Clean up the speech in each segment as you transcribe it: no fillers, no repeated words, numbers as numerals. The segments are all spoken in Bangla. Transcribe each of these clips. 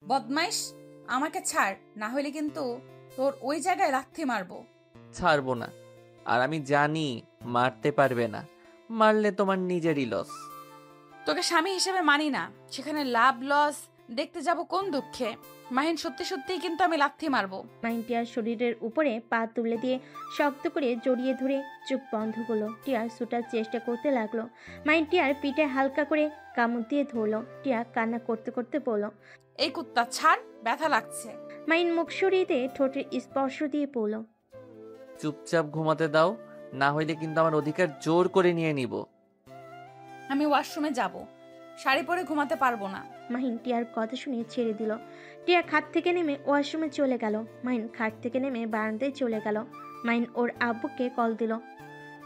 বদমাইশ, আমাকে ছাড়, না হলে কিন্তু তোর ওই জায়গায় লাথি মারবো। ছাড়বো না। আর আমি জানি মারতে পারবে না, মারলে তোমার নিজেরই লস। তোকে স্বামী হিসেবে মানি না, সেখানে লাভ লস দেখতে যাব কোন দুঃখে। মাহিন, সত্যি সত্যিই কিন্তু আমি লাথি মারবো। মাহিন টিয়ার শরীরের উপরে পা তুলে দিয়ে শক্ত করে জড়িয়ে ধরে চোখ বন্ধ করলো। টিয়া ছুটার চেষ্টা করতে লাগলো। মাহিন টিয়ার পিঠে হালকা করে কামড় দিয়ে ধরলো। টিয়া কান্না করতে করতে বলল, এই কুত্তা ছাড়, ব্যথা লাগছে। মাহিন মুখ সরিয়ে দিয়ে ঠোঁটের স্পর্শ দিয়ে পড়ল, চুপচাপ ঘুমাতে দাও, না হইলে কিন্তু আমার অধিকার জোর করে নিয়ে নিব। আমি ওয়াশরুমে যাব, শাড়ি পরে ঘুমাতে পারবো না। মাহিন টিয়ার কথা শুনে ছেড়ে দিল। টিয়া খাট থেকে নেমে ওয়াশরুমে চলে গেল। মাহিন খাট থেকে নেমে বারান্দায় চলে গেল। মাহিন ওর আব্বুকে কল দিল।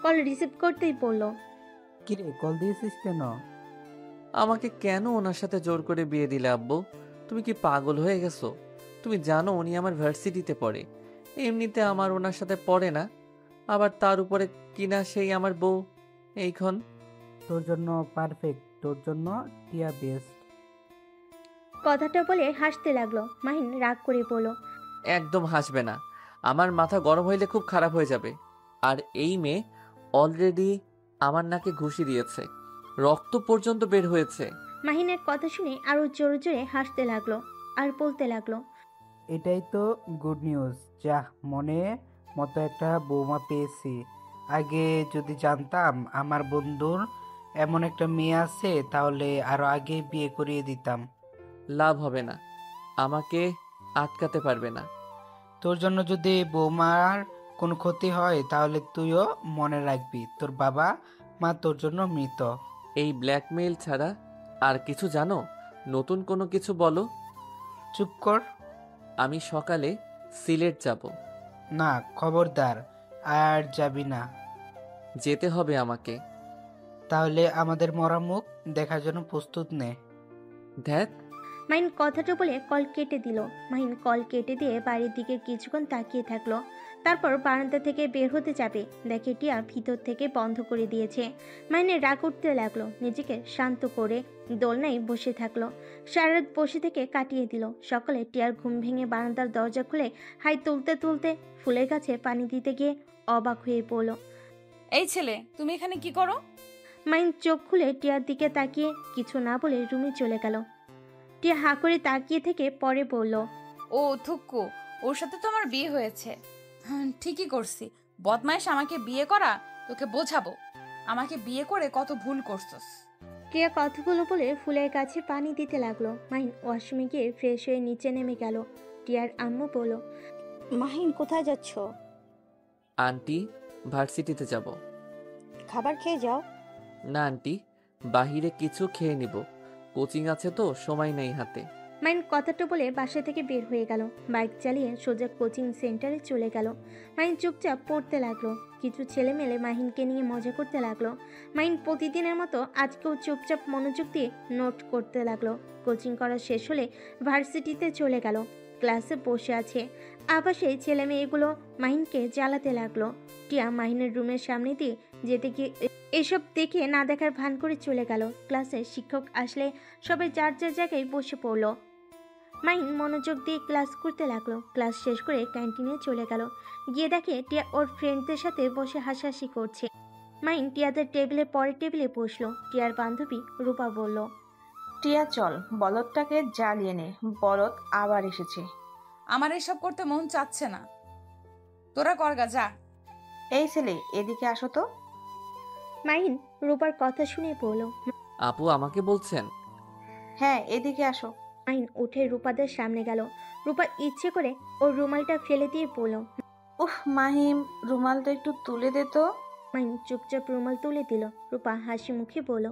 কল রিসিভ করতেই বলল, কিরে কল দিয়েছিস কেন? আমাকে কেন ওনার সাথে জোর করে বিয়ে দিলে আব্বু? তুমি কি পাগল হয়ে গেছো? তুমি জানো উনি আমার ভার্সিটিতে পড়ে। এমনিতে আমার ওনার সাথে পড়ে না, আবার তার উপরে কিনা সেই আমার বউ। এইখন তোর জন্য পারফেক্ট, তোর জন্য টিয়া বেস্ট। কথাটা বলে হাসতে লাগলো। মাহিন রাগ করে বলল, একদম হাসবে না, আমার মাথা গরম হইলে খুব খারাপ হয়ে যাবে। আর এই মেয়ে অলরেডি আমার নাকে ঘুষি দিয়েছে, রক্ত পর্যন্ত বের হয়েছে। মাহিনের কথা শুনে আরো জোরে জোরে হাসতে লাগলো আর বলতে লাগলো, এটাই তো গুড নিউজ। যাহ, মনে মতো একটা বৌমা পেয়েছি। আগে যদি জানতাম আমার বন্ধুর এমন একটা মেয়ে আছে তাহলে আরো আগে বিয়ে করিয়ে দিতাম। লাভ হবে না, আমাকে আটকাতে পারবে না। তোর জন্য যদি বৌমার কোনো ক্ষতি হয় তাহলে তুইও মনে রাখবি তোর বাবা মা তোর জন্য মৃত। এই ব্ল্যাকমেইল ছাড়া আর কিছু জানো? নতুন কোনো কিছু বলো। চুপ কর। আমি সকালে সিলেট যাব। না, খবরদার, আর যাবি না। যেতে হবে আমাকে। তাহলে আমাদের মরা মুখ দেখার জন্য প্রস্তুত নে। ধ্যাত। মাহিন কথাটা বলে কল কেটে দিল। মাহিন কল কেটে দিয়ে বাড়ির দিকে কিছুক্ষণ তাকিয়ে থাকলো। তারপর বারান্দা থেকে বের হতে যাবে, দেখে টিয়া ভিতর থেকে বন্ধ করে দিয়েছে। মাহিনের রাগ উঠতে লাগলো। নিজেকে শান্ত করে দোলনায় বসে থাকলো। সারা রাত বসে থেকে কাটিয়ে দিল। সকালে টিয়ার ঘুম ভেঙে বারান্দার দরজা খুলে হাই তুলতে তুলতে ফুলের গাছে পানি দিতে গিয়ে অবাক হয়ে পড়ল। এই ছেলে, তুমি এখানে কি করো? মাহিন চোখ খুলে টিয়ার দিকে তাকিয়ে কিছু না বলে রুমে চলে গেল। টিয়া হাঁ করে তাকিয়ে থেকে পরে বলল, ও থুক্কু, ওর সাথে তো আমার বিয়ে হয়েছে। ঠিকই করছি। বদমাইশ, আমাকে বিয়ে করা তোকে বোঝাবো। আমাকে বিয়ে করে কত ভুল করছস। টিয়া কথাগুলো বলে ফুলের কাছে পানি দিতে লাগলো। মাহিন ওয়াশরুমে গিয়ে ফ্রেশ হয়ে নিচে নেমে গেল। টিয়ার আম্মু বলল, মাহিন কোথায় যাচ্ছ? আন্টি, ভার্সিটিতে যাব। খাবার খেয়ে যাও। না আন্টি, বাহিরে কিছু খেয়ে নিব, কোচিং আছে তো সময় নেই হাতে। মাহিন কথাটা বলে বাসা থেকে বের হয়ে গেল। বাইক চালিয়ে সোজা কোচিং সেন্টারে চলে গেল। মাহিন চুপচাপ পড়তে লাগলো। কিছু ছেলেমেলে মাহিনকে নিয়ে মজা করতে লাগলো। মাহিন প্রতিদিনের মতো আজকেও চুপচাপ মনোযোগ দিয়ে নোট করতে লাগলো। কোচিং করা শেষ হলে ভার্সিটিতে চলে গেল। ক্লাসে বসে আছে, আবার সেই ছেলে মেয়েগুলো মাহিনকে জ্বালাতে লাগলো। টিয়া মাহিনের রুমের সামনে দিয়ে যেতে গিয়ে এসব দেখে না দেখার ভান করে চলে গেল। ক্লাসে শিক্ষক আসলে সবাই যার যার জায়গায় বসে পড়লো। মাহিন মনোযোগ দিয়ে ক্লাস করতে লাগলো। ক্লাস শেষ করে ক্যান্টিনে চলে গেল। গিয়ে দেখে টিয়া ওর ফ্রেন্ডদের সাথে বসে হাসাহাসি করছে। মাহিন টিয়াদের টেবিলে পরের টেবিলে বসলো। টিয়ার বান্ধবী রূপা বলল, টিয়া চল, বলদটাকে জ্বালিয়ে নে, বলদ আবার এসেছে। আমার এসব করতে মন চাচ্ছে না, তোরা করগা যা। এই ছেলে, এদিকে আসো তো। মাহিন রূপার কথা শুনে বলল, আপু আমাকে বলছেন? হ্যাঁ, এদিকে আসো। মাহিন উঠে রূপাদের সামনে গেল। রূপা ইচ্ছে করে ওর রুমালটা ফেলে দিয়ে বলল, উফ মাহিম, রুমালটা একটু তুলে দে তো। মাহিন চুপচাপ রুমাল তুলে দিল। রূপা হাসি মুখে বলল,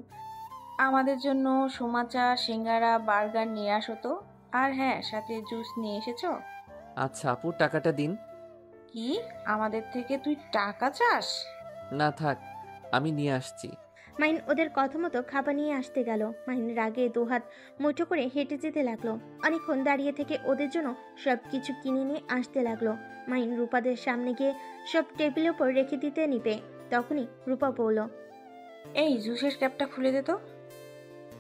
আমাদের জন্য সুমাচা, সিঙ্গারা, বার্গার নিয়ে আসো তো। আর হ্যাঁ, সাথে জুস নিয়ে এসেছো? আচ্ছা আপু, টাকাটা দিন। কি, আমাদের থেকে তুই টাকা চাস? না থাক, আমি নিয়ে আসছি। মাহিন ওদের কথা মতো খাবার নিয়ে আসতে গেল। মাহিন রাগে দুহাত মুঠো করে হেঁটে যেতে লাগলো। অনেকক্ষণ দাঁড়িয়ে থেকে ওদের জন্য সবকিছু কিনে নিয়ে আসতে লাগলো। মাহিন রূপাদের সামনে গিয়ে সব টেবিলের উপর রেখে দিতে নিবে, তখনই রূপা বলল, এই জুসের ক্যাপটা খুলে দে তো।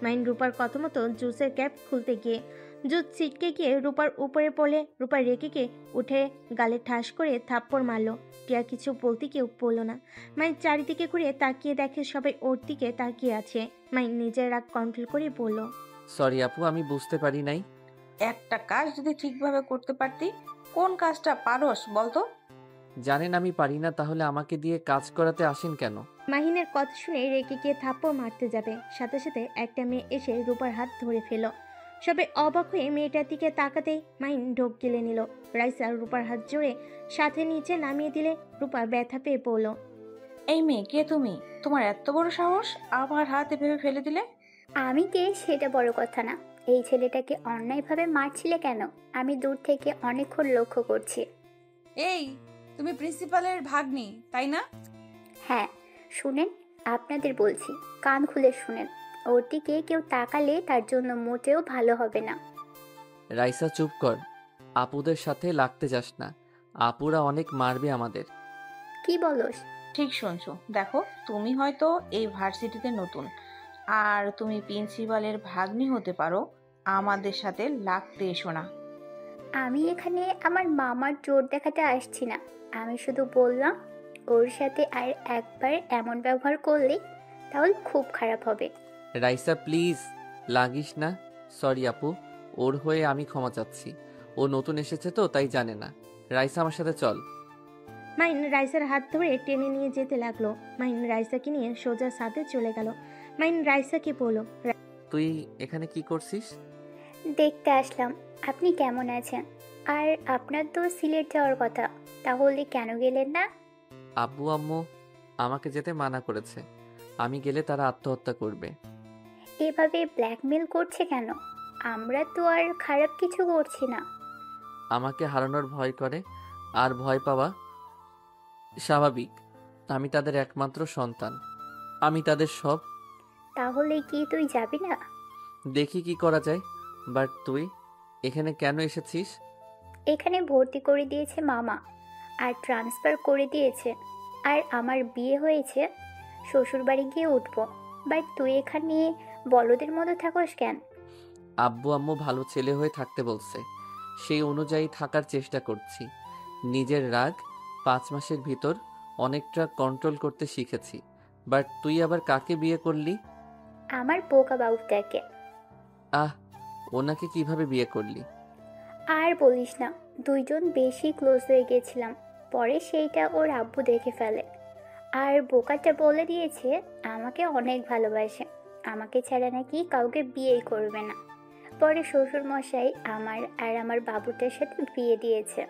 মাহিন রূপার কথা মতো জুসের ক্যাপ খুলতে গিয়ে জুত ছিটকে গিয়ে রূপার উপরে পড়লে রূপা রেগে উঠে গালে ঠাস করে থাপ্পড় মারলো। টিয়া কিছু বলতে কেউ বললো না। মাইন চারিদিকে ঘুরে তাকিয়ে দেখে সবাই ওর দিকে তাকিয়ে আছে। মাইন নিজের রাগ কন্ট্রোল করে বলল, সরি আপু, আমি বুঝতে পারি নাই। একটা কাজ যদি ঠিকভাবে করতে পারতি। কোন কাজটা পারোস বলতো? জানেন আমি পারি না, তাহলে আমাকে দিয়ে কাজ করাতে আসেন কেন? মাহিনের কথা শুনে রেগে গিয়ে থাপ্পড় মারতে যাবে, সাথে সাথে একটা মেয়ে এসে রূপার হাত ধরে ফেল। সবাই অবাক হয়ে মেয়েটার দিকে তাকাতেই মাহিন ঢোক গিলে নিল। রাইসা রূপার হাত জোরে সাথে নিচে নামিয়ে দিলে রূপা ব্যথা পেয়ে পড়ল। এই মেয়ে, কে তুমি? তোমার এত বড় সাহস আমার হাত এভাবে ফেলে দিলে? আমি কে সেটা বড় কথা না, এই ছেলেটাকে অন্যায়ভাবে মারছিলে কেন আমি দূর থেকে অনেকক্ষণ লক্ষ্য করছি। এই, তুমি প্রিন্সিপালের ভাগ্নি তাই না? হ্যাঁ, শুনেন, আপনাদের বলছি, কান খুলে শুনেন। ওর দিকে কেউ তাকালে তার জন্য মোটেও ভালো হবে না। রাইসা চুপ কর, আপুদের সাথে লাগতে যাস না, আপুরা অনেক মারবে আমাদের। কি বলস? ঠিক শুনছো। দেখো, তুমি হয়তো এই ভার্সিটিতে নতুন, আর তুমি প্রিন্সিপালের ভাগ্নি হতে পারো, আমাদের সাথে লাগতে এসো না। আমি এখানে আমার মামার জোর দেখাতে আসছি না, আমি শুধু বললাম ওর সাথে আর একবার এমন ব্যবহার করলে তাহলে খুব খারাপ হবে। রাইসা প্লিজ লাগিস না। সরি আপু, ওর হয়ে আমি ক্ষমা চাচ্ছি। ও নতুন এসেছে তো তাই জানে না। রাইসা আমার সাথে চল। মাইন রাইসার হাত ধরে টেনে নিয়ে যেতে লাগলো। মাইন রাইসাকে নিয়ে সোজা সাথে চলে গেল। মাইন রাইসাকে বলল, তুই এখানে কি করছিস? দেখতে আসলাম আপনি কেমন আছেন। আর আপনার তো সিলেট যাওয়ার কথা, তাহলে কেন গেলেন না? আব্বু আম্মু আমাকে যেতে মানা করেছে, আমি গেলে তারা আত্মহত্যা করবে। এভাবে ব্ল্যাকমেল করছে কেন? আমরা তো আর খারাপ কিছু করছি না। আমাকে হারানোর ভয় করে, আর ভয় পাওয়া স্বাভাবিক। আমি তাদের একমাত্র সন্তান, আমি তাদের সব। তাহলে কি তুই যাবি না? দেখি কি করা যায়। বাট তুই এখানে কেন এসেছিস? এখানে ভর্তি করে দিয়েছে মামা, আর ট্রান্সফার করে দিয়েছে, আর আমার বিয়ে হয়েছে, শ্বশুরবাড়ি গিয়ে উঠবো। বাট তুই এখানে বলদের মতো থাকস কেন? আব্বু আম্মু ভালো ছেলে হয়ে থাকতে বলছে, সেই অনুযায়ী থাকার চেষ্টা করছি। নিজের রাগ 5 মাসের ভিতর অনেকটা কন্ট্রোল করতে শিখেছি। বাট তুই আবার কাকে বিয়ে করলি? আমার বোকা বাবুটাকে। আহ, ওনাকে কিভাবে বিয়ে করলি? আর বলিস না, দুইজন বেশি ক্লোজ হয়ে গেছিলাম, পরে সেইটা ওর আব্বু দেখে ফেলে, আর বোকাটা বলে দিয়েছে আমাকে অনেক ভালোবাসে, আমাকে ছাড়া নাকি কাউকে বিয়েই করবে না। পরে শ্বশুর মশাই আমার আর আমার বাবুটার সাথে বিয়ে দিয়েছে,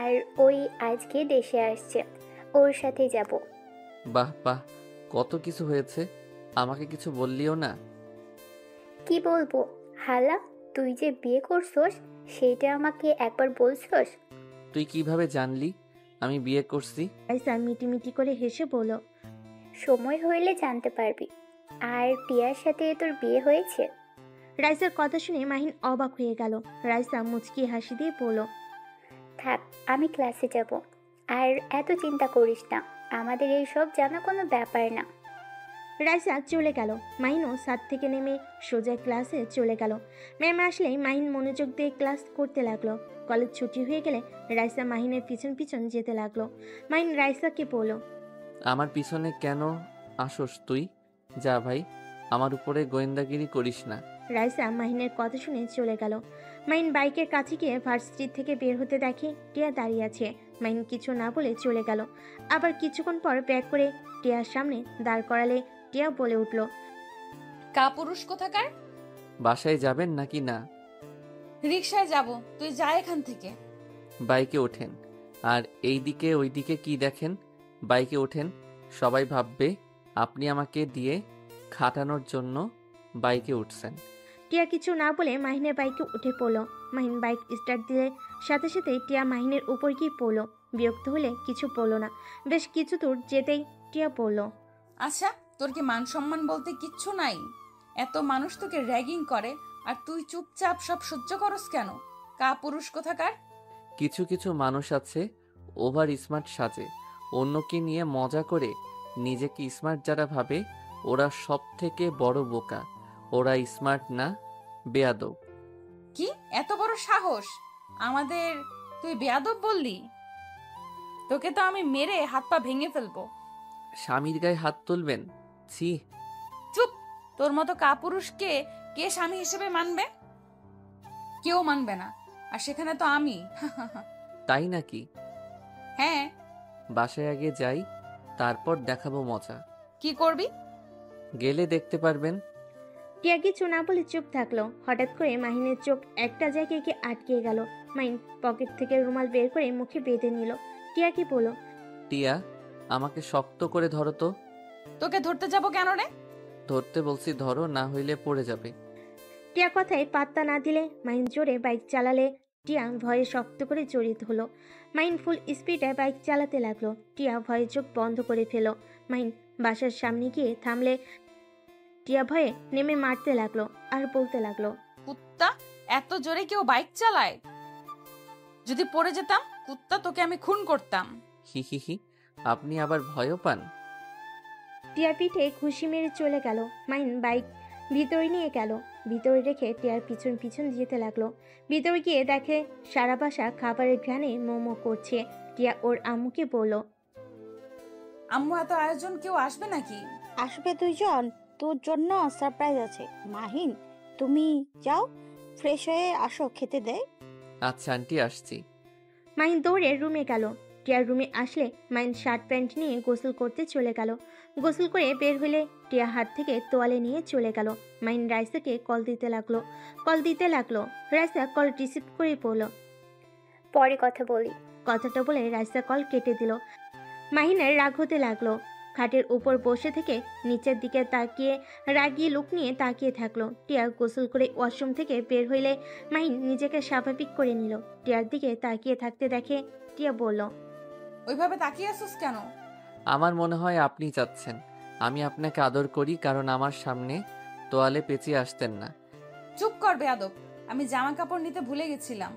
আর ওই আজকে দেশে আসছে, ওর সাথে যাব। বাহ বাহ, কত কিছু হয়েছে, আমাকে কিছু বললিও না। কি বলবো হালা, তুই যে বিয়ে করছস সেইটা আমাকে একবার বলছস? তুই কিভাবে জানলি আমি বিয়ে করছি? রাইসা মিটিমিটি করে হেসে বলল, সময় হইলে জানতে পারবি। আর টিয়ার সাথে তোর বিয়ে হয়েছে? রাইসার কথা শুনে মাহিন অবাক হয়ে গেল। রাইসা মুচকি হাসি দিয়ে বলল, থাক, আমি ক্লাসে যাব। আর এত চিন্তা করিস না, আমাদের এইসব জানা কোনো ব্যাপার না। রাইসা চলে গেল। মাহিনও ছাদ থেকে নেমে সোজা ক্লাসে চলে গেল। ম্যাম আসলেই মাহিন মনোযোগ দিয়ে ক্লাস করতে লাগলো। কলেজ ছুটি হয়ে গেলে রাইসা মাহিনের পিছন পিছন যেতে লাগলো। মাহিন রাইসাকে বলল, আমার পিছনে কেন আসোস তুই? যা ভাই, আমার উপরে গোয়েন্দাগিরি করিস না। রাইসা মাহিনের কথা শুনে চলে গেল। মাহিন বাইকের কাছে গিয়ে ভার্সিটি থেকে বের হতে দেখে টিয়া দাঁড়িয়ে আছে। মাহিন কিছু না বলে চলে গেল। আবার কিছুক্ষণ পর ব্যাগ করে টিয়ার সামনে দাঁড় করালে টিয়া বলে উঠল, কাপুরুষ কোথাকার! বাসায় যাবেন নাকি না? রিকশায় যাব, তুই যা এখান থেকে। বাইকে ওঠেন। আর এইদিকে ওইদিকে কি দেখেন? বাইকে ওঠেন, সবাই ভাববে আপনি আমাকে দিয়ে খাটানোর জন্য বাইকে উঠছেন। টিয়া কিছু না বলে মাহিনের বাইকে উঠে পড়ল। মাহিন বাইক স্টার্ট দিলে সাথে সাথে টিয়া মাহিনের উপর গিয়ে পড়ল। বিরক্ত হলে কিছু পড়ল না। বেশ কিছু দূর যেতেই টিয়া পড়ল, আচ্ছা, তোর কি মান সম্মান বলতে কিচ্ছু নাই? এত মানুষ তোকে র্যাগিং করে, আর তুই চুপচাপ সব সহ্য করস কেন? কাপুরুষ কোথাকার! কিছু কিছু মানুষ আছে ওভার স্মার্ট সাজে, অন্যকে নিয়ে মজা করে। নিজেকে স্মার্ট যারা ভাবে ওরা সব থেকে বড় বোকা। ওরা স্মার্ট না, বেয়াদব। কি এত বড় সাহস আমাদের, তুই বেয়াদব বললি? তোকে তো আমি মেরে হাত পা ভেঙে ফেলবো। স্বামীর গায়ে হাত তুলবেন? ছি। চুপ! তোর মতো কাপুরুষকে কে স্বামী হিসেবে মানবে? কেউ মানবে না, আর সেখানে তো আমি। তাই নাকি? হ্যাঁ। বাসায় আগে যাই, তারপর দেখাবো মজা। কি করবি? গেলে দেখতে পারবেন। টিয়া কিছু না বলে চুপ থাকলো। হঠাৎ করে মাহিনের চোখ একটা জায়গায় গিয়ে আটকে গেল। মাহিন পকেট থেকে রুমাল বের করে মুখে বেঁধে নিল। টিয়া কি বলল? টিয়া, আমাকে শক্ত করে ধরো তো। তোকে ধরতে যাব কেন রে? ধরতে বলছি ধরো, না হইলে পড়ে যাবে। টিয়া কথায় পাত্তা না দিলে মাহিন জোরে বাইক চালালে টিয়া ভয়ে শক্ত করে জড়িত হলো। মাহিন ফুল স্পিডে বাইক চালাতে লাগলো। টিয়া ভয়ে চোখ বন্ধ করে ফেল। মাহিন বাসার সামনে গিয়ে থামলে টিয়া ভয়ে নেমে মারতে লাগলো আর বলতে লাগলো, কুত্তা, এত জোরে কেউ বাইক চালায়? যদি পড়ে যেতাম কুত্তা, তোকে আমি খুন করতাম। হি হি হি, আপনি আবার ভয়ও পান? টিয়ার পিঠে ঘুষি মেরে চলে গেল। মাহিন বাইক ভিতরে নিয়ে গেল। ভিতরে রেখে টিয়ার পিছন পিছন যেতে লাগলো। ভিতরে গিয়ে দেখে সারা বাসা খাবারের ঘ্রাণে মোমো করছে। টিয়া ওর আম্মুকে বলল, আম্মু, এত আয়োজন, কেউ আসবে নাকি? আসবে 2 জন, তোর জন্য সারপ্রাইজ আছে। মাহিন, তুমি যাও, ফ্রেশ হয়ে আসো, খেতে দে। আচ্ছা আন্টি, আসছি। মাহিন দৌড়ে রুমে গেল। টিয়ার রুমে আসলে মাহিন শার্ট প্যান্ট নিয়ে গোসল করতে চলে গেল। গোসল করে বের হলে টিয়া হাত থেকে তোয়ালে নিয়ে চলে গেল। মাহিন রাইসাকে কল দিতে লাগলো। রাইসা কল রিসিভ করে বলল, পরে কথা বলি। কথাটা বলে রাইসা কল কেটে দিল। মাহিনের রাগ হতে লাগলো। খাটের উপর বসে থেকে নিচের দিকে তাকিয়ে রাগিয়ে লুক নিয়ে তাকিয়ে থাকলো। টিয়া গোসল করে ওয়াশরুম থেকে বের হইলে মাহিন নিজেকে স্বাভাবিক করে নিল। টিয়ার দিকে তাকিয়ে থাকতে দেখে টিয়া বলল, ওইভাবে তাকিয়ে আসুস কেন? আমার মনে হয় আপনি চাচ্ছেন আমি আপনাকে আদর করি, কারণ আমার সামনে তোয়ালে পেঁচিয়ে আসতেন না। চুপ কর বেয়াদব, আমি জামা কাপড় নিতে ভুলে গেছিলাম।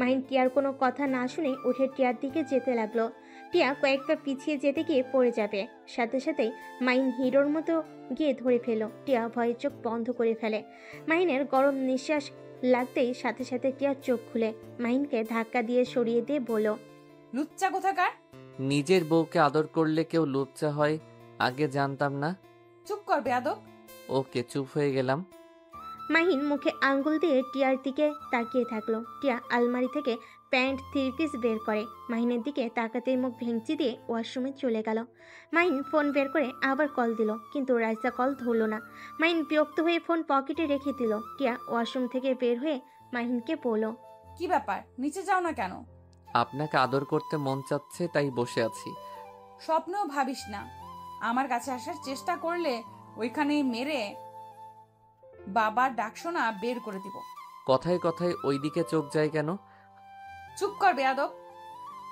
মাহিন টিয়ার কোনো কথা না শুনে উঠে টিয়ার দিকে যেতে লাগলো। টিয়া কয়েকটা পিছিয়ে যেতে গিয়ে পড়ে যাবে। সাথে সাথেই মাহিন হিরোর মতো গিয়ে ধরে ফেলো। টিয়া ভয়ে চোখ বন্ধ করে ফেলে। মাহিনের গরম নিঃশ্বাস লাগতেই সাথে সাথে টিয়ার চোখ খুলে মাহিনকে ধাক্কা দিয়ে সরিয়ে দিয়ে বলল, লুচ্চা কোথাকার! নিজের বউকে আদর করলে কেউ লুচ্চা হয়, আগে জানতাম না। চুপ কর বেয়াদব। ওকে, চুপ হয়ে গেলাম। মাহিন মুখে আঙ্গুল দিয়ে টিয়ার দিকে তাকিয়ে থাকলো। টিয়া আলমারি থেকে প্যান্ট 3 পিস বের করে। মাহিনের দিকে তাকাতেই মুখ ভেঙচি দিয়ে ওয়াশরুমে চলে গেল। মাহিন ফোন বের করে আবার কল দিল, কিন্তু রাইসা কল ধরল না। মাহিন বিরক্ত হয়ে ফোন পকেটে রেখে দিল। টিয়া ওয়াশরুম থেকে বের হয়ে মাহিনকে বলল, কি ব্যাপার, নিচে যাও না কেন? আপনাকে আদর করতে মন চাচ্ছে, তাই বসে আছি। স্বপ্নেও ভাবিস না আমার কাছে আসার চেষ্টা করলে ওইখানেই মেরে বাবার ডাকশোনা বের করে দিব। কথায় কথায় ওইদিকে চোখ যায় কেন? চুপ কর বেয়াদব।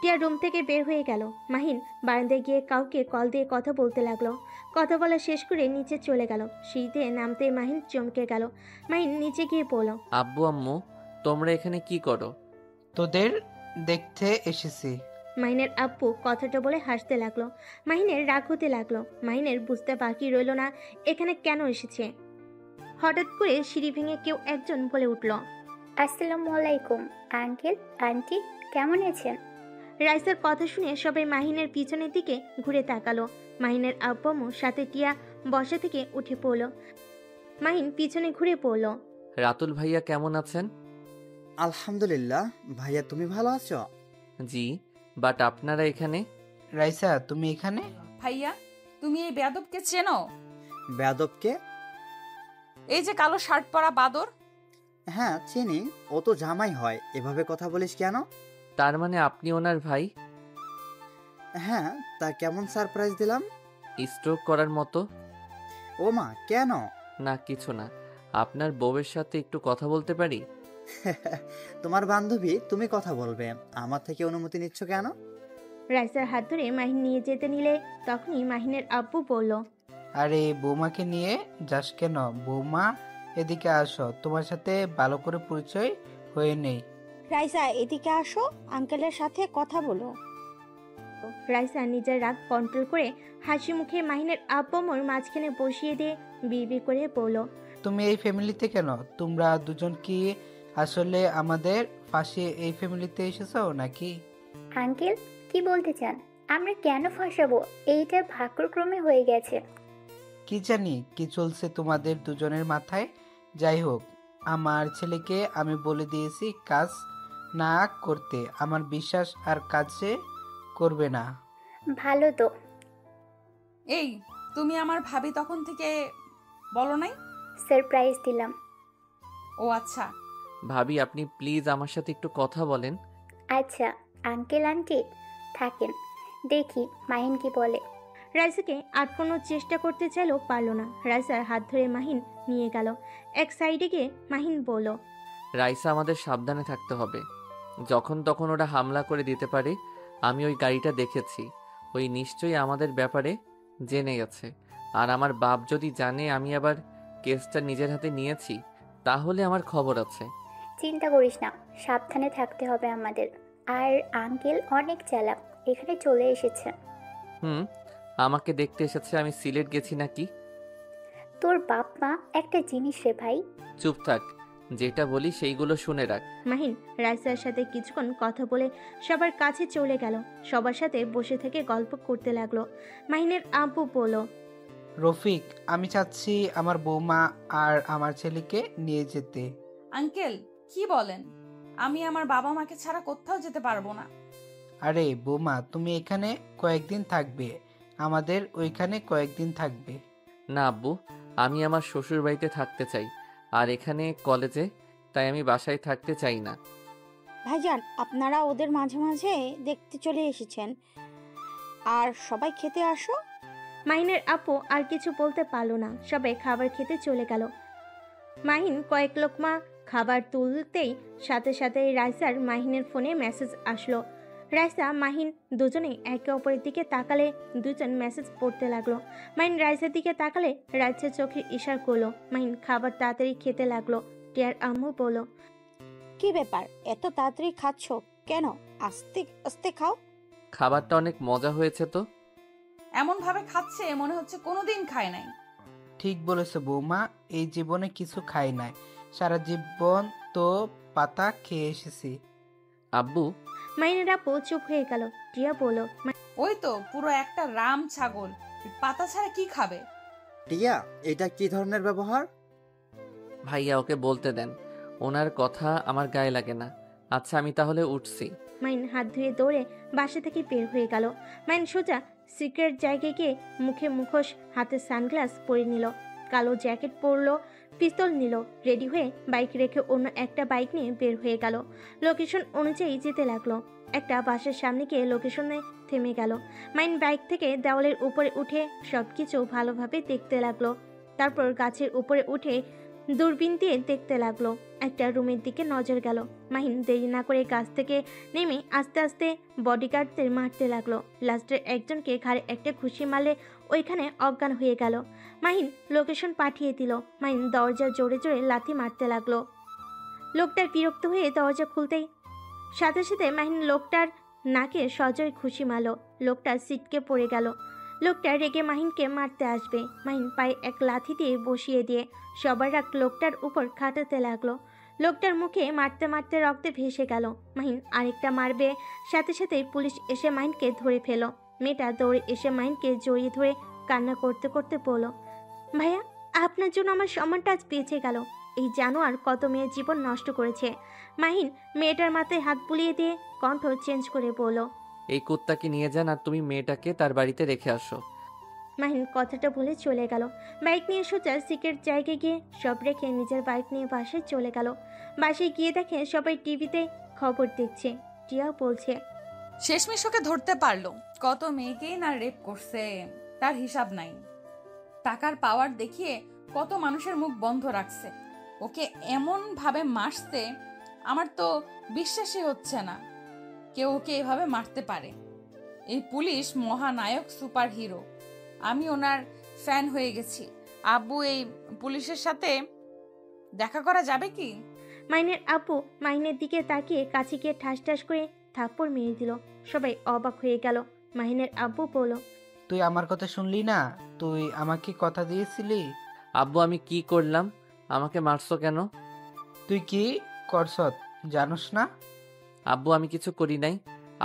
টিয়া রুম থেকে বের হয়ে গেল। মাহিন বারান্দায় গিয়ে কাউকে কল দিয়ে কথা বলতে লাগলো। কথা বলা শেষ করে নিচে চলে গেল। সিঁড়িতে নামতে মাহিন চমকে গেল। মাহিন নিচে গিয়ে বলল, আব্বু আম্মু, তোমরা এখানে কি করো? তোদের দেখতে এসেছি। মাহিনের আব্বু কথাটা বলে হাসতে লাগলো। মাহিনের রাগ হতে লাগলো। মাহিনের বুঝতে বাকি রইল না এখানে কেন এসেছে। হঠাৎ করে সিঁড়ি ভেঙে কেউ একজন বলে উঠল, আসসালামু আলাইকুম আঙ্কেল, আন্টি, কেমন আছেন? রাইসার কথা শুনে সবাই মাহিনের পিছনের দিকে ঘুরে তাকালো। মাহিনের আব্বু আম্মু সাথে টিয়া বসা থেকে উঠে পড়ল। মাহিন পিছনে ঘুরে পড়ল। রাতুল ভাইয়া কেমন আছেন? আলহামদুলিল্লাহ। ভাইয়া, তুমি ভালো আছো? জি, বাট আপনারা এখানে? রাইসা, তুমি এখানে? ভাইয়া, তুমি এই বেয়াদবকে চেনো? বেয়াদবকে? এই যে কালো শার্ট পরা বাদর। হ্যাঁ, চিনি। ও তো জামাই হয়, এভাবে কথা বলিস কেন? তার মানে আপনি ওনার ভাই? হ্যাঁ, তা কেমন সারপ্রাইজ দিলাম? স্ট্রোক করার মতো। ও মা, কেন? না, কিছু না। আপনার বউয়ের সাথে একটু কথা বলতে পারি? তোমার বান্ধবী, তুমি কথা বলবে, আমার থেকে অনুমতি নিচ্ছ কেন? রাইসার হাত ধরে মাহিন নিয়ে যেতে নিলে তখনই মাহিনের আব্বু বলল, আরে বৌমাকে নিয়ে যাস কেন? বৌমা, এদিকে আসো, তোমার সাথে ভালো করে পরিচয় হয়ে নেই। রাইসা, এদিকে আসো, আঙ্কেলের সাথে কথা বলো। রাইসা নিজের রাগ কন্ট্রোল করে হাসি মুখে মাহিনের আব্বু আম্মুর মাঝখানে বসিয়ে দিয়ে বিড়বিড় করে বলল, তুমি এই ফ্যামিলিতে কেন? তোমরা দুজন কি আসলে আমাদের ফাঁসিয়ে এই ফ্যামিলিতে এসেছো নাকি? আঙ্কেল, কি বলতে চান? আমরা কেন ফাঁসাবো? এইটা ভাগ্যক্রমে হয়ে গেছে। কি জানি কি চলছে তোমাদের দুজনের মাথায়। যাই হোক, আমার ছেলেকে আমি বলে দিয়েছি কাজ না করতে। আমার বিশ্বাস আর কাজে করবে না। ভালো তো। এই, তুমি আমার ভাবি তখন থেকে বলো নাই? সারপ্রাইজ দিলাম। ও আচ্ছা। ভাবি আপনি প্লিজ আমার সাথে একটু কথা বলেন। আচ্ছা আঙ্কেল আন্টি থাকেন, দেখি মাহিন কি বলে। রাইসাকে আটকানোর চেষ্টা করতে চাইলেও পারল না। রাইসার হাত ধরে মাহিন নিয়ে গেল এক সাইডে গিয়ে। মাহিন বলল, রাইসা, আমাদের সাবধানে থাকতে হবে। যখন তখন ওরা হামলা করে দিতে পারে। আমি ওই গাড়িটা দেখেছি। ওই নিশ্চয়ই আমাদের ব্যাপারে জেনে গেছে। আর আমার বাপ যদি জানে আমি আবার কেসটা নিজের হাতে নিয়েছি, তাহলে আমার খবর আছে। চিন্তা করিস না, সাবধানে থাকতে হবে আমাদের। আর আঙ্কেল অনেক চালাক, এখানে চলে এসেছে। হুম, আমাকে দেখতে এসেছে আমি সিলেট গেছি নাকি? তোর বাপ মা একটা জিনিস রে ভাই। চুপ থাক, যেটা বলি সেইগুলো শুনে রাখ। মাহিন রাইসার সাথে কিছুক্ষণ কথা বলে সবার কাছে চলে গেল। সবার সাথে বসে থেকে গল্প করতে লাগলো। মাহিনের আব্বু বলল, রফিক, আমি চাচ্ছি আমার বৌমা আর আমার ছেলেকে নিয়ে যেতে। আঙ্কেল কি বলেন? আমি আমার বাবা মাকে ছাড়া কোথাও যেতে পারবো না। আরে বৌমা, তুমি এখানে কয়েকদিন থাকবে, আমাদের ওইখানে কয়েকদিন থাকবে। না আব্বু, আমি আমার শ্বশুর বাড়িতে থাকতে চাই, আর এখানে কলেজে, তাই আমি বাসায় থাকতে চাই না। ভাইজান, আপনারা ওদের মাঝে মাঝে দেখতে চলে এসেছেন, আর সবাই খেতে আসো। মাহিনের আপু আর কিছু বলতে পারল না। সবাই খাবার খেতে চলে গেল। মাহিন কয়েক লোকমা খাবার তুলতেই সাথে সাথে রাইসার মাহিনের ফোনে মেসেজ আসলো। রাইসা মাহিন দুজনেই একে অপরের দিকে তাকালে দুজন মেসেজ পড়তে লাগলো। মাহিন রাইসার দিকে তাকালে রাইসা চোখে ইশারা করলো। মাহিন খাবার তাড়াতাড়ি খেতে লাগলো। টিয়ার আম্মু বলল, কি ব্যাপার, এত তাড়াতাড়ি খাচ্ছ কেন? আস্তে আস্তে খাও। খাবারটা অনেক মজা হয়েছে তো। এমন ভাবে খাচ্ছে মনে হচ্ছে কোনোদিন খায় নাই। ঠিক বলেছে বৌমা, এই জীবনে কিছু খাই নাই, সারা জীবন তো পাতা খেয়ে এসেছি। আব্বু, মাহিনের আপু চুপ হয়ে গেল। টিয়া বলল, ওই তো পুরো একটা রাম ছাগল, পাতা ছাড়া কি খাবে? টিয়া, এটা কি ধরনের ব্যবহার? ভাইয়া ওকে বলতে দেন, ওনার কথা আমার গায়ে লাগে না। আচ্ছা আমি তাহলে উঠছি। মাইন হাত ধুয়ে দৌড়ে বাসা থেকে বের হয়ে গেল। মাইন সোজা সিক্রেট জায়গায় গিয়ে মুখে মুখোশ, হাতে সানগ্লাস পরে নিল, কালো জ্যাকেট পরলো, পিস্তল নিল। রেডি হয়ে বাইক রেখে অন্য একটা বাইক নিয়ে বের হয়ে গেল। লোকেশন অনুযায়ী যেতে লাগলো। একটা বাসার সামনে গিয়ে লোকেশনে থেমে গেল। মাইন বাইক থেকে দেওয়ালের উপরে উঠে সবকিছু ভালোভাবে দেখতে লাগলো। তারপর গাছের উপরে উঠে দূরবীন দিয়ে দেখতে লাগলো। একটা রুমের দিকে নজর গেল। মাহিন দেরি না করে গাছ থেকে নেমে আস্তে আস্তে বডিগার্ডদের মারতে লাগলো। লাস্টের একজনকে ঘাড়ে একটা ঘুষি মারলে ওইখানে অজ্ঞান হয়ে গেল। মাহিন লোকেশন পাঠিয়ে দিল। মাহিন দরজা জোরে জোরে লাথি মারতে লাগলো। লোকটার বিরক্ত হয়ে দরজা খুলতেই সাথে সাথে মাহিন লোকটার নাকে সজোরে ঘুষি মারল। লোকটা ছিটকে পড়ে গেল। লোকটা রেগে মাহিনকে মারতে আসবে। মাহিন পায়ে এক লাথি দিয়ে বসিয়ে দিয়ে সবার রাগ লোকটার উপর খাটাতে লাগলো। লোকটার মুখে মারতে মারতে রক্তে ভেসে গেল। মাহিন আরেকটা মারবে, সাথে সাথে পুলিশ এসে মাহিনকে ধরে ফেল। মেয়েটা দৌড়ে এসে মাহিনকে জড়িয়ে ধরে কান্না করতে করতে বলল, ভাইয়া, আপনার জন্য আমার সম্মানটা আজ বেঁচে গেল। এই জানোয়ার কত মেয়ের জীবন নষ্ট করেছে। মাহিন মেয়েটার মাথায় হাত বুলিয়ে দিয়ে কণ্ঠ চেঞ্জ করে বলল, এই কুত্তাকে নিয়ে যান আর তুমি মেয়েটাকে তার বাড়িতে রেখে আসো। মাহিন কথাটা বলে চলে গেল। বাইক নিয়ে সোজা সিক্রেট জায়গায় গিয়ে সব রেখে নিজের বাইক নিয়ে বাসায় চলে গেল। বাসায় গিয়ে দেখে সবাই টিভিতে খবর দেখছে। টিয়া বলছে, শেষমেশ ওকে ধরতে পারলো। কত মেয়েকেই না রেপ করছে, তার হিসাব নাই। টাকার পাওয়ার দেখিয়ে কত মানুষের মুখ বন্ধ রাখছে। ওকে এমন ভাবে মারছে, আমার তো বিশ্বাসই হচ্ছে না কেউ ওকে এভাবে মারতে পারে। এই পুলিশ মহানায়ক, সুপার হিরো। আমি ওনার ফ্যান হয়ে গেছি। আব্বু, এই পুলিশের সাথে দেখা করা যাবে কি? মাইনের আপু মাহিনের দিকে তাকিয়ে কাছে গিয়ে ঠাস ঠাস করে থাপ্পড় মেরে দিল। সবাই অবাক হয়ে গেল। মাহিনের আব্বু বলল, তুই আমার কথা শুনলি না? তুই আমাকে কথা দিয়েছিলি। আব্বু আমি কি করলাম? আমাকে মারছো কেন? তুই কি করছত জানোস না? আব্বু আমি কিছু করি নাই,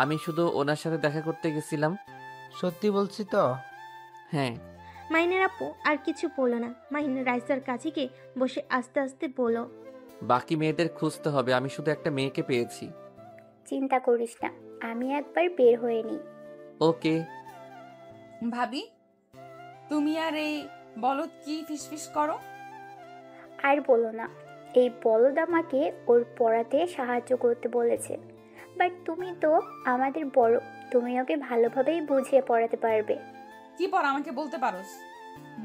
আমি শুধু ওনার সাথে দেখা করতে গেছিলাম। সত্যি বলছি তো? হ্যাঁ। মাহিনের আপু আর কিছু বলল না। মাহিন রাইসার কাছে গিয়ে বসে আস্তে আস্তে বলল, বাকি মেয়েদের খুঁজতে হবে, আমি শুধু একটা মেয়েকে পেয়েছি। চিন্তা করিস না, আমি একবার বের হয়ে নিই। ওকে। ভাবি, তুমি আর এই বলদ কি ফিসফিস করো? আর বলো না, এই বলদ আমাকে ওর পড়াতে সাহায্য করতে বলেছে। বাট তুমি তো আমাদের বড়, তুমি ওকে ভালোভাবেই বুঝিয়ে পড়াতে পারবে। কি পর আমাকে বলতে পারোস?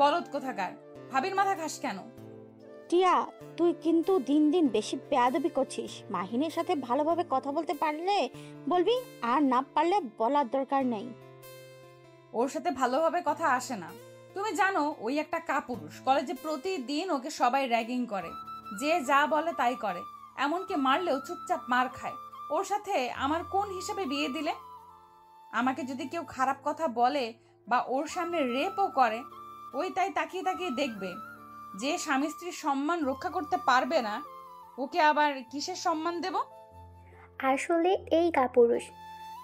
বলদ কোথাকার, ভাবির মাথা খাস কেন? টিয়া, তুই কিন্তু দিন দিন বেশি বেয়াদবি করছিস। মাহিনের সাথে ভালোভাবে কথা বলতে পারলে বলবি, আর না পারলে বলার দরকার নেই। ওর সাথে ভালোভাবে কথা আসে না। তুমি জানো ওই একটা কাপুরুষ, কলেজে প্রতিদিন ওকে সবাই র্যাগিং করে, যে যা বলে তাই করে, এমনকি মারলেও চুপচাপ মার খায়। ওর সাথে আমার কোন হিসাবে বিয়ে দিলে? আমাকে যদি কেউ খারাপ কথা বলে বা ওর সামনে রেপও করে, ওই তাই তাকিয়ে তাকিয়ে দেখবে। যে স্বামী স্ত্রীর সম্মান রক্ষা করতে পারবে না, ওকে আবার কিসের সম্মান দেব? আসলে এই কাপুরুষ।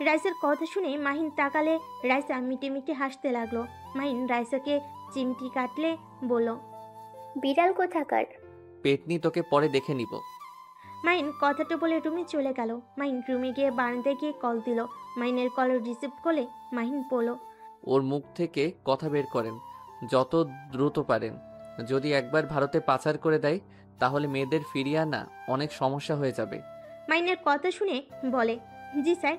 রাইসার কথা শুনে মাহিন তাকালে রাইসা মিটে মিটে হাসতে লাগলো। মাহিন রাইসাকে চিমটি কাটলে বলল, বিড়াল কোথাকার। পেটনি তোকে পরে দেখে নিব। মাহিন কথাটা বলে রুমে চলে গেল। মাহিন রুমে গিয়ে বারান্দায় গিয়ে কল দিল। মাহিনের কল রিসিভ করলে মাহিন বলল, ওর মুখ থেকে কথা বের করেন যত দ্রুত পারেন। যদি একবার ভারতে পাচার করে দেয় তাহলে মেয়েদের ফিরিয়ে আনা অনেক সমস্যা হয়ে যাবে। মাহিনের কথা শুনে বলে, জি স্যার,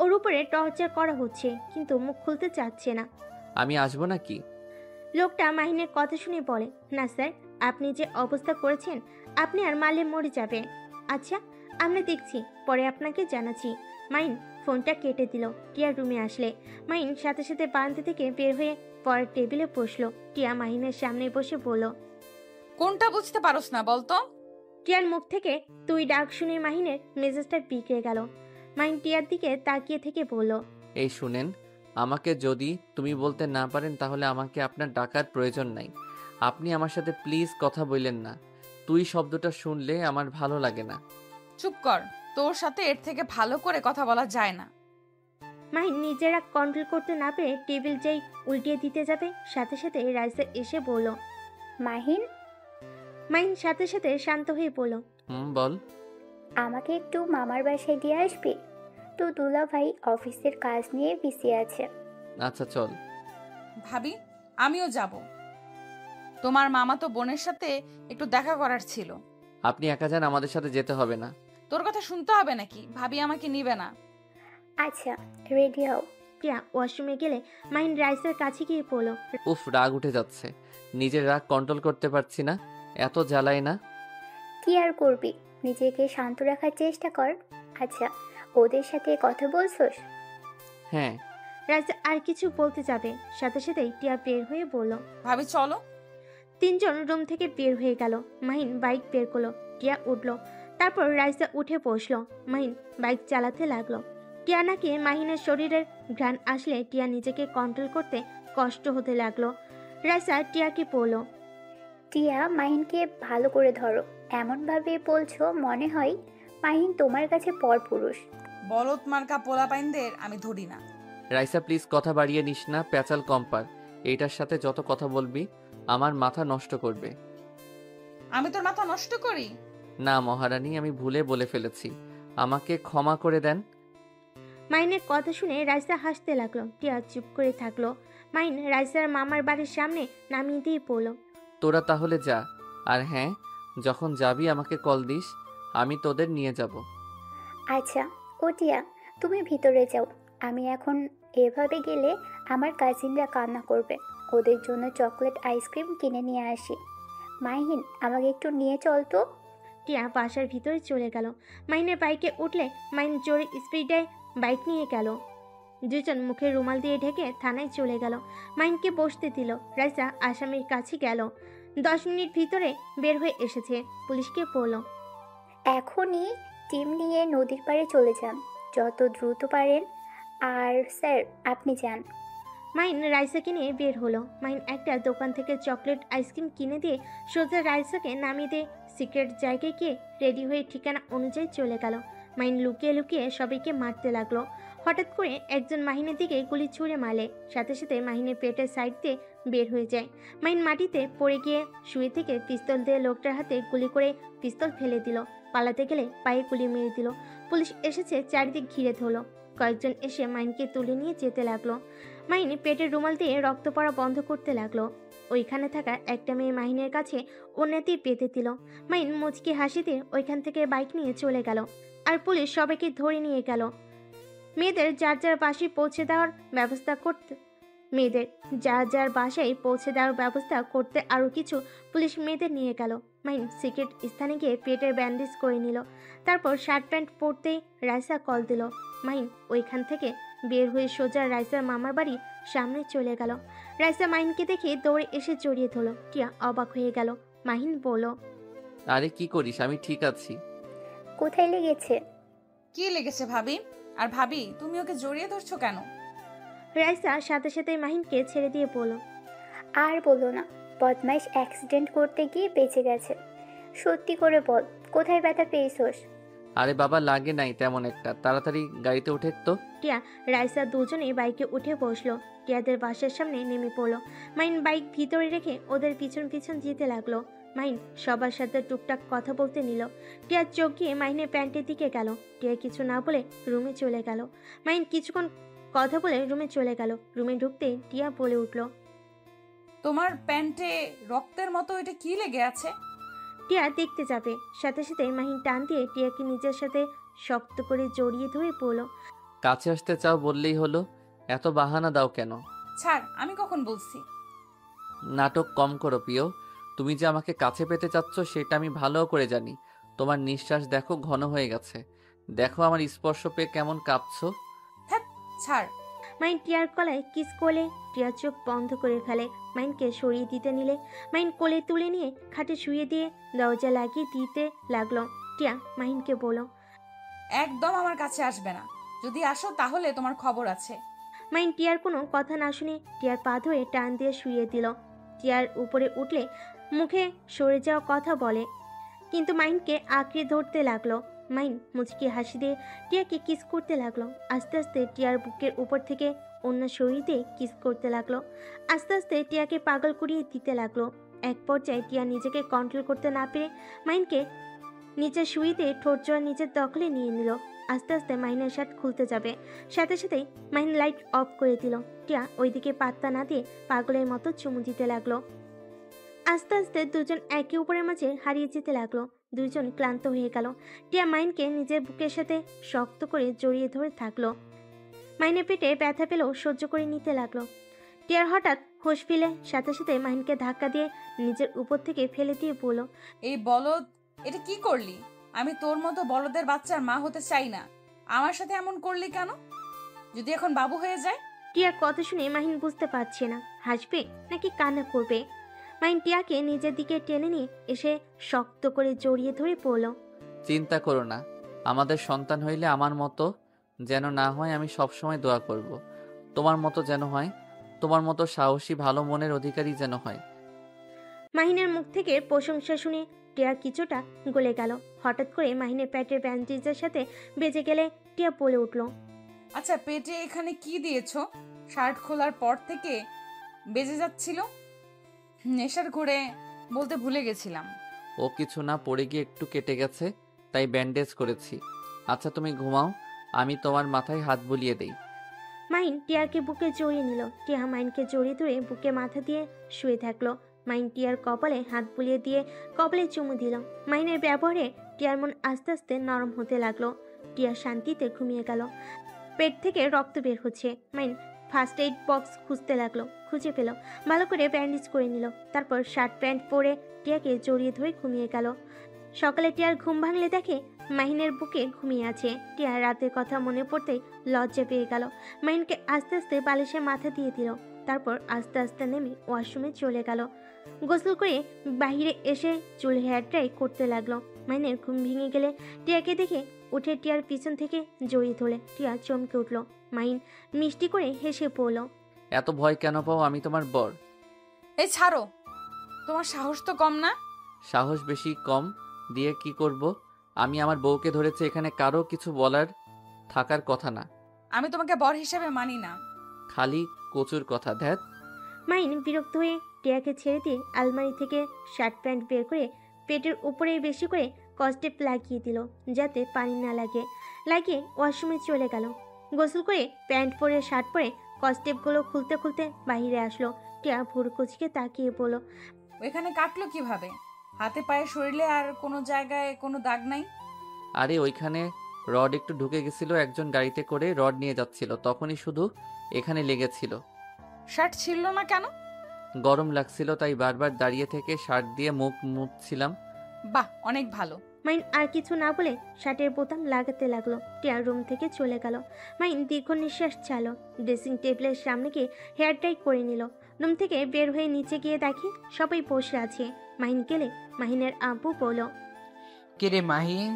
ওর উপরে টর্চার করা হচ্ছে, কিন্তু মুখ খুলতে চাচ্ছে না। আমি আসবো নাকি? লোকটা মাহিনের কথা শুনে বলে, না স্যার, আপনি যে অবস্থা করেছেন আপনি আর মারলে মরে যাবে। আচ্ছা, আমরা দেখছি, পরে আপনাকে জানাচ্ছি। মাহিন ফোনটা কেটে দিল। টিয়ার রুমে আসলে মাহিন সাথে সাথে বারান্দা থেকে বের হয়ে পরের টেবিলে বসলো। টিয়া মাহিনের সামনে বসে বলল, কোনটা বুঝতে পারোস না বলতো? টিয়ার মুখ থেকে তুই ডাক শুনে মাহিনের মেজাজটা বিগড়ে গেল। মাহিন টিয়ার দিকে তাকিয়ে থেকে বলল, এই শুনেন, আমাকে যদি তুমি বলতে না পারেন তাহলে আমাকে আপনার ডাকার প্রয়োজন নাই। আপনি আমার সাথে প্লিজ কথা বললেন না। তুই শব্দটা শুনলে আমার ভালো লাগে না। চুপ কর, তোর সাথে এর থেকে ভালো করে কথা বলা যায় না। মাহিন নিজেরা কন্ট্রোল করতে না পেরে টেবিল যেই উল্টিয়ে দিতে যাবে, সাথে সাথে রাইসা এসে বলল। মাহিন, মাহিন সাথে সাথে শান্ত হয়ে বলল, বল। আমাকে একটু মামার বাসায় দিয়ে আসবি? তো দুলা ভাই অফিসের কাজ নিয়ে বিজি আছে। আচ্ছা চল। ভাবি, আমিও যাব। তোমার মামা তো বোনের সাথে একটু দেখা করার ছিল। আপনি একা যান, আমাদের সাথে যেতে হবে না। তোর কথা শুনতে হবে নাকি? ভাবি আমাকে নিবে না। আচ্ছা, রেডি হও। টিয়া ওয়াশরুমে গেলে মাহিন রাইসের কাছে গিয়ে বলল, উফ, রাগ উঠে যাচ্ছে, নিজের রাগ কন্ট্রোল করতে পারছি না। এত জ্বালায় না। কি আর করবি, নিজেকে শান্ত রাখার চেষ্টা কর। আচ্ছা, ওদের সাথে কথা বলছোস? হ্যাঁ। রাইসা আর কিছু বলতে যাবে, সাথে সাথেই টিয়া বের হয়ে বলল। ভাবি চলো। তিনজন রুম থেকে বের হয়ে গেল। মাহিন বাইক বের করলো। টিয়া উঠলো। তারপর রাইসা উঠে বসলো। মাহিন বাইক চালাতে লাগলো। টিয়া নাকি মাহিনের শরীরের ঘ্রাণ আসলে টিয়া নিজেকে কন্ট্রোল করতে কষ্ট হতে লাগলো। রাইসা টিয়াকে বলল, টিয়া, মাহিনকে ভালো করে ধরো। এমনভাবে বলছো মনে হয় মাহিন তোমার কাছে পরপুরুষ। বলদ মার্কা পোলাপাইনদের আমি ধরি না। রাইসা প্লিজ কথা বাড়িয়ে নিস না, প্যাচাল কম্পার। এইটার সাথে যত কথা বলবি আমার মাথা নষ্ট করবে। আমি তোর মাথা নষ্ট করি? না মহারানী, আমি ভুলে বলে ফেলেছি, আমাকে ক্ষমা করে দেন। মাহিনের কথা শুনে রাইসা হাসতে লাগলো। টিয়া চুপ করে থাকলো। মাহিন রাইসার মামার বাড়ির সামনে নামিয়ে দিয়ে পড়লো। তোরা তাহলে যা, আর হ্যাঁ, যখন যাবি আমাকে কল দিস, আমি তোদের নিয়ে যাব। আচ্ছা, ও টিয়া, তুমি ভিতরে যাও। আমি এখন এভাবে গেলে আমার কাজিনরা কান্না করবে। ওদের জন্য চকলেট আইসক্রিম কিনে নিয়ে আসি। মাহিন, আমাকে একটু নিয়ে চল তো। টিয়া বাসার ভিতরে চলে গেল। মাহিনের বাইকে উঠলে মাহিন জোরে স্পিডে বাইক নিয়ে গেল। দুজন মুখে রুমাল দিয়ে ঢেকে থানায় চলে গেল। মাহিনকে বসতে দিল। রাইসা আসামির কাছে গেল। 10 মিনিট ভিতরে বের হয়ে এসেছে। পুলিশকে বলল, এখনই টিম নিয়ে নদীর পাড়ে চলে যান, যত দ্রুত পারেন। আর স্যার, আপনি যান। মাহিন রাইসাকে নিয়ে বের হলো। মাহিন একটা দোকান থেকে চকলেট আইসক্রিম কিনে দিয়ে সোজা রাইসাকে নামিয়ে দিয়ে সিক্রেট জায়গায় গিয়ে রেডি হয়ে ঠিকানা অনুযায়ী চলে গেল। মাহিন লুকিয়ে লুকিয়ে সবাইকে মারতে লাগলো। হঠাৎ করে একজন মাহিনের দিকে গুলি ছুঁড়ে মারলে সাথে সাথে মাহিনের পেটের সাইড দিয়ে বের হয়ে যায়। মাহিন মাটিতে পড়ে গিয়ে শুয়ে থেকে পিস্তল দিয়ে লোকটার হাতে গুলি করে পিস্তল ফেলে দিল। পালাতে গেলে পায়ে গুলি মেরে দিল। পুলিশ এসেছে, চারিদিক ঘিরে ধরলো। কয়েকজন এসে মাহিনকে তুলে নিয়ে যেতে লাগলো। মাহিন পেটের রুমাল দিয়ে রক্ত পড়া বন্ধ করতে লাগলো। ওইখানে থাকা একটা মেয়ে মাহিনের কাছে ওড়নাটি পেতে দিল। মাহিন মুচকি হাসি দিয়ে ওইখান থেকে বাইক নিয়ে চলে গেল। আর পুলিশ সবাইকে ধরে নিয়ে গেল। মেয়েদের যার যার বাসায় পৌঁছে দেওয়ার ব্যবস্থা করতে আরও কিছু পুলিশ মেয়েদের নিয়ে গেল। মাহিন সিক্রেট স্থানে গিয়ে পেটের ব্যান্ডেজ করে নিল। তারপর শার্ট প্যান্ট পরতেই রাইসা কল দিল। মাহিন ওইখান থেকে বের হয়ে সোজা রাইসার মামার বাড়ি সামনে চলে গেল। রাইসা মাহিনকে দেখে দৌড়ে এসে জড়িয়ে ধরল। টিয়া অবাক হয়ে গেল। মাহিন বলল, আরে কি করিস? আমি ঠিক আছি। কোথায় লেগেছে? কি লেগেছে ভাবি? আর ভাবি, তুমি ওকে জড়িয়ে ধরছো কেন? রাইসা সাথে সাথে মাহিনকে ছেড়ে দিয়ে বলল, আর বলো না, বদমাইশ অ্যাক্সিডেন্ট করতে গিয়ে বেঁচে গেছে। সত্যি করে বল, কোথায় ব্যথা পেয়েছোস? আরে বাবা, লাগে নাই তেমন একটা। তাড়াতাড়ি গাড়িতে উঠে তো। টিয়া রাইসা দুজনেই বাইকে উঠে বসলো। টিয়াদের বাসার সামনে নেমে পড়লো। মাহিন বাইক ভিতরে রেখে ওদের পিছন পিছন যেতে লাগলো। মাহিন সবার সাথে টুকটাক কথা বলতে নিল। টিয়ার চোখ গিয়ে মাহিনের প্যান্টের দিকে গেল। টিয়া কিছু না বলে রুমে চলে গেল। মাহিন কিছুক্ষণ কথা বলে রুমে চলে গেল। রুমে ঢুকতেই টিয়া বলে উঠল, তোমার প্যান্টে রক্তের মতো এটা কি লেগে আছে? টিয়া দেখতে যাবে, সাথে সাথে মাহিন টান দিয়ে টিয়াকে নিজের সাথে শক্ত করে জড়িয়ে ধরে পড়ল। কাছে আসতে চাও বললেই হলো, এত বাহানা দাও কেন? ছাড়, আমি কখন বলছি? নাটক কম করো প্রিয়। তুমি যে আমাকে কাছে পেতে চাচ্ছ সেটা আমি ভালো করে জানি। তোমার নিঃশ্বাস দেখো ঘন হয়ে গেছে। দেখো আমার স্পর্শ পেয়ে কেমন কাঁপছো। ছাড়। মাহিন টিয়ার গলায় কিস করলে টিয়ার চোখ বন্ধ করে ফেলে। মাহিনকে সরিয়ে দিতে নিলে মাহিন কোলে তুলে নিয়ে খাটে শুয়ে দিয়ে দরজা লাগিয়ে দিতে লাগলো। টিয়া মাহিনকে বলল, একদম আমার কাছে আসবে না। যদি আসো তাহলে তোমার খবর আছে। মাহিন টিয়ার কোনো কথা না শুনে টিয়ার পা ধরে টান দিয়ে শুয়ে দিল। টিয়ার উপরে উঠলে মুখে সরে যাওয়া কথা বলে, কিন্তু মাহিনকে আঁকড়ে ধরতে লাগলো। মাহিন মুচকি হাসি দিয়ে টিয়াকে কিস করতে লাগলো। আস্তে আস্তে টিয়ার বুকের উপর থেকে অন্য শরীরে কিস করতে লাগলো। আস্তে আস্তে টিয়াকে পাগল করিয়ে দিতে লাগলো। এক পর্যায়ে টিয়া নিজেকে কন্ট্রোল করতে না পেরে মাহিনকে নিচে শুইতে ঠোঁট জোড়া নিজের দখলে নিয়ে নিল। আস্তে আস্তে মাহিনের শার্ট খুলতে যাবে, সাথে সাথেই মাহিন লাইট অফ করে দিল। টিয়া ওইদিকে পাত্তা না দিয়ে পাগলের মতো চুমু দিতে লাগলো। আস্তে আস্তে দুজন একে অপরের মাঝে হারিয়ে যেতে লাগলো। দুইজন ক্লান্ত হয়ে গেল। টিয়া মাহিনকে নিজের বুকের সাথে শক্ত করে জড়িয়ে ধরে থাকলো। মাহিনের পেটে ব্যথা পেলেও সহ্য করে নিতে লাগলো। টিয়ার হঠাৎ হোশ ফিরে সাথে সাথে মাহিনকে ধাক্কা দিয়ে নিজের উপর থেকে ফেলে দিয়ে বলল, এই বলদ, এটা কি করলি? আমি তোর মতো বলদের বাচ্চার মা হতে চাই না। আমার সাথে এমন করলি কেন? যদি এখন বাবু হয়ে যায়? টিয়ার কথা শুনে মাহিন বুঝতে পারছে না হাসবে নাকি কান্না করবে। মাহিন টিয়াকে নিজের দিকে টেনে নিয়ে এসে শক্ত করে জড়িয়ে ধরে পড়ল। চিন্তা করো না, আমাদের সন্তান হইলে আমার মতো যেন না হয়, আমি সবসময় দোয়া করব। তোমার মতো যেন হয়, তোমার মতো সাহসী ভালো মনের অধিকারী যেন হয়। মাহিনের মুখ থেকে প্রশংসা শুনে টিয়া কিছুটা গলে গেল। হঠাৎ করে মাহিনের পেটের ব্যান্ডেজের সাথে বেজে গেলে টিয়া বলে উঠল, আচ্ছা, পেটে এখানে কি দিয়েছো? শার্ট খোলার পর থেকে বেজে যাচ্ছিল। নেশার ঘুরে বলতে ভুলে গেছিলাম। ও কিছু না, পড়ে গিয়ে একটু কেটে গেছে, তাই ব্যান্ডেজ করেছি। আচ্ছা তুমি ঘুমাও, আমি তোমার মাথায় হাত বুলিয়ে দেই। মাহিন টিয়াকে বুকে জড়িয়ে নিল। টিয়া মাহিনকে জড়িয়ে ধরে বুকে মাথা দিয়ে শুয়ে থাকলো। মাহিন টিয়ার কপালে হাত বুলিয়ে দিয়ে কপালে চুমু দিল। মাহিনের ব্যবহারে টিয়ার মন আস্তে আস্তে নরম হতে লাগলো। টিয়া শান্তিতে ঘুমিয়ে গেল। পেট থেকে রক্ত বের হচ্ছে। মাহিন ফার্স্ট এইড বক্স খুঁজতে লাগলো, খুঁজে পেল। ভালো করে ব্যান্ডেজ করে নিল। তারপর শার্ট প্যান্ট পরে টিয়াকে জড়িয়ে ধরে ঘুমিয়ে গেল। সকালে টিয়ার ঘুম ভাঙলে দেখে মাহিনের বুকে ঘুমিয়ে আছে। টিয়া রাতের কথা মনে পড়তেই লজ্জা পেয়ে গেল। মাহিনকে আস্তে আস্তে বালিশে মাথা দিয়ে দিল। তারপর আস্তে আস্তে নেমে ওয়াশরুমে চলে গেল। গোসল করে বাহিরে এসে চুল হেয়ার ড্রাই করতে লাগলো। মাহিনের ঘুম ভেঙে গেলে টিয়াকে দেখে উঠে টিয়ার পিছন থেকে জড়িয়ে ধরে টিয়া চমকে উঠল। মাহিন মিষ্টি করে হেসে পড়ল, এত ভয় কেন পাও? আমি তোমার বর। এই ছাড়ো, তোমার সাহস তো কম না? সাহস বেশি কম দিয়ে কি করব? আমি আমার বউকে ধরেছি, এখানে কারো কিছু বলার থাকার কথা না। আমি তোমাকে বর হিসেবে মানি না। খালি কচুর কথা ধ্যাত। মাইন বিরক্ত হয়ে টিয়াকে ছেড়ে দিয়ে আলমারি থেকে শার্ট প্যান্ট বের করে পেটের উপরে বেশি করে কস্টেপ লাগিয়ে দিল, যাতে পানি না লাগে। লাগিয়ে ওয়াশরুমে চলে গেল। গোসল করে প্যান্ট পরে শার্ট পরে কস্টেপগুলো খুলতে খুলতে বাইরে আসলো। টিয়া ভুরকুচকে তাকিয়ে বলল, ওইখানে কাটলো কিভাবে? হাতে পায়ে শরীরে আর কোনো জায়গায় কোনো দাগ নাই? আরে ওইখানে রড একটু ঢুকে গেছিল, একজন গাড়িতে করে রড নিয়ে যাচ্ছিল, তখনই শুধু এখানে লেগেছিল। শার্ট ছিল না কেন? গরম লাগছিল তাই বারবার দাঁড়িয়ে থেকে শার্ট দিয়ে মুখ মুছছিলাম। বাহ, অনেক ভালো। মাইন আর কিছু না বলে শার্টের বোতাম লাগাতে লাগলো। টিয়ার রুম থেকে চলে গেল। মাইন দীর্ঘ নিঃশ্বাস ছাড়লো। ড্রেসিং টেবিলের সামনে গিয়ে হেয়ার টাই করে নিল। রুম থেকে বের হয়ে নিচে গিয়ে দেখি সবাই বসে আছে। মাহিন গেলে মাহিনের আব্বু বলল, কিরে মাহিন,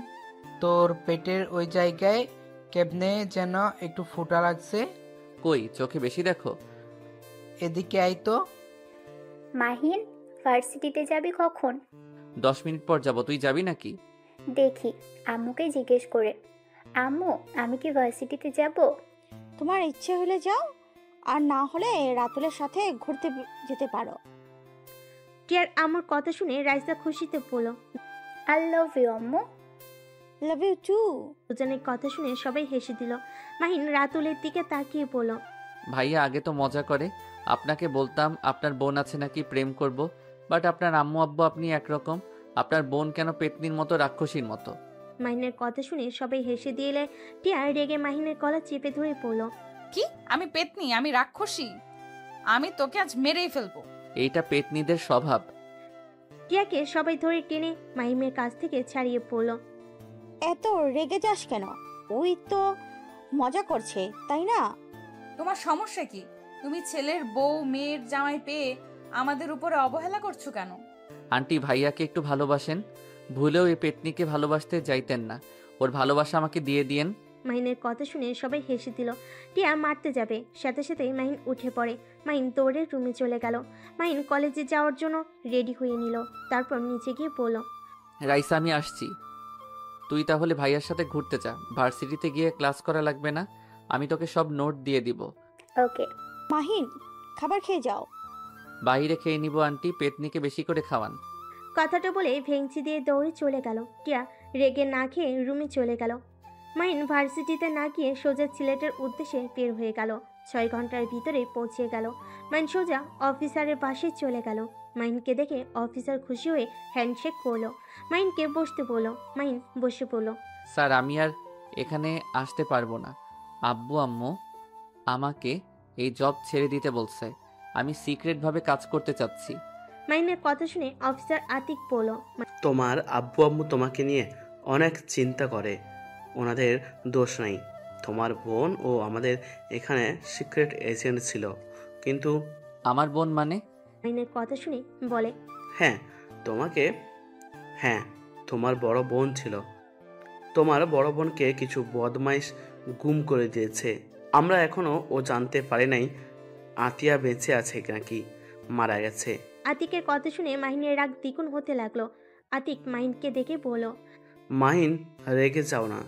তোর পেটের ওই জায়গায় কেমনে যেন একটু ফোঁটা লাগছে। কই, চোখে বেশি দেখো? এদিকে আই তো। মাহিন, ভার্সিটিতে যাবি কখন? 10 মিনিট পর যাব, তুই যাবি নাকি? দেখি, আম্মুকে জিজ্ঞেস করে। আম্মু, আমি কি ভার্সিটিতে যাব? তোমার ইচ্ছে হলে যাও, আর না হলে রাতুলের সাথে ঘুরতে যেতে পারো। টিয়ার আম্মুর কথা শুনে রাইসা খুশিতে বলল, আই লাভ ইউ আম্মু। Love you too. দুজনের কথা শুনে সবাই হেসে দিল। মাহিন রাতুলের দিকে তাকিয়ে বলল, ভাইয়া আগে তো মজা করে। আপনাকে বলতাম আপনার বোন আছে নাকি, প্রেম করব, বাট আপনার আম্মু আব্বু আপনি একরকম। আপনার বোন কেন পেতনির মতো, রাক্ষসীর মতো? মাহিনের কথা শুনে সবাই হেসে দিলে টিয়া রেগে মাহিনের গলা চেপে ধরে পড়ল। কি? আমি পেতনি? আমি রাক্ষসী? আমি তোকে আজ মেরেই ফেলবো। এইটা পেতনিদের স্বভাব। টিয়াকে সবাই ধরে টেনে মাহিমের কাছ থেকে ছাড়িয়ে পড়ল। এত রেগে যাস কেন? ওই তো মজা করছে, তাই না? তোমার সমস্যা কি? তুমি ছেলের বউ মেয়ের জামাই পেয়ে আমাদের উপরে অবহেলা করছো কেন? আন্টি ভাইয়াকে একটু ভালোবাসেন, ভুলেও এই পেতনিকে ভালোবাসতে যাইতেন না। ওর ভালোবাসা আমাকে দিয়ে দিয়েন। মাহিনের কথা শুনে সবাই হেসে দিল। টিয়া মারতে যাবে, সাথে সাথেই মাহিন উঠে পড়ে। মাহিন দৌড়ে রুমে চলে গেল। মাহিন কলেজে যাওয়ার জন্য রেডি হয়ে নিল। তারপর নিচে গিয়ে বলল, রাইসা আমি আসছি, তুই তাহলে ভাইয়ার সাথে ঘুরতে যা। ভার্সিটিতে গিয়ে ক্লাস করা লাগবে না, আমি তোকে সব নোট দিয়ে দিব। ওকে। মাহিন, খাবার খেয়ে যাও। বাইরে খেয়ে নিব আন্টি, পেতনিকে বেশি করে খাওয়ান। কথাটা বলে ভেঙচি দিয়ে দৌড়ে চলে গেল। টিয়া রেগে না খেয়ে রুমে চলে গেল। মাহিন ভার্সিটিতে না গিয়ে সোজা সিলেটের উদ্দেশ্যে বের হয়ে গেল। 6 ঘন্টার ভিতরে পৌঁছে গেল। মাহিন সোজা অফিসারের পাশে চলে গেল। মাহিনকে দেখে অফিসার খুশি হয়ে হ্যান্ডশেক করলো। মাহিনকে বসতে বলল। মাহিন বসে পড়ল। স্যার আমি আর এখানে আসতে পারবো না। আব্বু আম্মু আমাকে এই জব ছেড়ে দিতে বলছে। আমি সিক্রেটভাবে কাজ করতে চাচ্ছি। মাহিনের কথা শুনে অফিসার আতিক বলল, তোমার আব্বু আম্মু তোমাকে নিয়ে অনেক চিন্তা করে, ওনাদের দোষ নাই। তোমার বোন ও আমাদের এখানে সিক্রেট এজেন্ট ছিল, কিন্তু আমার বোন মানে? মাহিনের কথা শুনে বলে, হ্যাঁ হ্যাঁ, তোমার বড় বোন ছিল। তোমার বড় বোনকে কিছু বদমাইশ গুম করে দিয়েছে। আমরা এখনো ও জানতে পারি নাই আতিয়া বেঁচে আছে নাকি মারা গেছে। আতিকের কথা শুনে মাহিনের রাগ দ্বিগুণ হতে লাগলো। আতিক মাহিনকে দেখে বলল, মাহিন, রেগে যাও না।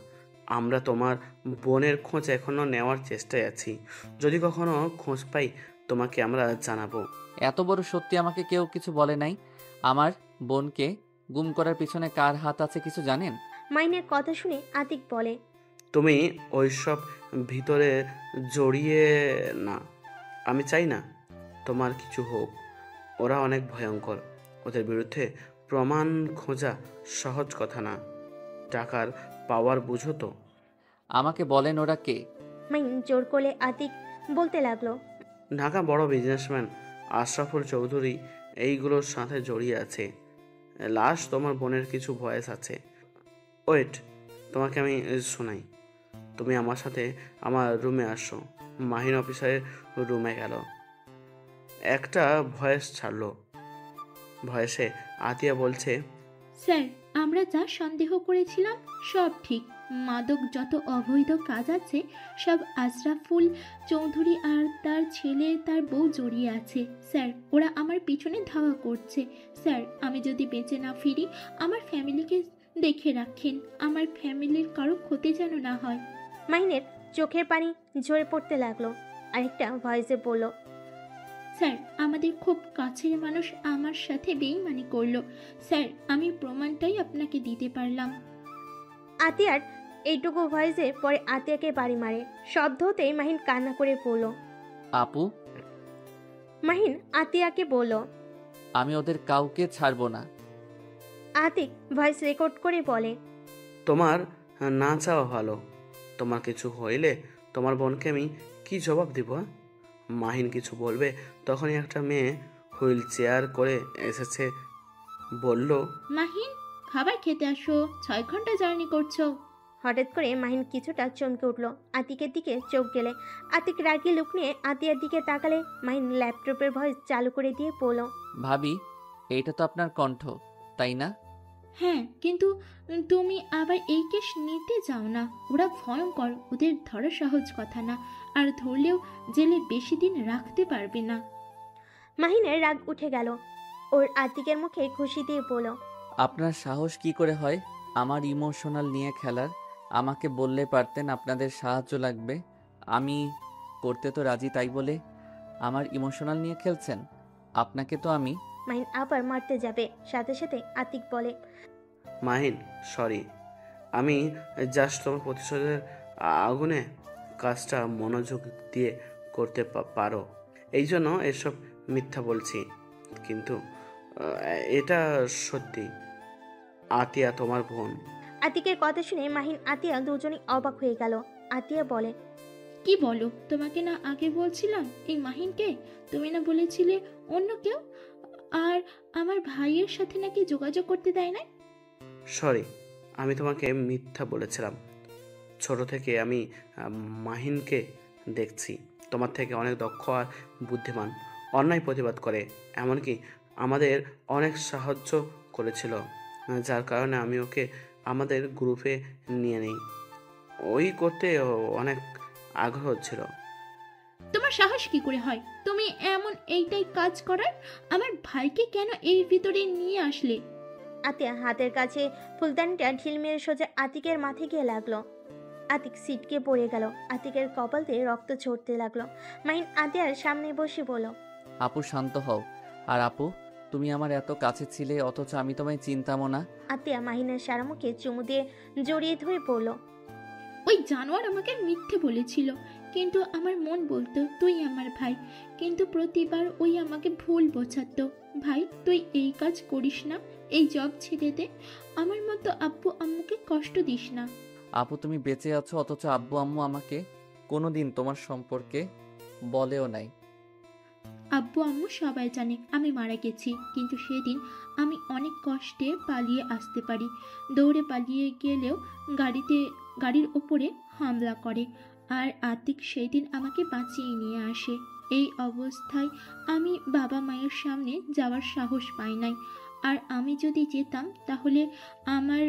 আমরা তোমার বোনের খোঁজ এখনো নেওয়ার চেষ্টায় আছি। যদি কখনো খোঁজ পাই তোমাকে আমরা জানাবো। এত বড় সত্যি আমাকে কেউ কিছু বলে নাই। আমার বোনকে গুম করার পিছনে কার হাত আছে কিছু জানেন? মাহিনের কথা শুনে আতিক বলে, তুমি ওইসব ভিতরে জড়িয়ে না। আমি চাই না তোমার কিছু হোক। ওরা অনেক ভয়ঙ্কর, ওদের বিরুদ্ধে প্রমাণ খোঁজা সহজ কথা না। টাকার পাওয়ার বুঝো তো। আমাকে বলেন ওরা কে? মাহিন জোর করে আতিক বলতে লাগলো, ঢাকা বড় বিজনেসম্যান আশরাফুল চৌধুরী এইগুলোর সাথে জড়িয়ে আছে। লাশ তোমার বোনের কিছু ভয়েস আছে। ওয়েট, তোমাকে আমি শোনাই। তুমি আমার সাথে আমার রুমে আসো। মাহিন অফিসারের রুমে গেল, একটা ভয়েস ছাড়লো। ভয়েসে আতিয়া বলছে, স্যার আমরা যা সন্দেহ করেছিলাম সব ঠিক। মাদক যত অবৈধ কাজ আছে সব আশরাফুল চৌধুরী আর তার ছেলে তার বউ জড়িয়ে আছে। স্যার, ওরা আমার পিছনে ধাওয়া করছে। স্যার, আমি যদি বেঁচে না ফিরি আমার ফ্যামিলিকে দেখে রাখেন, আমার ফ্যামিলির কারো ক্ষতি যেন না হয়। মাহিনের চোখের পানি ঝরে পড়তে লাগলো। আরেকটা ভয়েসে বলল, স্যার, আমাদের খুব কাছের মানুষ আমার সাথে বেইমানি করলো। স্যার, আমি প্রমাণটাই আপনাকে দিতে পারলাম। আতিয়ার এইটুকু ভয়েসে পরে আতিয়াকে বাড়ি মারে। শব্দ হতেই মাহিন কান্না করে পড়ল। আপু, মাহিন আতিয়াকে বলল, আমি ওদের কাউকে ছাড়বো না। আতিক ভয়েস রেকর্ড করে বলে, তোমার না চাওয়া ভালো। তোমার কিছু হইলে তোমার বোনকে আমি কি জবাব দিব? মাহিন কিছু বলবে তখনই একটা মেয়ে হুইল চেয়ার করে এসেছে, বলল, মাহিন, খাবার খেতে আসো, 6 ঘন্টা জার্নি করছো। হঠাৎ করে মাহিন কিছুটা চমকে উঠল। আতিকের দিকে চোখ গেলে আতিক রাগি লুক নিয়ে আতিয়ার দিকে তাকালে মাহিন ল্যাপটপের ভয়েস চালু করে দিয়ে বলল, ভাবি, এইটা তো আপনার কণ্ঠ, তাই না? হ্যাঁ, কিন্তু তুমি আবার এই কেস নিতে যাও না। ওরা ভয়ঙ্কর, ওদের ধরা সহজ কথা না, আর ধরলেও জেলে বেশি দিন রাখতে পারবে না। মাহিনের রাগ উঠে গেল। ওর আতিকের মুখে খুশি দিয়ে বলল, আপনার সাহস কি করে হয় আমার ইমোশনাল নিয়ে খেলার? আমাকে বললে পারতেন আপনাদের সাহায্য লাগবে, আমি করতে তো রাজি, তাই বলে আমার ইমোশনাল নিয়ে খেলছেন? আপনাকে তো আমি... মাহিন আবার মারতে যাবে, সাথে সাথে আতিক বলে, মাহিন সরি, আমি জাস্ট তোমার প্রতিশোধের আগুনে কাজটা মনোযোগ দিয়ে করতে পারো এই জন্য এসব মিথ্যা বলছি, কিন্তু এটা সত্যি। আতিয়া তোমার বোন। আতিকের কথা শুনে মাহিন আতিয়া দুজনেই অবাক হয়ে গেল। আতিয়া বলে, কি বলো? তোমাকে না আগে বলছিলাম এই মাহিনকে? তুমি না বলেছিলে অন্য কেউ? আর আমার ভাইয়ের সাথে নাকি যোগাযোগ করতে দেয় না? সরি, আমি তোমাকে মিথ্যা বলেছিলাম। ছোট থেকে আমি মাহিনকে দেখছি তোমার থেকে অনেক দক্ষ আর বুদ্ধিমান, অন্যায় প্রতিবাদ করে, এমনকি আমাদের অনেক সাহায্য করেছিল, যার কারণে আমি ওকে আমাদের গ্রুপে নিয়ে নিই। ওই করতে অনেক আগ্রহ ছিল। তোমার সাহস কি করে হয় তুমি এমন এইটাই কাজ করার? আমার ভাইকে কেন এই ভিতরে নিয়ে আসলে? আতিয়া হাতের কাছে ফুলদানিটা ঢিল মেরে সোজা আতিকের মাথায় গিয়ে লাগলো। আতিক সিটকে পড়ে গেল। আতিকের কপাল দিয়ে রক্ত ঝরতে লাগলো। মাহিন আতিয়ার সামনে বসে বলল, আপু শান্ত হও। আর আপু, তুমি আমার এত কাছে ছিলে অথচ আমি তোমায় চিনতামও না। আতিয়া মাহিনের সারা মুখে চুমু দিয়ে জড়িয়ে ধরে পড়ল, ওই জানোয়ার আমাকে মিথ্যে বলেছিল, কিন্তু আমার মন বলতো তুই আমার ভাই, কিন্তু প্রতিবার ওই আমাকে ভুল বোঝাতো। ভাই, তুই এই কাজ করিস না, এই জব ছেড়ে দে, আমার মতো আব্বু আম্মুকে কষ্ট দিস না। আপু, তুমি বেঁচে আছো অথচ আব্বু আম্মু আমাকে কোনোদিন তোমার সম্পর্কে বলেও নাই। আব্বু আম্মু সবাই জানে আমি মারা গেছি, কিন্তু সেদিন আমি অনেক কষ্টে পালিয়ে আসতে পারি। দৌড়ে পালিয়ে গেলেও গাড়ির ওপরে হামলা করে, আর আতিক সেই দিন আমাকে বাঁচিয়ে নিয়ে আসে। এই অবস্থায় আমি বাবা মায়ের সামনে যাওয়ার সাহস পাই নাই, আর আমি যদি যেতাম তাহলে আমার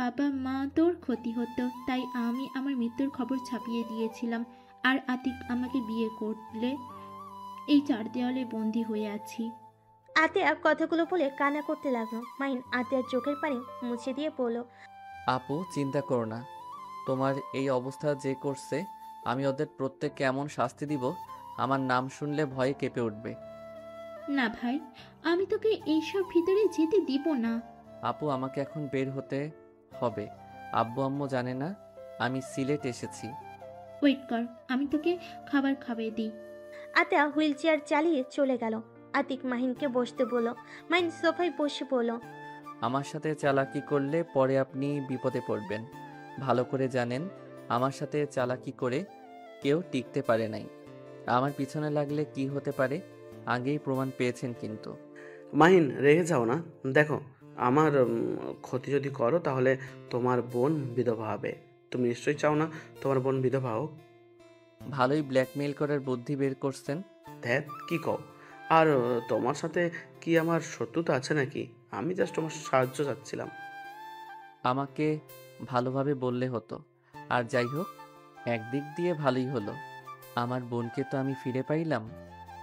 বাবা মা তোর ক্ষতি হতো, তাই আমি আমার মৃত্যুর খবর ছাপিয়ে দিয়েছিলাম। আর আতিক আমাকে বিয়ে করলে এই 4 দেওয়ালে বন্দি হয়ে আছি। আতিয়া কথাগুলো বলে কান্না করতে লাগলো। মাহিন আতিয়ার চোখের পানি মুছে দিয়ে বলল, আপু, চিন্তা করো না, তোমার এই অবস্থা যে করছে আমি ওদের প্রত্যেককে এমন শাস্তি দিব আমার নাম শুনলে ভয়ে কেঁপে উঠবে। না ভাই, আমি তোকে এইসব ভিতরে যেতে দিব না। আপু, আমাকে এখন বের হতে হবে। আব্বু আম্মু জানে না আমি সিলেট এসেছি। ওয়েট কর, আমি তোকে খাবার খাইয়ে দিই। আতিয়া হুইল চেয়ার চালিয়ে চলে গেল। আতিক মাহিনকে বসতে বলল। মাহিন সোফায় বসে পড়ল। আমার সাথে চালাকি করলে পরে আপনি বিপদে পড়বেন। ভালো করে জানেন আমার সাথে চালাকি করে কেউ টিকতে পারে নাই। আমার পিছনে লাগলে কি হতে পারে আগেই প্রমাণ পেয়েছেন। কিন্তু মাহিন, রেগে যাও না। দেখো, আমার ক্ষতি যদি করো তাহলে তোমার বোন বিধবা হবে। তুমি নিশ্চয়ই চাও না তোমার বোন বিধবা হোক। ভালোই ব্ল্যাকমেইল করার বুদ্ধি বের করছেন। ধ্যাত, কি কও? আর তোমার সাথে কি আমার শত্রুতা আছে নাকি? আমি জাস্ট তোমার সাহায্য চাচ্ছিলাম। আমাকে ভালোভাবে বললে হতো। আর যাই হোক, একদিক দিয়ে ভালোই হলো, আমার বোনকে তো আমি ফিরে পাইলাম।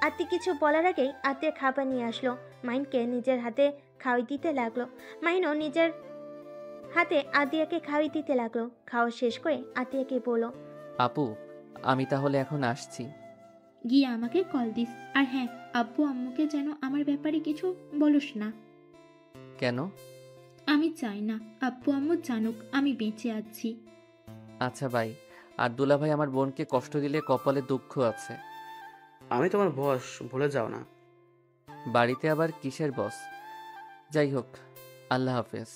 আত্মি কিছু বলার আগেই আত্মীয় খাবার নিয়ে আসলো। মাইনকে নিজের হাতে খাওয়াই দিতে লাগলো। মাইনও নিজের হাতে আতিয়াকে খাওয়াই দিতে লাগলো। খাওয়া শেষ করে আতিয়াকে বলল, আপু, আমি তাহলে এখন আসছি। গিয়ে আমাকে কল দিস। আর হ্যাঁ, আব্বু আম্মুকে যেন আমার ব্যাপারে কিছু বলিস না। কেন? আমি চাই না আব্বু আম্মু জানুক আমি বেঁচে আছি। আচ্ছা ভাই, আর দুলা ভাই আমার বোনকে কষ্ট দিলে কপালে দুঃখ আছে। আমি তোমার বস, ভুলে যাও না। বাড়িতে আবার কিসের বস? যাই হোক, আল্লাহ হাফেজ।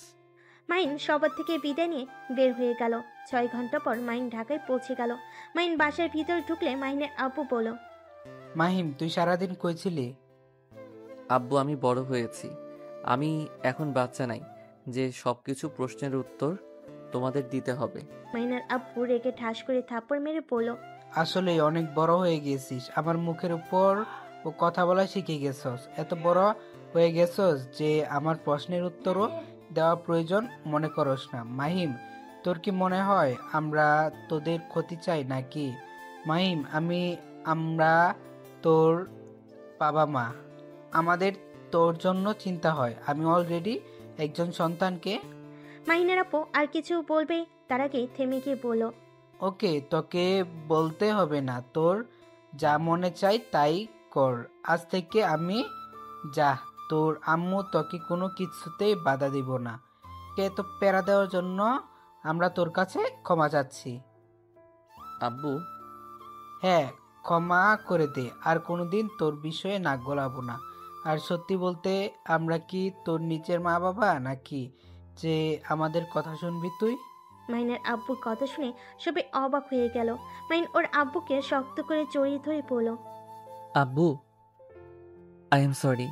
মাইন সবার থেকে বিদায় নিয়ে বের হয়ে গেল। 6 ঘন্টা পর মাইন ঢাকায় পৌঁছে গেল। মাইন বাসার ভিতর ঢুকলে মাইনের আব্বু বলল, মাহিম, তুই সারাদিন কই ছিলি? আব্বু, আমি বড় হয়েছি। আমি এখন বাচ্চা নাই যে সবকিছু প্রশ্নের উত্তর তোমাদের দিতে হবে। মাইনের আব্বু রেগে ঠাস করে থাপ্পড় মেরে বলল, আসলে অনেক বড় হয়ে গেছিস, আমার মুখের উপর ও কথা বলা শিখে গেছস। এত বড় হয়ে গেছস যে আমার প্রশ্নের উত্তরও দেওয়া প্রয়োজন মনে করস না। মাহিম, তোর কি মনে হয় আমরা তোদের ক্ষতি চাই নাকি? মাহিম, আমরা তোর বাবা মা, আমাদের তোর জন্য চিন্তা হয়। আমি অলরেডি একজন সন্তানকে। মাইনের আপু আর কিছু বলবে তার আগে থেমে গিয়ে বলল, ওকে, তোকে বলতে হবে না, তোর যা মনে চাই তাই কর। আজ থেকে আমি যা, তোর আম্মু তোকে কোনো কিছুতেই বাধা দিব না। কে তো প্যারা দেওয়ার জন্য আমরা তোর কাছে ক্ষমা চাচ্ছি। আব্বু, হ্যাঁ, ক্ষমা করে দে, আর কোনোদিন তোর বিষয়ে নাক গলাবো না। আর সত্যি বলতে, আমরা কি তোর নিচের মা বাবা নাকি যে আমাদের কথা শুনবি তুই? মাইনের আব্বুর কথা শুনে সবাই অবাক হয়ে গেল। মাইন ওর আব্বুকে শক্ত করে জড়িয়ে ধরে বলল, আব্বু, আই এম সরি।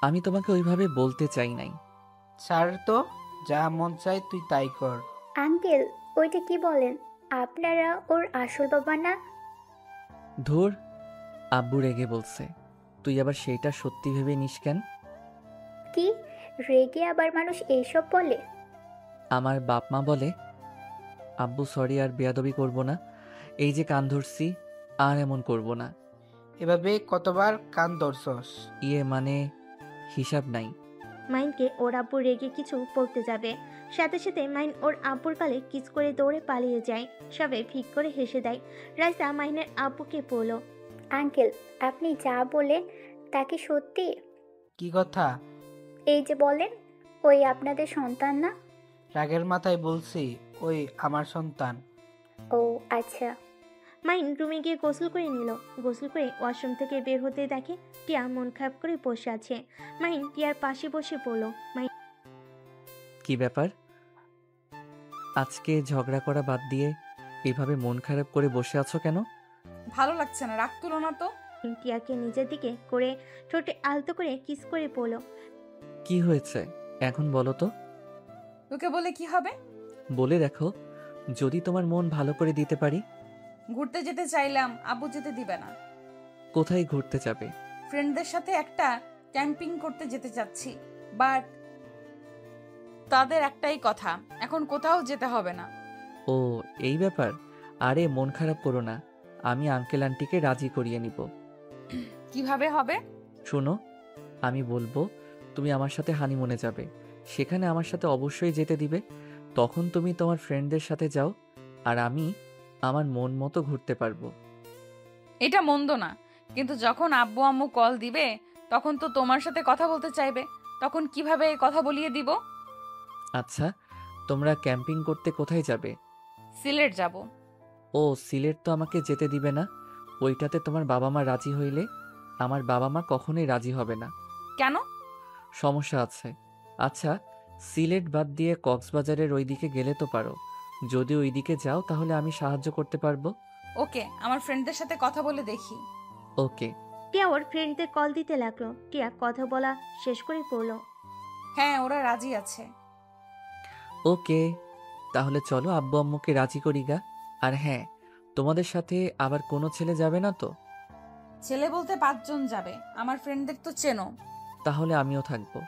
আমি তোমাকে ওইভাবে বলতে চাই নাই। ছাড় তো, যা মন চায় তুই তাই কর। আঙ্কেল, ওইটা কি বলেন? আপনারা ওর আসল বাবা না? ধুর, আব্বু রেগে বলছে। তুই আবার সেইটা সত্যি ভেবে নিস কেন? কি, রেগে আবার মানুষ এইসব বলে? আমার বাপ মা বলে। আব্বু সরি, আর বেয়াদবি করব না। এই যে কান ধরছি, আর এমন করব না। এভাবে কতবার কান ধরছস? মানে হিসাব নাই। মাইনকে ওর আব্বু রেগে কিছু বলতে যাবে, সাথে সাথে মাইন ওর আব্বুর গালে কিস করে দৌড়ে পালিয়ে যায়। সবাই ফিক করে হেসে দেয়। রাইসা মাইনের আব্বুকে বলল, আঙ্কেল, আপনি যা বলেন তা কি সত্যি? কি কথা? এই যে বলেন, ওই আপনাদের সন্তান না? রাগের মাথায় বলছি, ওই আমার সন্তান। ও আচ্ছা। মাইন রুমে গিয়ে গোসল করে নিল। গোসল করে ওয়াশরুম থেকে বের হতে দেখে টিয়া মন খারাপ করে বসে আছে। মাইন টিয়ার পাশে বসে বলল, মাইন, কি ব্যাপার? আজকে ঝগড়া করা বাদ দিয়ে এভাবে মন খারাপ করে বসে আছো কেন? ভালো লাগছে না, রাগ তুলো না তো। টিয়াকে নিজের দিকে করে ঠোঁটে আলতো করে কিস করে বলল, কি হয়েছে এখন বলো তো। তোকে বলে কি হবে? বলে দেখো, যদি তোমার মন ভালো করে দিতে পারি। ঘুরতে যেতে চাইলাম, আব্বু যেতে দিবে না। কোথায় ঘুরতে যাবে? ফ্রেন্ডদের সাথে একটা ক্যাম্পিং করতে যেতে চাচ্ছি, বাট তাদের একটাই কথা, এখন কোথাও যেতে হবে না। ও, এই ব্যাপার। আরে মন খারাপ করো না, আমি আঙ্কেল আন্টিকে রাজি করিয়ে নিব। কিভাবে হবে? শোনো, আমি বলবো তুমি আমার সাথে হানিমুনে যাবে, সেখানে আমার সাথে অবশ্যই যেতে দিবে। তখন তুমি তোমার ফ্রেন্ডদের সাথে যাও, আর আমি আমার মন মতো ঘুরতে পারবো। এটা মন্দ না, কিন্তু যখন আব্বু আম্মু কল দিবে তখন তো তোমার সাথে কথা বলতে চাইবে, তখন কিভাবে কথা বলিয়ে দিব? আচ্ছা, তোমরা ক্যাম্পিং করতে কোথায় যাবে? সিলেট যাব। ও, সিলেট তো আমাকে যেতে দিবে না। ওইটাতে তোমার বাবা মা রাজি হইলে আমার বাবা মা কখনোই রাজি হবে না। কেন? সমস্যা আছে। আচ্ছা, সিলেট বাদ দিয়ে কক্সবাজারের ওইদিকে গেলে তো পারো। যদি ওইদিকে যাও তাহলে আমি সাহায্য করতে পারবো। ওকে, আমার ফ্রেন্ডদের সাথে কথা বলে দেখি। ওকে। টিয়া ওর ফ্রেন্ডদের কল দিতে লাগলো। টিয়া কথা বলা শেষ করে পড়ল, হ্যাঁ, ওরা রাজি আছে। ওকে, তাহলে চলো আব্বু আম্মুকে রাজি করি গা। আর হ্যাঁ, তোমাদের সাথে আবার কোনো ছেলে যাবে না তো? ছেলে বলতে 5 জন যাবে, আমার ফ্রেন্ডদের তো চেনো। তাহলে আমিও থাকবো।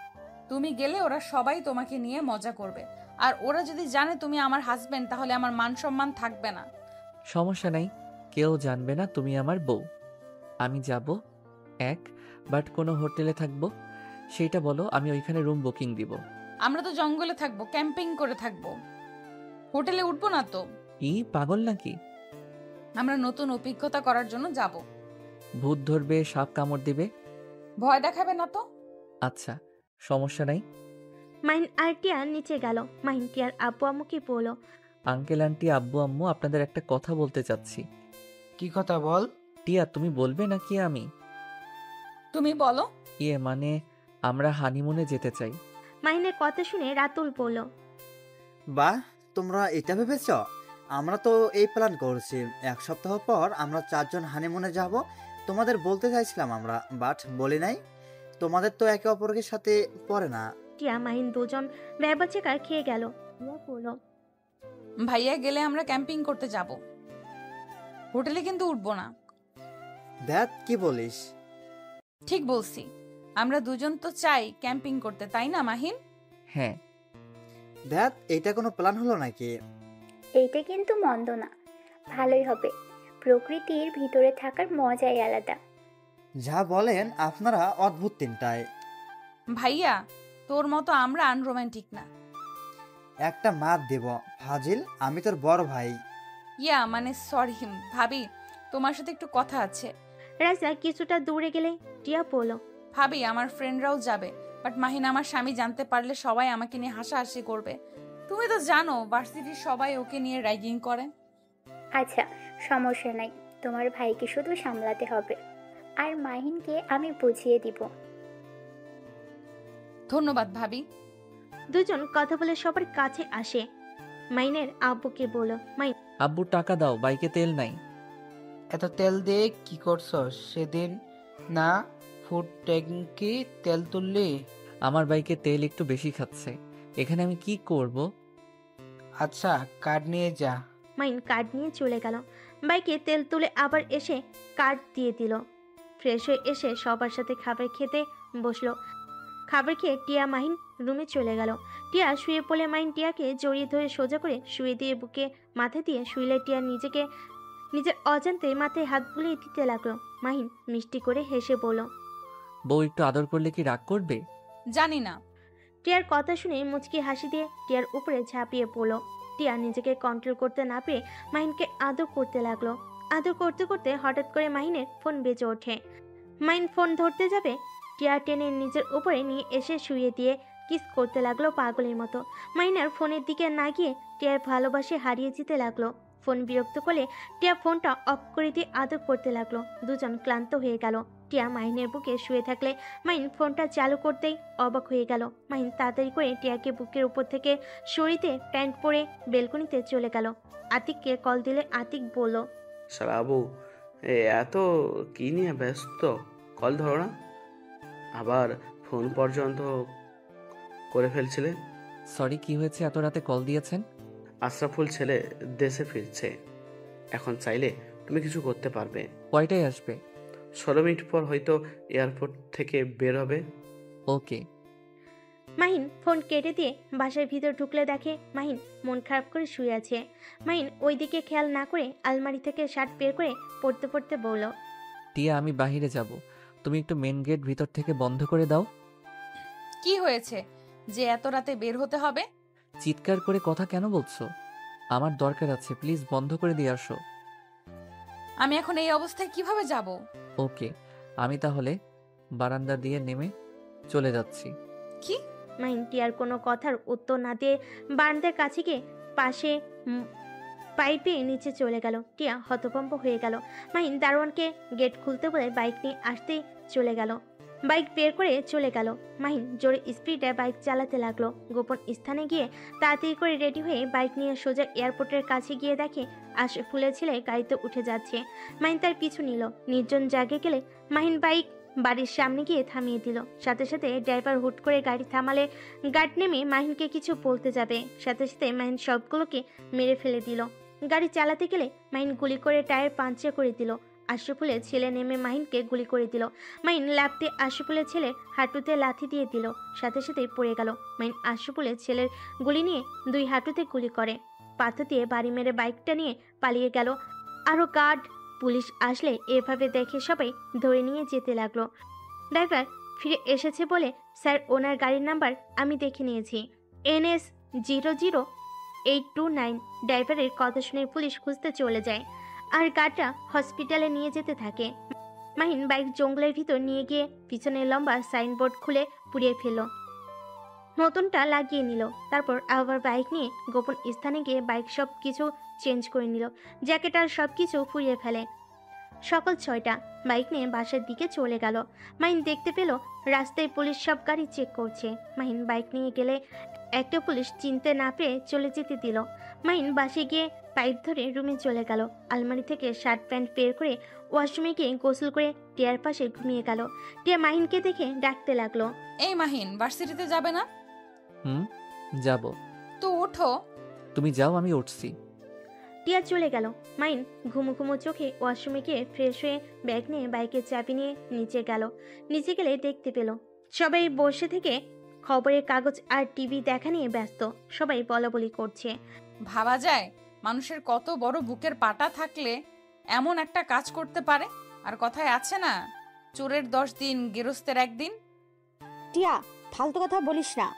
তুমি গেলে ওরা সবাই তোমাকে নিয়ে মজা করবে, আর ওরা যদি জানে তুমি আমার হাজবেন্ড, তাহলে আমার মান সম্মান থাকবে না। সমস্যা নাই, কেউ জানবে না তুমি আমার বউ। আমি যাব বাট কোনো হোটেলে থাকবো সেইটা বলো, আমি ওইখানে রুম বুকিং দিব। আমরা তো জঙ্গলে থাকবো, ক্যাম্পিং করে থাকবো, হোটেলে উঠবো না তো। পাগল নাকি? আমরা নতুন অভিজ্ঞতা করার জন্য যাব। ভূত ধরবে, সাপ কামড় দিবে? ভয় দেখাবে না তো। আচ্ছা, সমস্যা নাই। মাহিন আর টিয়া নিচে গেল। মাহিন টিয়ার আব্বু আম্মুকে বলল, আঙ্কেল আন্টি আব্বু আম্মু আপনাদের একটা কথা বলতে চাচ্ছি। কি কথা বল? টিয়া তুমি বলবে নাকি আমি? তুমি বলো। মানে আমরা হানিমুনে যেতে চাই। মাহিনের কথা শুনে রাতুল বলল, বাহ, তোমরা এটা ভেবেছ? আমরা তো এই প্ল্যান করছি, 1 সপ্তাহ পর আমরা 4জন হানিমুনে যাব। তোমাদের বলতে চাইছিলাম আমরা, বাট বলি নাই। তোমাদের তো একে অপরের সাথে পড়ে না। টিয়া মাহিন দুজন ব্যবচাকার খেয়ে গেল। টিয়া বলল, ভাইয়া গেলে আমরা ক্যাম্পিং করতে যাব, হোটেলে কিন্তু উঠবো না। দেখ কি বলিস? ঠিক বলছি, আমরা দুজন তো চাই ক্যাম্পিং করতে, তাই না মাহিন? হ্যাঁ। দেখ, এটা কোনো প্ল্যান হলো নাকি? এইটা কিন্তু মন্দ না, ভালোই হবে। প্রকৃতির ভিতরে থাকার মজাই আলাদা। যা বলেন আপনারা, অদ্ভুত তিনটায়। ভাইয়া তোর মতো আমরা আনরোম্যান্টিক না। একটা মাত দেব ফাজিল, আমি তোর বড় ভাই। মানে সরি ভাবি, তোমার সাথে একটু কথা আছে। রাজা কিছুটা দূরে গেলে টিয়া বলল, ভাবি আমার ফ্রেন্ডরাও যাবে, বাট মাহিন আমার স্বামী জানতে পারলে সবাই আমাকে নিয়ে হাসাহাসি করবে। তুমি তো জানো ভার্সিটির সবাই ওকে নিয়ে র্যাগিং করে। আচ্ছা, সমস্যা নাই, তোমার ভাইকে শুধু সামলাতে হবে, আর মাহিনকে আমি বুঝিয়ে দিব। ধন্যবাদ ভাবি। দুজন কথা বলে সবার কাছে আসে। মাইনের আব্বুকে বলল, মাইন আব্বু টাকা দাও, বাইকে তেল নাই। এত তেল দিয়ে কি করছস সেদিন? না ফুড ট্যাঙ্কি তেল তুললি? আমার বাইকে তেল একটু বেশি খাচ্ছে, এখানে আমি কি করব? আচ্ছা, কার্ড নিয়ে যা। মাইন কার্ড নিয়ে চলে গেল। বাইকে তেল তুলে আবার এসে কার্ড দিয়ে দিল। ফ্রেশ হয়ে এসে সবার সাথে খাবার খেতে বসলো। খাবার খেয়ে টিয়া মাহিন রুমে চলে গেল। টিয়া শুয়ে পড়লে মাহিন টিয়াকে জড়িয়ে ধরে সোজা করে শুয়ে দিয়ে বুকে মাথা দিয়ে শুইলে টিয়া নিজের অজান্তে মাথায় হাত বুলিয়ে দিতে লাগলো। মাহিন মিষ্টি করে হেসে বলল, বউ একটু আদর করলে কি রাগ করবে? জানি না। টিয়ার কথা শুনে মুচকি হাসি দিয়ে টিয়ার উপরে ঝাঁপিয়ে পড়ল। টিয়া নিজেকে কন্ট্রোল করতে না পেরে মাহিনকে আদর করতে লাগলো। আদর করতে করতে হঠাৎ করে মাহিনের ফোন বেজে ওঠে। মাহিন ফোন ধরতে যাবে, টিয়া টেনে নিজের উপরে নিয়ে এসে শুয়ে দিয়ে কিস করতে লাগলো পাগলের মতো। মাহিনার ফোনের দিকে না গিয়ে টিয়ার ভালোবাসে হারিয়ে যেতে লাগলো। ফোন বিরক্ত করলে টিয়া ফোনটা অফ করে দিয়ে আদর করতে লাগলো। দুজন ক্লান্ত হয়ে গেল। টিয়া মাহিনের বুকে শুয়ে থাকলে মাহিন ফোনটা চালু করতেই অবাক হয়ে গেল। মাহিন তাড়াতাড়ি করে টিয়াকে বুকের উপর থেকে সরিতে প্যান্ট পরে বেলকনিতে চলে গেল। আতিককে কল দিলে আতিক বলল, শালা আবু, এত কি নিয়ে ব্যস্ত? কল ধরো না, আবার ফোন পর্যন্ত করে ফেলছিলে। সরি, কি হয়েছে? এত রাতে কল দিয়েছেন? আশরাফুল ছেলে দেশে ফিরছে, এখন চাইলে তুমি কিছু করতে পারবে। কয়টায় আসবে? 16 মিনিট পর হয়তো এয়ারপোর্ট থেকে বের হবে। ওকে। মাহিন ফোন কেটে দিয়ে বাসার ভিতর ঢুকলে দেখে মাহিন মন খারাপ করে শুয়ে আছে। মাহিন ওই দিকে খেয়াল না করে আলমারি থেকে শার্ট বের করে পড়তে পড়তে বলল, টিয়া আমি বাহিরে যাব, তুমি একটু মেন গেট ভিতর থেকে বন্ধ করে দাও। কি হয়েছে যে এত রাতে বের হতে হবে? চিৎকার করে কথা কেন বলছো? আমার দরকার আছে, প্লিজ বন্ধ করে দিয়ে আসো। আমি এখন এই অবস্থায় কিভাবে যাব? ওকে, আমি তাহলে বারান্দা দিয়ে নেমে চলে যাচ্ছি। কি? মাহিন টিয়ার কোনো কথার উত্তর না দিয়ে বারান্দার কাছে গিয়ে পাশে পাইপে নিচে চলে গেল। টিয়া হতভম্ব হয়ে গেল। মাহিন দারোয়ানকে গেট খুলতে বলে বাইক নিয়ে আসতেই চলে গেল। বাইক বের করে চলে গেল। মাহিন জোরে স্পিডে বাইক চালাতে লাগলো। গোপন স্থানে গিয়ে তাড়াতাড়ি করে রেডি হয়ে বাইক নিয়ে সোজা এয়ারপোর্টের কাছে গিয়ে দেখে আশরাফুলের ছেলে গাড়িতে উঠে যাচ্ছে। মাহিন তার পিছু নিল। নির্জন জায়গায় গেলে মাহিন বাইক বাড়ির সামনে গিয়ে থামিয়ে দিল। সাথে সাথে ড্রাইভার হুট করে গাড়ি থামালে গার্ড নেমে মাহিনকে কিছু বলতে যাবে, সাথে সাথে মাহিন সবগুলোকে মেরে ফেলে দিল। গাড়ি চালাতে গেলে মাহিন গুলি করে টায়ার পাঞ্চার করে দিল। আশরাফুলের ছেলে নেমে মাহিনকে গুলি করে দিল। মাহিন লাফতে আশরাফুলের ছেলের হাঁটুতে লাথি দিয়ে দিল, সাথে সাথেই পড়ে গেল। মাহিন আশরাফুলের ছেলের গুলি নিয়ে 2 হাঁটুতে গুলি করে পাথর দিয়ে বাড়ি মেরে বাইকটা নিয়ে পালিয়ে গেল। আরও গার্ড পুলিশ আসলে এভাবে দেখে সবাই ধরে নিয়ে যেতে লাগলো। ড্রাইভার ফিরে এসেছে বলে, স্যার ওনার গাড়ির নাম্বার আমি দেখে নিয়েছি, NS 00829। ড্রাইভারের কথা শুনে পুলিশ খুঁজতে চলে যায় আর গাড়িটা হসপিটালে নিয়ে যেতে থাকে। মাহিন বাইক জঙ্গলের ভিতর নিয়ে গিয়ে পিছনের লম্বা সাইনবোর্ড খুলে পুড়িয়ে ফেলল, নতুনটা লাগিয়ে নিল। তারপর আবার বাইক নিয়ে গোপন স্থানে গিয়ে বাইক সব কিছু চেঞ্জ করে নিল, জ্যাকেট আর সব কিছু পুড়িয়ে ফেলে। সকাল 6টা, বাইক নিয়ে বাসার দিকে চলে গেল। মাহিন দেখতে পেল রাস্তায় পুলিশ সব গাড়ি চেক করছে। মাহিন বাইক নিয়ে গেলে একটা পুলিশ চিনতে না পেরে চলে যেতে দিল। মাহিন বাসে গিয়ে পাইপ ধরে রুমে চলে গেল। আলমারি থেকে শার্ট প্যান্ট বের করে ওয়াশরুমে গিয়ে গোসল করে টিয়ার পাশে ঘুমিয়ে গেল। টিয়া মাহিনকে দেখে ডাকতে লাগলো, এই মাহিন, ভার্সিটিতে যাবে না? যাব। তো ওঠো। তুমি যাও, আমি উঠছি। টিয়া চলে গেল। মাহিন ঘুমো ঘুমো চোখে ওয়াশরুমে গিয়ে ফ্রেশ হয়ে ব্যাগ নিয়ে বাইকের চাবি নিয়ে নিচে গেল। নিচে গেলে দেখতে পেল সবাই বসে থেকে খবরের কাগজ আর টিভি দেখা নিয়ে ব্যস্ত। সবাই বলাবলি করছে। ভাবা যায় মানুষের কত বড় বুকের পাটা থাকলে এমন একটা কাজ করতে পারে। আর কথায় আছে না, চোরের 10 দিন, গেরস্তের 1 দিন। টিয়া, ফালতু কথা বলিস না।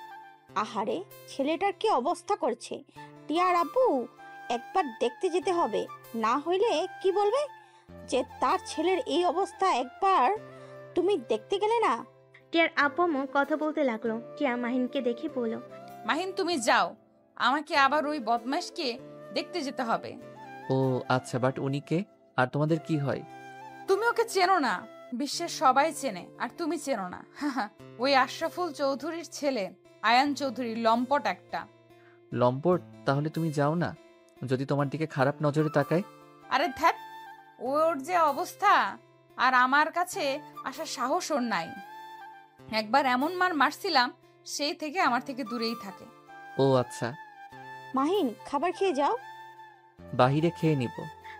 আহারে, ছেলেটার কি অবস্থা করছে। টিয়ার আব্বু একবার দেখতে যেতে হবে, না হইলে কি বলবে যে তার ছেলের এই অবস্থা, একবার তুমি দেখতে গেলে না। টিয়ার আব্বু কথা বলতে লাগলো। টিয়া মাহিনকে দেখে বলল, মাহিন তুমি যাও, আমাকে আবার ওই বদমাশকে দেখতে যেতে হবে। ও আচ্ছা, বাট উনি কে আর তোমাদের কি হয়? তুমি ওকে চেনো না, বিশ্বের সবাই চেনে, আর তুমি চেনো না। ওই আশরাফুল চৌধুরীর ছেলে আয়ান চৌধুরী, লম্পট একটা। লম্পট? তাহলে তুমি যাও না, যদি তোমার দিকে খারাপ নজরে তাকায়। আরে ধ্যাত, ওর যে অবস্থা, আর আমার কাছে আসার সাহস ওর নাই। একবার এমন মার মারছিলাম, সেই থেকে আমার থেকে দূরেই থাকে। ও আচ্ছা, মাহিন, খাবার খেয়ে যাও। বাহিরে খেয়ে নিব।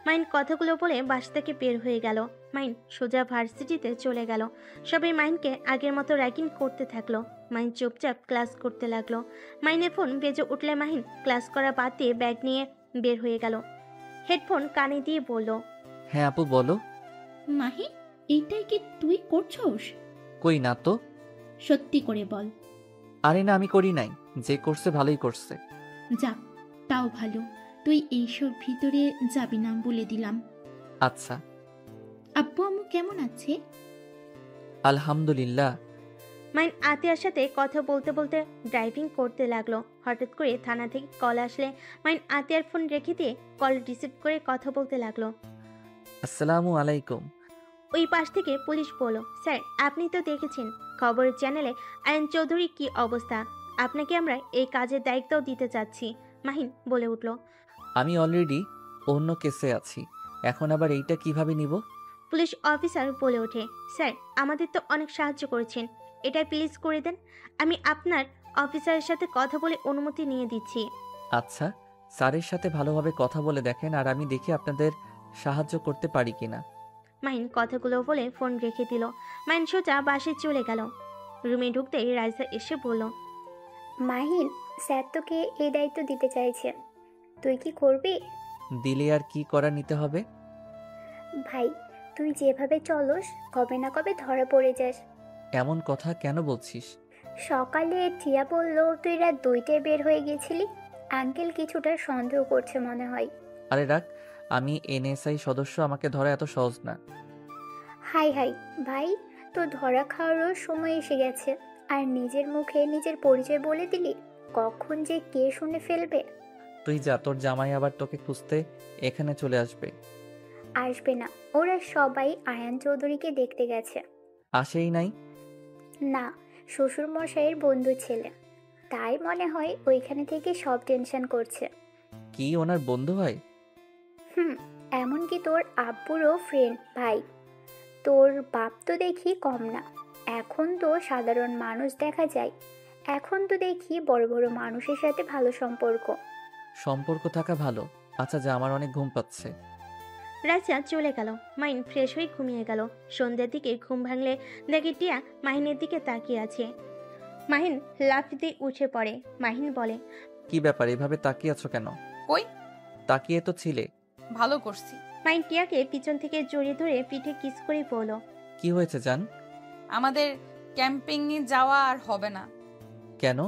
মাহিন কথাগুলো বলে বাস থেকে বের হয়ে গেল। মাহিন সোজা ভার্সিটিতে চলে গেল। সবাই মাহিনকে আগের মতো র্যাগিং করতে থাকলো। মাহিন চুপচাপ ক্লাস করতে লাগলো। মাহিনের ফোন বেজে উঠলে মাহিন ক্লাস করা বাদ দিয়ে ব্যাগ নিয়ে বের হয়ে গেল। হেডফোন কানে দিয়ে বলল, হ্যাঁ আপু বলো। মাহিন, এইটাই কি তুই করছস? কই না তো। সত্যি করে বল। আরে না, আমি করি নাই, যে করছে ভালোই করছে। যাক, তাও ভালো। তুই এইসব ভিতরে যাবি না বলে দিলাম। আচ্ছা। আব্বু আম্মু কেমন আছে? আলহামদুলিল্লাহ। মাহিন আতিয়ার সাথে কথা বলতে বলতে ড্রাইভিং করতে লাগলো। হঠাৎ করে থানা থেকে কল আসলে মাহিন আতিয়ার ফোন রেখে দিয়ে কল রিসিভ করে কথা বলতে লাগলো। আসসালামু আলাইকুম। ওই পাশ থেকে পুলিশ বলল, স্যার আপনি তো দেখেছেন খবরের চ্যানেলে আয়ন চৌধুরী কি অবস্থা, আপনাকে আমরা এই কাজের দায়িত্ব দিতে চাচ্ছি। মাহিন বলে উঠল, আমি অলরেডি অন্য কেসে আছি, এখন আবার এইটা কিভাবে নিব? পুলিশ অফিসার বলে ওঠে, স্যার আমাদের তো অনেক সাহায্য করেছেন, এটা প্লিজ করে দেন, আমি আপনার অফিসারের সাথে কথা বলে অনুমতি নিয়ে দিচ্ছি। আচ্ছা, স্যারের সাথে ভালোভাবে কথা বলে দেখেন, আর আমি দেখি আপনাদের সাহায্য করতে পারি কিনা। মাহিন কথাগুলো বলে ফোন রেখে দিল। মাহিন সোজা বাসে চলে গেল। রুমে ঢুকতেই রাইসা এসে বলল, মাহিন, স্যার তোকে এই দায়িত্ব দিতে চাইছে, তুই কি করবি? দিলে আর কি করা নিতে হবে? ভাই, তুই যেভাবে চলস কবে না কবে ধরা পড়ে যাস। এমন কথা কেন বলছিস? সকালে টিয়া বলল তুই রাত 2টায় বের হয়ে গেছিলি। আঙ্কেল কিছুটা সন্দেহ করছে মনে হয়। আরে রাখ, আমি এনএসআই সদস্য, আমাকে ধরা এত সহজ না। হাই হাই ভাই, তো ধরা খাওয়ারও সময় এসে গেছে, আর নিজের মুখে নিজের পরিচয় বলে দিলি, কখন যে কে শুনে ফেলবে। তুই যা, তোর জামাই আবার তোকে খুঁজতে এখানে চলে আসবে। আসবে না, ওরা সবাই আয়ান চৌধুরীকে দেখতে গেছে। আসেই নাই? না, শ্বশুর মশাইয়ের বন্ধু ছেলে, তাই মনে হয় ওইখানে থেকে সব টেনশন করছে। কি ওনার বন্ধু হয়? এমনকি তোর আব্বুরও ফ্রেন্ড ভাই। তোর বাপ তো দেখি কম না, এখন তো সাধারণ মানুষ দেখা যায়, এখন তো দেখি বড় বড় মানুষের সাথে ভালো সম্পর্ক। সম্পর্ক থাকা ভালো। আচ্ছা যা, আমার অনেক ঘুম পাচ্ছে। রাইসা চলে গেল। মাহিন ফ্রেশ হয়ে ঘুমিয়ে গেল। সন্ধ্যের দিকে ঘুম ভাঙলে দেখে টিয়া মাহিনের দিকে তাকিয়ে আছে। মাহিন লাফ দিয়ে উঠে পড়ে। মাহিন বলে, কি ব্যাপার, এভাবে তাকিয়ে আছো কেন? কই? তাকিয়ে তো ছিলে। ভালো করছি। মাহিন টিয়াকে পিছন থেকে জড়িয়ে ধরে পিঠে কিস করে বলল, কি হয়েছে জান? আমাদের ক্যাম্পিং এ যাওয়া আর হবে না। কেন?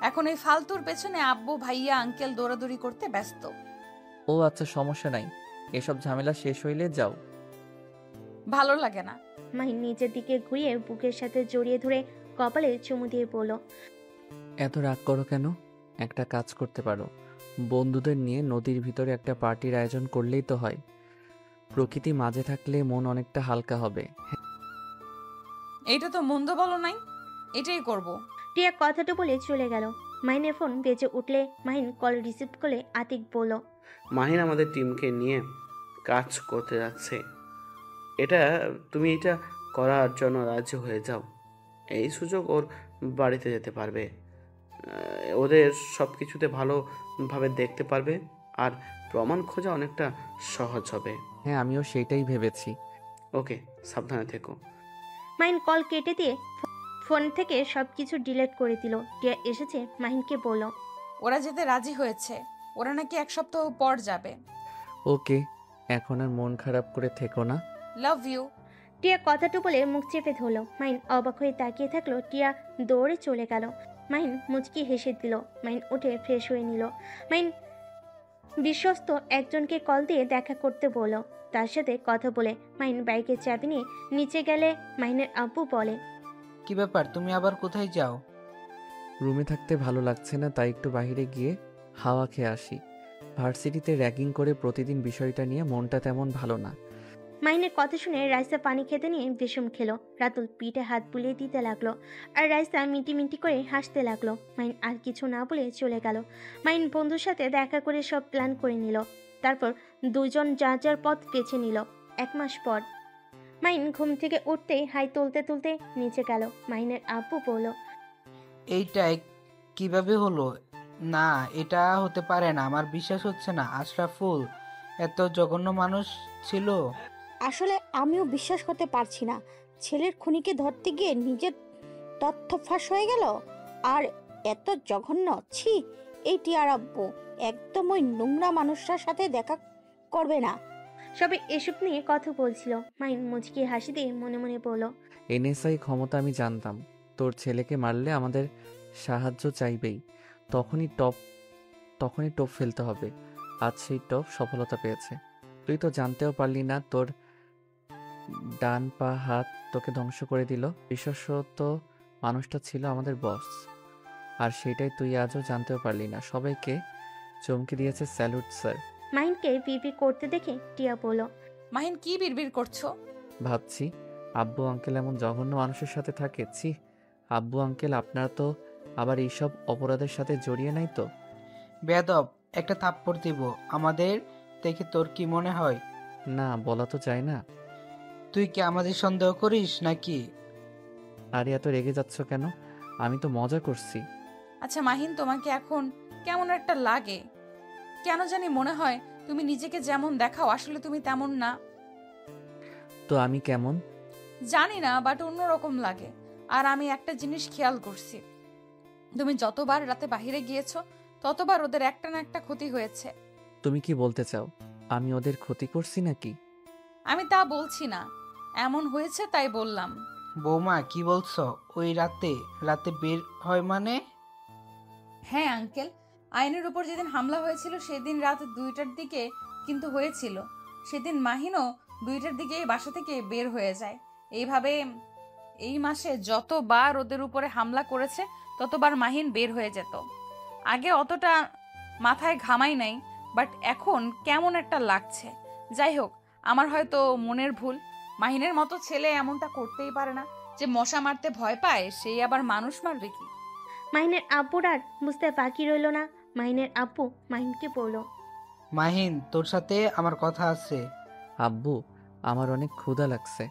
এখন এই ফালতুর পেছনে আব্বু ভাইয়া আঙ্কেল দৌড়াদৌড়ি করতে ব্যস্ত। ও আচ্ছা, সমস্যা নাই, এসব ঝামেলা শেষ হইলে যাও। ভালো লাগে না। মাহিন নিচের দিকে ঘুরিয়ে বুকের সাথে জড়িয়ে ধরে কপালে চুমু দিয়ে বলল, এত রাগ করো কেন? একটা কাজ করতে পারো, বন্ধুদের নিয়ে নদীর ভিতরে একটা পার্টির আয়োজন করলেই তো হয়। প্রকৃতি মাঝে থাকলে মন অনেকটা হালকা হবে। এইটা তো মন্দ বলো নাই, এটাই করব। টিয়া কথাটা বলে চলে গেল। মাহিনের ফোন বেজে উঠলে মাহিন কল রিসিভ করে আতিক বলল, মাহিন আমাদের টিমকে নিয়ে কাজ করতে যাচ্ছে। তুমি এটা করার জন্য রাজি হয়ে যাও। এই সুযোগ ওর বাড়িতে যেতে পারবে, ওদের সব কিছুতে ভালোভাবে দেখতে পারবে, আর প্রমাণ খোঁজা অনেকটা সহজ হবে। হ্যাঁ, আমিও সেটাই ভেবেছি। ওকে, সাবধানে থেকো। মাহিন কল কেটে দিয়ে ফোন থেকে সবকিছু ডিলিট করে দিল। টিয়া এসেছে মাহিনকে বলল, ওরা যেতে রাজি হয়েছে, ওরা নাকি 1 সপ্তাহ পর যাবে। ওকে, এখন আর মন খারাপ করে থেকো না। Love you. টিয়া কথাটা বলে মুখ চেপে ধরল। মাহিন অবাক হয়ে তাকিয়ে থাকলো। টিয়া দৌড়ে চলে গেল। মাহিন মুচকি হেসে দিল। মাহিন উঠে ফ্রেশ হয়ে নিল। মাহিন বিশ্বস্ত একজনকে কল দিয়ে দেখা করতে বলল। তার সাথে কথা বলে মাহিন বাইকের চাবি নিয়ে নিচে গেলে মাহিনের আব্বু বলে, কি ব্যাপার, তুমি আবার কোথায় যাও? রুমে থাকতে ভালো লাগছে না, তাই একটু বাইরে গিয়ে হাওয়া খেয়ে আসি। ভার্সিটিতে র্যাগিং করে প্রতিদিন বিষয়টা নিয়ে মনটা তেমন ভালো না। মাহিনের কথা শুনে রাইসা পানি খেতে নিয়ে বিষম খেলো। রাতুল পিঠে হাত বুলিয়ে দিতে লাগলো, আর রাইসা মিটি মিটি করে হাসতে লাগলো। মাহিন আর কিছু না বলে চলে গেল। মাহিন বন্ধুর সাথে দেখা করে সব প্ল্যান করে নিল। তারপর দুজন যার যার পথ বেছে নিল। 1 মাস পর মাহিন ঘুম থেকে উঠতেই হাই তুলতে তুলতে নিচে গেল। মাহিনের আব্বু বলল, এইটা কিভাবে হলো? না, এটা হতে পারে না, আমার বিশ্বাস হচ্ছে না। আশরাফুল এত জঘন্য মানুষ ছিল? আসলে আমিও বিশ্বাস করতে পারছি না। ছেলের খুনিকে ধরতে গিয়ে নিজের তথ্য ফাঁস হয়ে গেল, আর এত জঘন্য। ছি, এই টিয়ার আব্বু একদম ওই নোংরা মানুষটার সাথে দেখা করবে না। সবাই এসব নিয়ে কথা বলছিল। মাহিন মুচকি হাসি দিয়ে মনে মনে বলল, এনএসআই ক্ষমতা আমি জানতাম। তোর ছেলেকে মারলে আমাদের সাহায্য চাইবেই, তখনই টপ ফেলতে হবে। আজ সেই টপ সফলতা পেয়েছে। তুই তো জানতেও পারলি না তোর ডান পা হাত তোকে ধ্বংস করে দিল। বিশেষত মানুষটা ছিল আমাদের বস, আর সেটাই তুই আজও জানতেও পারলি না। সবাইকে চমকে দিয়েছে। Salute sir. মাহিনকে বিপি করতে দেখে টিয়া বলল, মাহিন কি বিড়বিড় করছো? ভাবছি আব্বু আঙ্কেল এমন জঘন্য মানুষের সাথে থাকে। ছি, আব্বু আঙ্কেল আপনারা তো আবার এইসব অপরাধের সাথে জড়িয়ে নাই তো? বেয়াদব, একটা থাপ্পড় দিব। আমাদের দেখে তোর কি মনে হয়? না, বলা তো যায় না। তুই কি আমাদের সন্দেহ করিস নাকি? আরে এত রেগে যাচ্ছ কেন? আমি তো মজা করছি। আচ্ছা মাহিন, তোমাকে এখন কেমন একটা লাগে। কেন জানি মনে হয় তুমি নিজেকে যেমন দেখাও আসলে তুমি তেমন না। তো আমি কেমন? জানি না, বাট অন্যরকম লাগে। আর আমি একটা জিনিস খেয়াল করছি, তুমি যতবার রাতে বাহিরে গিয়েছো ততবার ওদের একটা না একটা ক্ষতি হয়েছে। তুমি কি বলতে চাও আমি ওদের ক্ষতি করছি নাকি? আমি তা বলছি না, এমন হয়েছে তাই বললাম। বৌমা, কি বলছো? ওই রাতে বের হয় মানে? হ্যাঁ আঙ্কেল, আইনের উপর যেদিন হামলা হয়েছিল সেদিন রাত 2টার দিকে কিন্তু হয়েছিল। সেদিন মাহিনও 2টার দিকে বাসা থেকে বের হয়ে যায়। এইভাবে এই মাসে যতবার ওদের উপরে হামলা করেছে ততবার মাহিন বের হয়ে যেত। আগে অতটা মাথায় ঘামাই নাই, বাট এখন কেমন একটা লাগছে। যাই হোক, আমার হয়তো মনের ভুল। মাহিনের মতো ছেলে এমনটা করতেই পারে না, যে মশা মারতে ভয় পায় সেই আবার মানুষ মারবে কি? মাহিনের আব্বুর আর বুঝতে বাকি রইল না। মাহিনের আব্বু মাহিনকে বলল, মাহিন, তোর সাথে আমার কথা আছে। আব্বু, আমার অনেক ক্ষুধা লাগছে।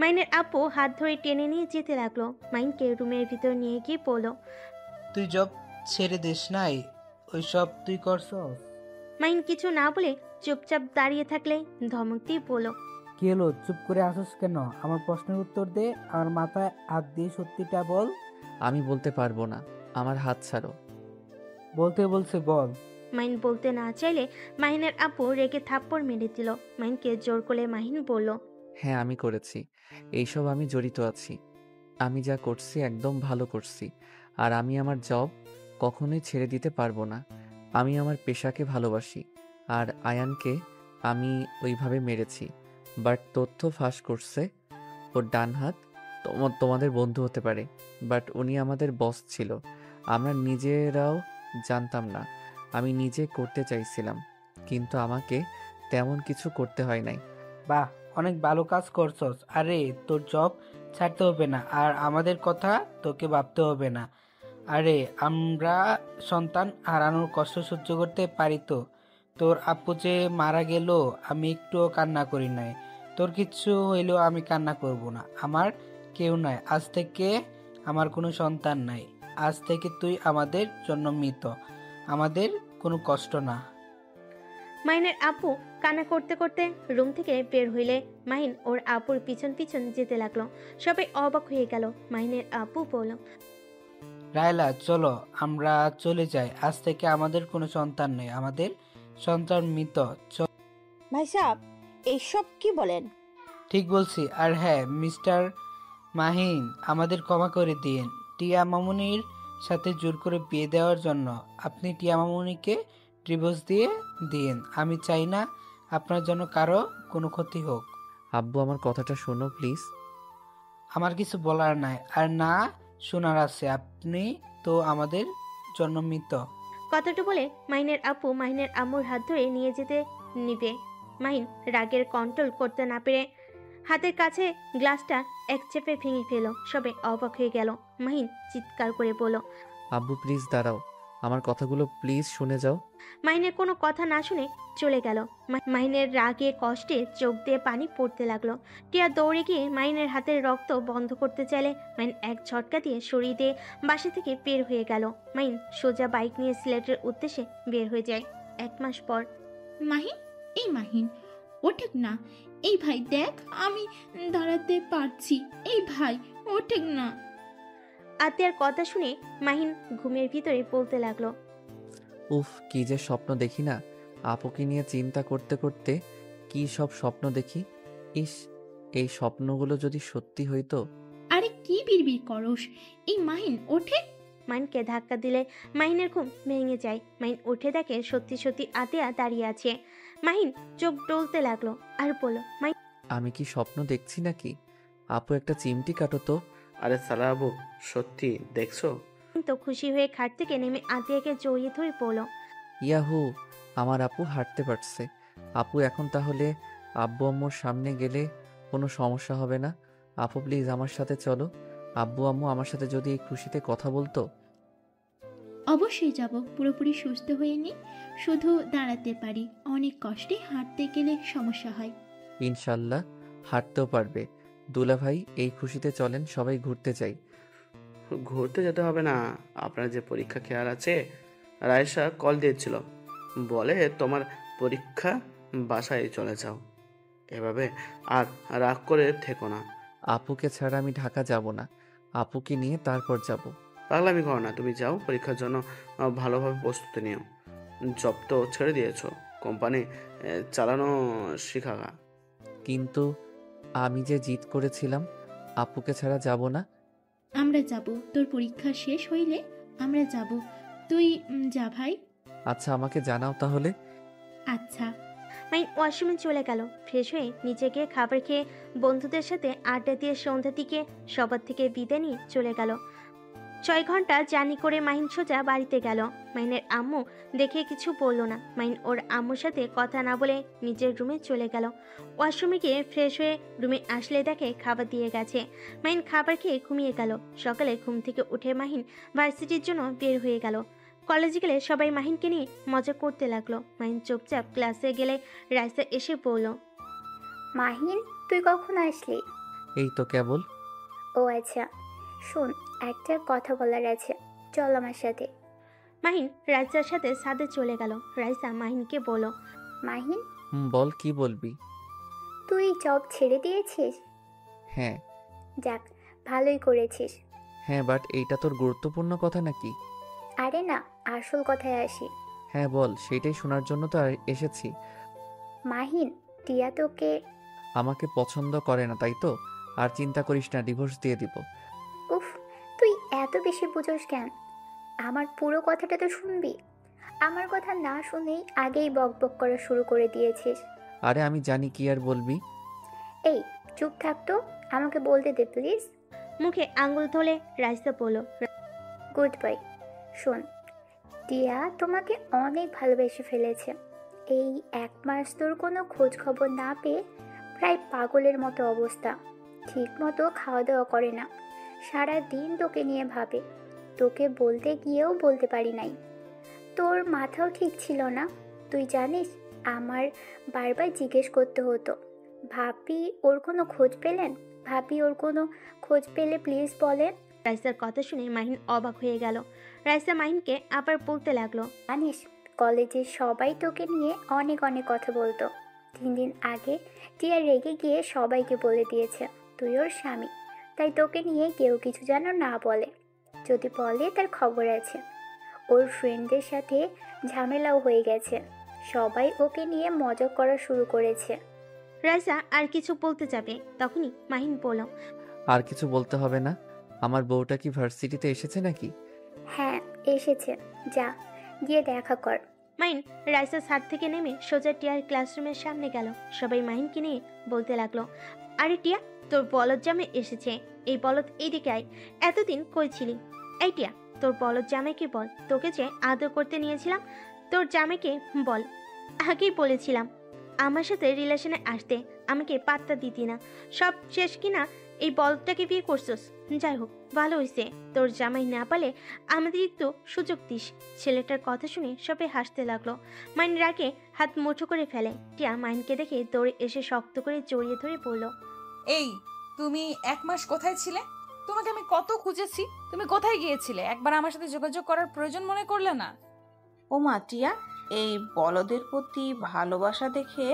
মাহিনের আব্বু হাত ধরে টেনে নিয়ে যেতে লাগলো। মাহিনকে রুমের ভিতর নিয়ে গিয়ে বলল, তুই জব ছেড়ে দিস নাই? ওইসব তুই করছস? মাহিন কিছু না বলে চুপচাপ দাঁড়িয়ে থাকলে ধমক দিয়ে বলল, কি হলো, চুপ করে আসোস কেন? আমার প্রশ্নের উত্তর দে, আমার মাথায় হাত দিয়ে সত্যিটা বল। আমি বলতে পারবো না, আমার হাত ছাড়ো। বলতে বলছে বল। মাহিন বলতে না চাইলে মাহিনের আপু রেগে থাপ্পড় মেরে দিল। মাহিনকে জোর করে মাহিন বলল, হ্যাঁ আমি করেছি, এইসব আমি জড়িত আছি। আমি যা করছি একদম ভালো করছি, আর আমি আমার জব কখনোই ছেড়ে দিতে পারবো না। আমি আমার পেশাকে ভালোবাসি, আর আয়ানকে আমি ওইভাবে মেরেছি। বাট তথ্য ফাঁস করছে ওর ডান হাত তোমাদের বন্ধু হতে পারে, বাট উনি আমাদের বস ছিল। আমরা নিজেরাও জানতাম না। আমি নিজে করতে চাইছিলাম, কিন্তু আমাকে তেমন কিছু করতে হয় নাই। বাহ, অনেক ভালো কাজ করছস। আরে তোর জব ছাড়তে হবে না, আর আমাদের কথা তোকে ভাবতে হবে না। আরে আমরা সন্তান হারানোর কষ্ট সহ্য করতে পারি তো? তোর আপু যে মারা গেল আমি একটুও কান্না করি নাই। তোর কিচ্ছু হইলেও আমি কান্না করব না। আমার কেউ নাই, আজ থেকে আমার কোনো সন্তান নাই। আজ থেকে তুই আমাদের জন্য মৃত, আমাদের কোনো কষ্ট না। মাহিনের আপু কান্না করতে করতে রুম থেকে বের হইলে মাহিন ওর আপুর পিছন পিছন যেতে লাগলো। সবাই অবাক হয়ে গেল। মাহিনের আপু বলল, রায়লা চলো আমরা চলে যাই, আজ থেকে আমাদের কোনো সন্তান নেই, আমাদের সন্তান মৃত। ভাই সাহেব, এইসব কি বলেন? ঠিক বলছি। আর হ্যাঁ মিস্টার মাহিন, আমাদের ক্ষমা করে দিন টিয়া মামুনির সাথে জোর করে বিয়ে দেওয়ার জন্য। আপনি টিয়া মামুনিকে ডিভোর্স দিয়ে দিন। আমি চাই না আপনার জন্য কারো কোনো ক্ষতি হোক। আব্বু আমার কথাটা শোনো প্লিজ। আমার কিছু বলার নাই, আর না শোনার আছে। আপনি তো আমাদের জন্য মৃত। কথাটা বলে মাহিনের আপু মাহিনের আম্মুর হাত ধরে নিয়ে যেতে নিবে। মাহিন রাগের কন্ট্রোল করতে না পেরে হাতের কাছে গ্লাসটা এক চেপে ভেঙে ফেল। সবাই অবাক হয়ে গেল। মাহিন চিৎকার করে বলল, আব্বু প্লিজ দাঁড়াও, আমার কথাগুলো প্লিজ শুনে যাও। মাহিনের কোনো কথা না শুনে চলে গেল। মাহিনের রাগে কষ্টে চোখ দিয়ে পানি পড়তে লাগলো। টিয়া দৌড়ে গিয়ে মাহিনের হাতের রক্ত বন্ধ করতে চাইলে মাহিন এক ঝটকা দিয়ে সরিয়ে দিয়ে বাসা থেকে বের হয়ে গেল। মাহিন সোজা বাইক নিয়ে সিলেটের উদ্দেশ্যে বের হয়ে যায়। 1 মাস পর। মাহিন, এই মাহিন ওঠেক না। এই ভাই দেখ, আমি দাঁড়াতে পারছি। এই ভাই ওঠেক না। আতিয়ার কথা শুনে মাহিন ঘুমের ভিতরে বলতে লাগলো, উফ, কি যে স্বপ্ন দেখি না। আপুকে নিয়ে চিন্তা করতে করতে কি সব স্বপ্ন দেখি। ইস, এই স্বপ্নগুলো যদি সত্যি হইতো। আরে কি বিড়বিড় করস? এই মাহিন ওঠে। মাহিনকে ধাক্কা দিলে মাহিনের ঘুম ভেঙে যায়। মাহিন উঠে দেখে সত্যি সত্যি আতিয়া দাঁড়িয়ে আছে। মাহিন চোখ ডলতে লাগলো আর বলল, মাহিন আমি কি স্বপ্ন দেখছি নাকি? আপু একটা চিমটি কাটো তো। আরে সালা আবু, সত্যি দেখছো? তো খুশি হয়ে খাট থেকে নেমে আতিয়াকে জড়িয়ে ধরে বলল, ইয়াহু, আমার আপু হাঁটতে পারছে। আপু এখন তাহলে আব্বু আম্মুর সামনে গেলে কোনো সমস্যা হবে না। আপু প্লিজ আমার সাথে চলো। আব্বু আম্মু আমার সাথে যদি এই খুশিতে কথা বলতো। অবশ্যই যাব, পুরোপুরি সুস্থ হয়ে নি। শুধু দাঁড়াতে পারি, অনেক কষ্টে হাঁটতে গেলে সমস্যা হয়। ইনশাল্লাহ হাঁটতেও পারবে। দুলা ভাই, এই খুশিতে চলেন সবাই ঘুরতে যাই। ঘুরতে যেতে হবে না, আপনার যে পরীক্ষা খেয়াল আছে? রায়সা কল দিয়েছিল, বলে তোমার পরীক্ষা, বাসায় চলে যাও। এভাবে আর রাগ করে থেকো না। আপুকে ছাড়া আমি ঢাকা যাব না। আপুকে নিয়ে তারপর যাব। পাগলামি করো না, তুমি যাও পরীক্ষার জন্য ভালোভাবে প্রস্তুতি নিও। জব তো ছেড়ে দিয়েছো, কোম্পানি চালানো শিখাগা। কিন্তু আমি যে জিদ করেছিলাম, আপুকে ছাড়া যাব না। আমরা যাব, তোর পরীক্ষা শেষ হইলে আমরা যাব। তুই যা ভাই। আচ্ছা, আমাকে জানাও তাহলে। আচ্ছা। মাহিন ওয়াশরুমে চলে গেল। ফ্রেশ হয়ে নিচে গিয়ে খাবার খেয়ে বন্ধুদের সাথে আড্ডা দিয়ে সন্ধ্যার দিকে সবার থেকে বিদায় নিয়ে চলে গেল। 6 ঘন্টা জার্নি করে মাহিন সোজা বাড়িতে গেল। মাহিনের আম্মু দেখে কিছু বলল না। মাহিন ওর আম্মুর সাথে কথা না বলে নিজের রুমে চলে গেল। ওয়াশরুমে গিয়ে ফ্রেশ হয়ে রুমে আসলে দেখে খাবার দিয়ে গেছে। মাহিন খাবার খেয়ে ঘুমিয়ে গেল। সকালে ঘুম থেকে উঠে মাহিন ভার্সিটির জন্য বের হয়ে গেল। কলেজে গেলে সবাই মাহিনকে নিয়ে মজা করতে লাগলো। মাহিন চুপচাপ ক্লাসে গেলে রাইসা এসে বলল, মাহিন, তুই কখন আসলি? এই তো কেবল। ও আচ্ছা, শোন, একটা কথা বলার আছে, চল আমার সাথে। মাহিন রাইসার সাথে ছাদে চলে গেল। রাইসা মাহিনকে বলল, মাহিন, বল, কি বলবি? তুই জব ছেড়ে দিয়েছিস? হ্যাঁ। যাক, ভালোই করেছিস। হ্যাঁ, বাট এইটা তোর গুরুত্বপূর্ণ কথা নাকি? আরে না, আসল কথায় আসি। হ্যাঁ বল, সেইটাই শোনার জন্য তো এসেছি। মাহিন, টিয়া তোকে... আমাকে পছন্দ করে না, তাই তো? আর চিন্তা করিস না, ডিভোর্স দিয়ে দিব। উফ, তুই এত বেশি বুঝোস কেন? আমার পুরো কথাটা তো শুনবি। আমার কথা না শুনেই আগেই বকবক করা শুরু করে দিয়েছিস। আরে আমি জানি, কি আর বলবি। এই, চুপ থাক তো, আমাকে বলতে দে প্লিজ। মুখে আঙুল তোলে রাইসা বলল, গুড বাই। শোন, টিয়া তোমাকে অনেক ভালোবেসে ফেলেছে। এই 1 মাস তোর কোনো খোঁজ খবর না পেয়ে প্রায় পাগলের মতো অবস্থা। ঠিক মতো খাওয়া দাওয়া করে না, সারা দিন তোকে নিয়ে ভাবে। তোকে বলতে গিয়েও বলতে পারি নাই। তোর মাথাও ঠিক ছিল না। তুই জানিস, আমার বারবার জিজ্ঞেস করতে হতো, ভাবি ওর কোনো খোঁজ পেলেন? ভাবি ওর কোনো খোঁজ পেলে প্লিজ বলেন। রাইসার কথা শুনে মাহিন অবাক হয়ে গেল। রাইসা মাহিনকে আবার বলতে লাগলো, জানিস, কলেজে সবাই তোকে নিয়ে অনেক অনেক কথা বলতো। 3 দিন আগে টিয়া রেগে গিয়ে সবাইকে বলে দিয়েছে তুই ওর স্বামী। তাই তোকে নিয়ে কেউ কিছু যেন না বলে। যদি বলে তার খবর আছে। ওর ফ্রেন্ডদের সাথে ঝামেলাও হয়ে গেছে। সবাই ওকে নিয়ে মজা করা শুরু করেছে। রাইসা আর কিছু বলতে যাবে, তখনই মাহিন বলল, আর কিছু বলতে হবে না। আমার বউটা কি ভার্সিটিতে এসেছে নাকি? হ্যাঁ, এসেছে। যা, গিয়ে দেখা কর। মাহিন রাইসার ছাদ থেকে নেমে সোজা টিয়ার ক্লাসরুমের সামনে গেল। সবাই মাহিনকে নিয়ে বলতে লাগলো, আরে টিয়া, তোর বলদ জামাই এসেছে। এই বলদ এইদিকে আয়। এতদিন কই ছিলি? এই টিয়া, তোর বলদ জামাইকে বল, তোকে যে আদর করতে নিয়েছিলাম, তোর জামাইকে বল। আগেই বলেছিলাম আমার সাথে রিলেশনে আসতে, আমাকে পাত্তা দিতি না। সব শেষ কিনা এই বলদটাকে বিয়ে করছস। যাই হোক, ভালো হয়েছে। তোর জামাই না পালে আমাদের একটু সুযোগ দিস। ছেলেটার কথা শুনে সবাই হাসতে লাগলো। মাইন রাগে হাত মুঠো করে ফেলে। টিয়া মাইনকে দেখে দৌড়ে এসে শক্ত করে জড়িয়ে ধরে বলল, এই, তুমি 1 মাস কোথায় ছিলে? তোমাকে আমি কত খুঁজেছি, তুমি কোথায় গিয়েছিলে? একবার আমার সাথে যোগাযোগ করার প্রয়োজন মনে করলে না? ও মা, টিয়া এই বলদের প্রতি ভালোবাসা দেখে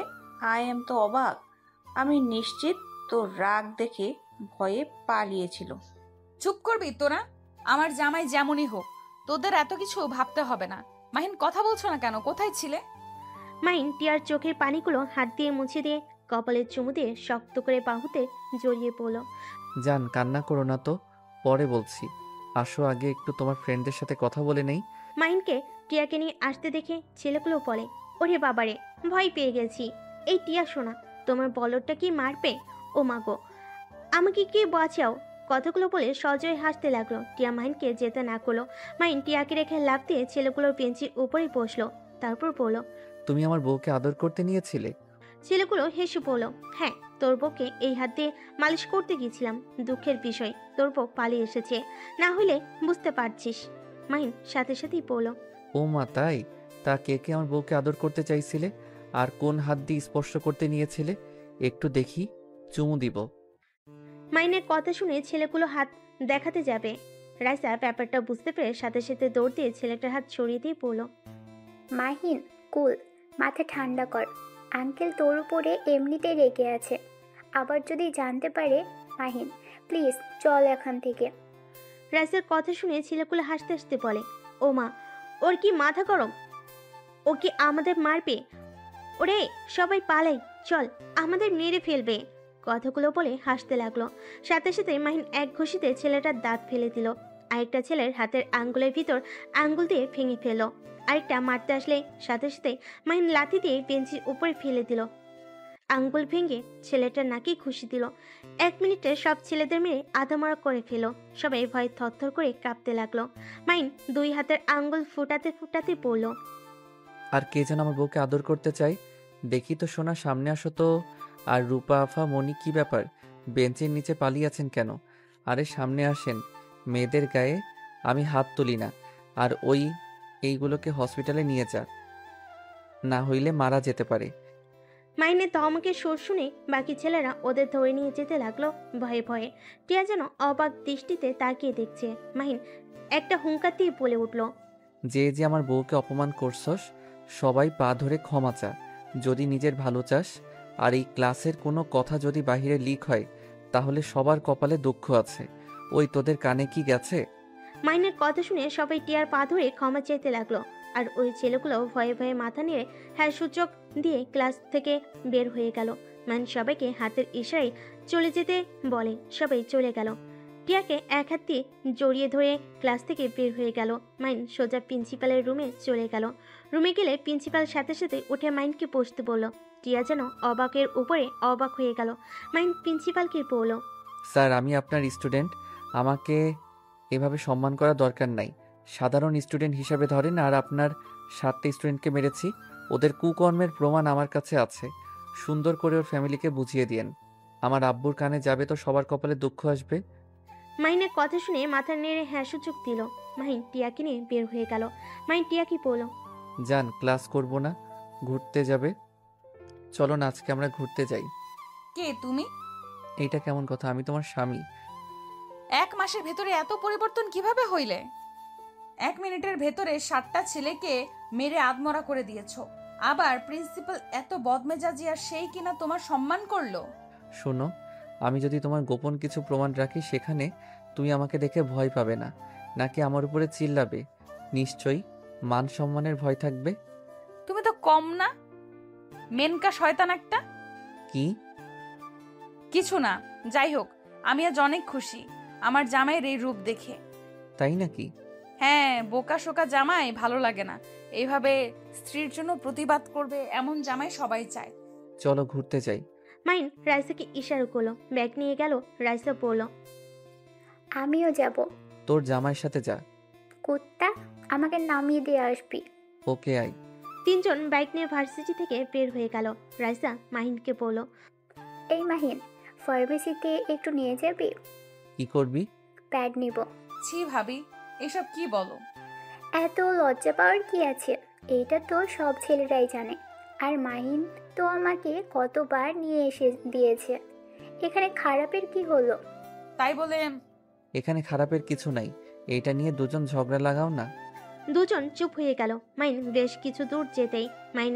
আই এম তো অবাক। আমি নিশ্চিত তোর রাগ দেখে ভয়ে পালিয়েছিল। চুপ করবি তোরা? আমার জামাই যেমনই হোক, তোদের এত কিছু ভাবতে হবে না। মাহিন, কথা বলছো না কেন? কোথায় ছিলে? মাইন টিয়ার চোখের পানিগুলো হাত দিয়ে মুছে দিয়ে কপালের চুমু দিয়ে শক্ত করে বাহুতে জড়িয়ে পড়ল। জান, কান্না করো না তো, পরে বলছি। আসো, আগে একটু তোমার ফ্রেন্ডদের সাথে কথা বলে নেই। মাইনকে টিয়াকে নিয়ে আসতে দেখে ছেলেগুলো বলে, ওরে বাবারে, ভয় পেয়ে গেছি। এই টিয়া শোনা, তোমার বলদটা কি মারবে? ও মাগো, আমাকে কি বাঁচাও। কথাগুলো বলে সজয় হাসতে লাগলো। টিয়া মাইনকে যেতে না করলো। মাইন টিয়াকে রেখে লাফ দিয়ে ছেলেগুলোর বেঞ্চির উপরে বসলো। তারপর বলল, তুমি আমার বউকে আদর করতে নিয়েছিলে? ছেলেগুলো হেসে বলল, হ্যাঁ, তোর বউকে এই হাত দিয়ে মালিশ করতে গিয়েছিলাম। দুঃখের বিষয়, তোর বউ পালিয়ে এসেছে, না হলে বুঝতে পারছিস। মাইন সাথে সাথেই বলল, ও মা, তাই? তা কে কে আমার বউকে আদর করতে চাইছিলে? আর কোন হাত দিয়ে স্পর্শ করতে নিয়েছিলে? একটু দেখি, চুমু দিব। মাইনের কথা শুনে ছেলেগুলো হাত দেখাতে যাবে। রাইসা ব্যাপারটা বুঝতে পেরে সাথে সাথে দৌড় দিয়ে ছেলেটার হাত ছড়িয়ে দিয়ে বলল, মাহিন, কুল, মাথা ঠান্ডা কর। আঙ্কেল তোর উপরে এমনিতেই রেগে আছে, আবার যদি জানতে পারে। মাহিন, প্লিজ চল এখান থেকে। রাইসার কথা শুনে ছেলেগুলো হাসতে হাসতে বলে, ও মা, ওর কি মাথা গরম? ও কি আমাদের মারবে? ওরে সবাই পালাই, চল, আমাদের মেরে ফেলবে। কথাগুলো বলে হাসতে লাগলো। সাথে সাথে মাহিন এক ঘষিতে ছেলেটার দাঁত ফেলে দিল। আরেকটা ছেলের হাতের আঙ্গুলের ভিতর আঙ্গুল দিয়ে ভেঙে ফেললো। আরেকটা মারতে আসলে সাথে সাথে মাহিন লাথি দিয়ে বেঞ্চির উপরে ফেলে দিল। আঙ্গুল ভেঙে ছেলেটার নাকে ঘুষি দিল। 1 মিনিটে সব ছেলেদের মেরে আধামরা করে ফেলো। সবাই ভয়ে থরথর করে কাঁপতে লাগলো। মাহিন 2 হাতের আঙ্গুল ফুটাতে ফুটাতে বলল, আর কে যেন আমার বউকে আদর করতে চাই? দেখি তো সোনা, সামনে আসো তো। আর রূপা, আফা, মনি, কি ব্যাপার? বেঞ্চের নিচে পালিয়ে আছেন কেন? আরে সামনে আসেন। মেয়েদের গায়ে আমি হাত তুলি না। আর এইগুলোকে হসপিটালে নিয়ে যা, না হইলে মারা যেতে পারে। মাইনে ধমকে সুর শুনে বাকি ছেলেরা ওদের ধরে নিয়ে যেতে লাগলো ভয়ে ভয়ে। টিয়া যেন অবাক দৃষ্টিতে তাকিয়ে দেখছে। মাহিন একটা হুঙ্কার দিয়ে বলে উঠল, যে যে আমার বউকে অপমান করছস, সবাই পা ধরে ক্ষমা চা। যদি নিজের ভালো চাস আর এই ক্লাসের কোনো কথা যদি বাহিরে লিক হয় তাহলে সবার কপালে দুঃখ আছে। ওই তোদের কানে কি গেছে? মাইনের কথা শুনে সবাই টিয়ার পা ধরে ক্ষমা চাইতে লাগলো। আর ওই ছেলেগুলো ভয়ে ভয়ে মাথা নেড়ে হ্যাঁ সূচক দিয়ে ক্লাস থেকে বের হয়ে গেল। মাইন সবাইকে হাতের ইশারায় চলে যেতে বলে, সবাই চলে গেল। টিয়াকে এক হাত দিয়ে জড়িয়ে ধরে ক্লাস থেকে বের হয়ে গেল। মাইন সোজা প্রিন্সিপালের রুমে চলে গেল। রুমে গেলে প্রিন্সিপাল সাথে সাথে উঠে মাইনকে বসতে বলল। টিয়া যেন অবাকের উপরে অবাক হয়ে গেল। মাইন প্রিন্সিপালকে বলল, স্যার, আমি আপনার স্টুডেন্ট, আমাকে এভাবে সম্মান করা দরকার নাই। সাধারণ স্টুডেন্ট হিসাবে ধরেন। আর আপনার 7টা স্টুডেন্টকে মেরেছি, ওদের কুকর্মের প্রমাণ আমার কাছে আছে। সুন্দর করে ওর ফ্যামিলিকে বুঝিয়ে দিয়েন। আমার আব্বুর কানে যাবে তো সবার কপালে দুঃখ আসবে। মাইনের কথা শুনে মাথা নেড়ে হ্যাঁ সূচক দিল। মাইন টিয়াকে নিয়ে বের হয়ে গেল। মাইন টিয়াকে বলল, যান, ক্লাস করব না, ঘুরতে যাবে। চলো না, আজকে আমরা ঘুরতে যাই। কে তুমি? এইটা কেমন কথা? আমি তোমার স্বামী। 1 মাসের ভেতরে এত পরিবর্তন কিভাবে হইলে? 1 মিনিটের ভেতরে 7টা ছেলেকে মেরে আদমরা করে দিয়েছো। আবার প্রিন্সিপাল এত বদমেজাজি, আর সেই কিনা তোমার সম্মান করলো। শোনো, আমি যদি তোমার গোপন কিছু প্রমাণ রাখি সেখানে তুমি আমাকে দেখে ভয় পাবে না, নাকি আমার উপরে চিল্লাবে? নিশ্চয়ই মান সম্মানের ভয় থাকবে। তুমি তো কম না, মেনকা শয়তান একটা। কি? কিছু না, যাই হোক, আমি আজ অনেক খুশি আমার জামাইয়ের এই রূপ দেখে। তাই নাকি? হ্যাঁ, বোকা শোকা জামাই ভালো লাগে না। এইভাবে স্ত্রীর জন্য প্রতিবাদ করবে এমন জামাই সবাই চায়। চলো ঘুরতে যাই। মাইন রাইসাকে ইশারা করলো। ব্যাগ নিয়ে গেল। রাইসা বলল, আমিও যাব। তোর জামাইয়ের সাথে যা। কুত্তা, আমাকে নামিয়ে দিয়ে আসবি। ওকে, আই। তিনজন বাইক নিয়ে ভার্সিটি থেকে বের হয়ে গেল। রাইসা মাহিনকে বলল, এই মাহিন, ফার্মেসিতে একটু নিয়ে যাবি? কি করবি? প্যাড নিব। ছি ভাবি, এসব কি বলো? এত লজ্জা পাওয়ার কি আছে? এইটা তো সব ছেলেরাই জানে। আর মাহিন তো আমাকে কতবার নিয়ে এসে দিয়েছে। এখানে খারাপের কি হলো? তাই বলে এখানে খারাপের কিছু নাই, এইটা নিয়ে দুজন ঝগড়া লাগাও না। দুজন চুপ হয়ে গেল। মাইন বেশ কিছু দূর যেতেই মাইন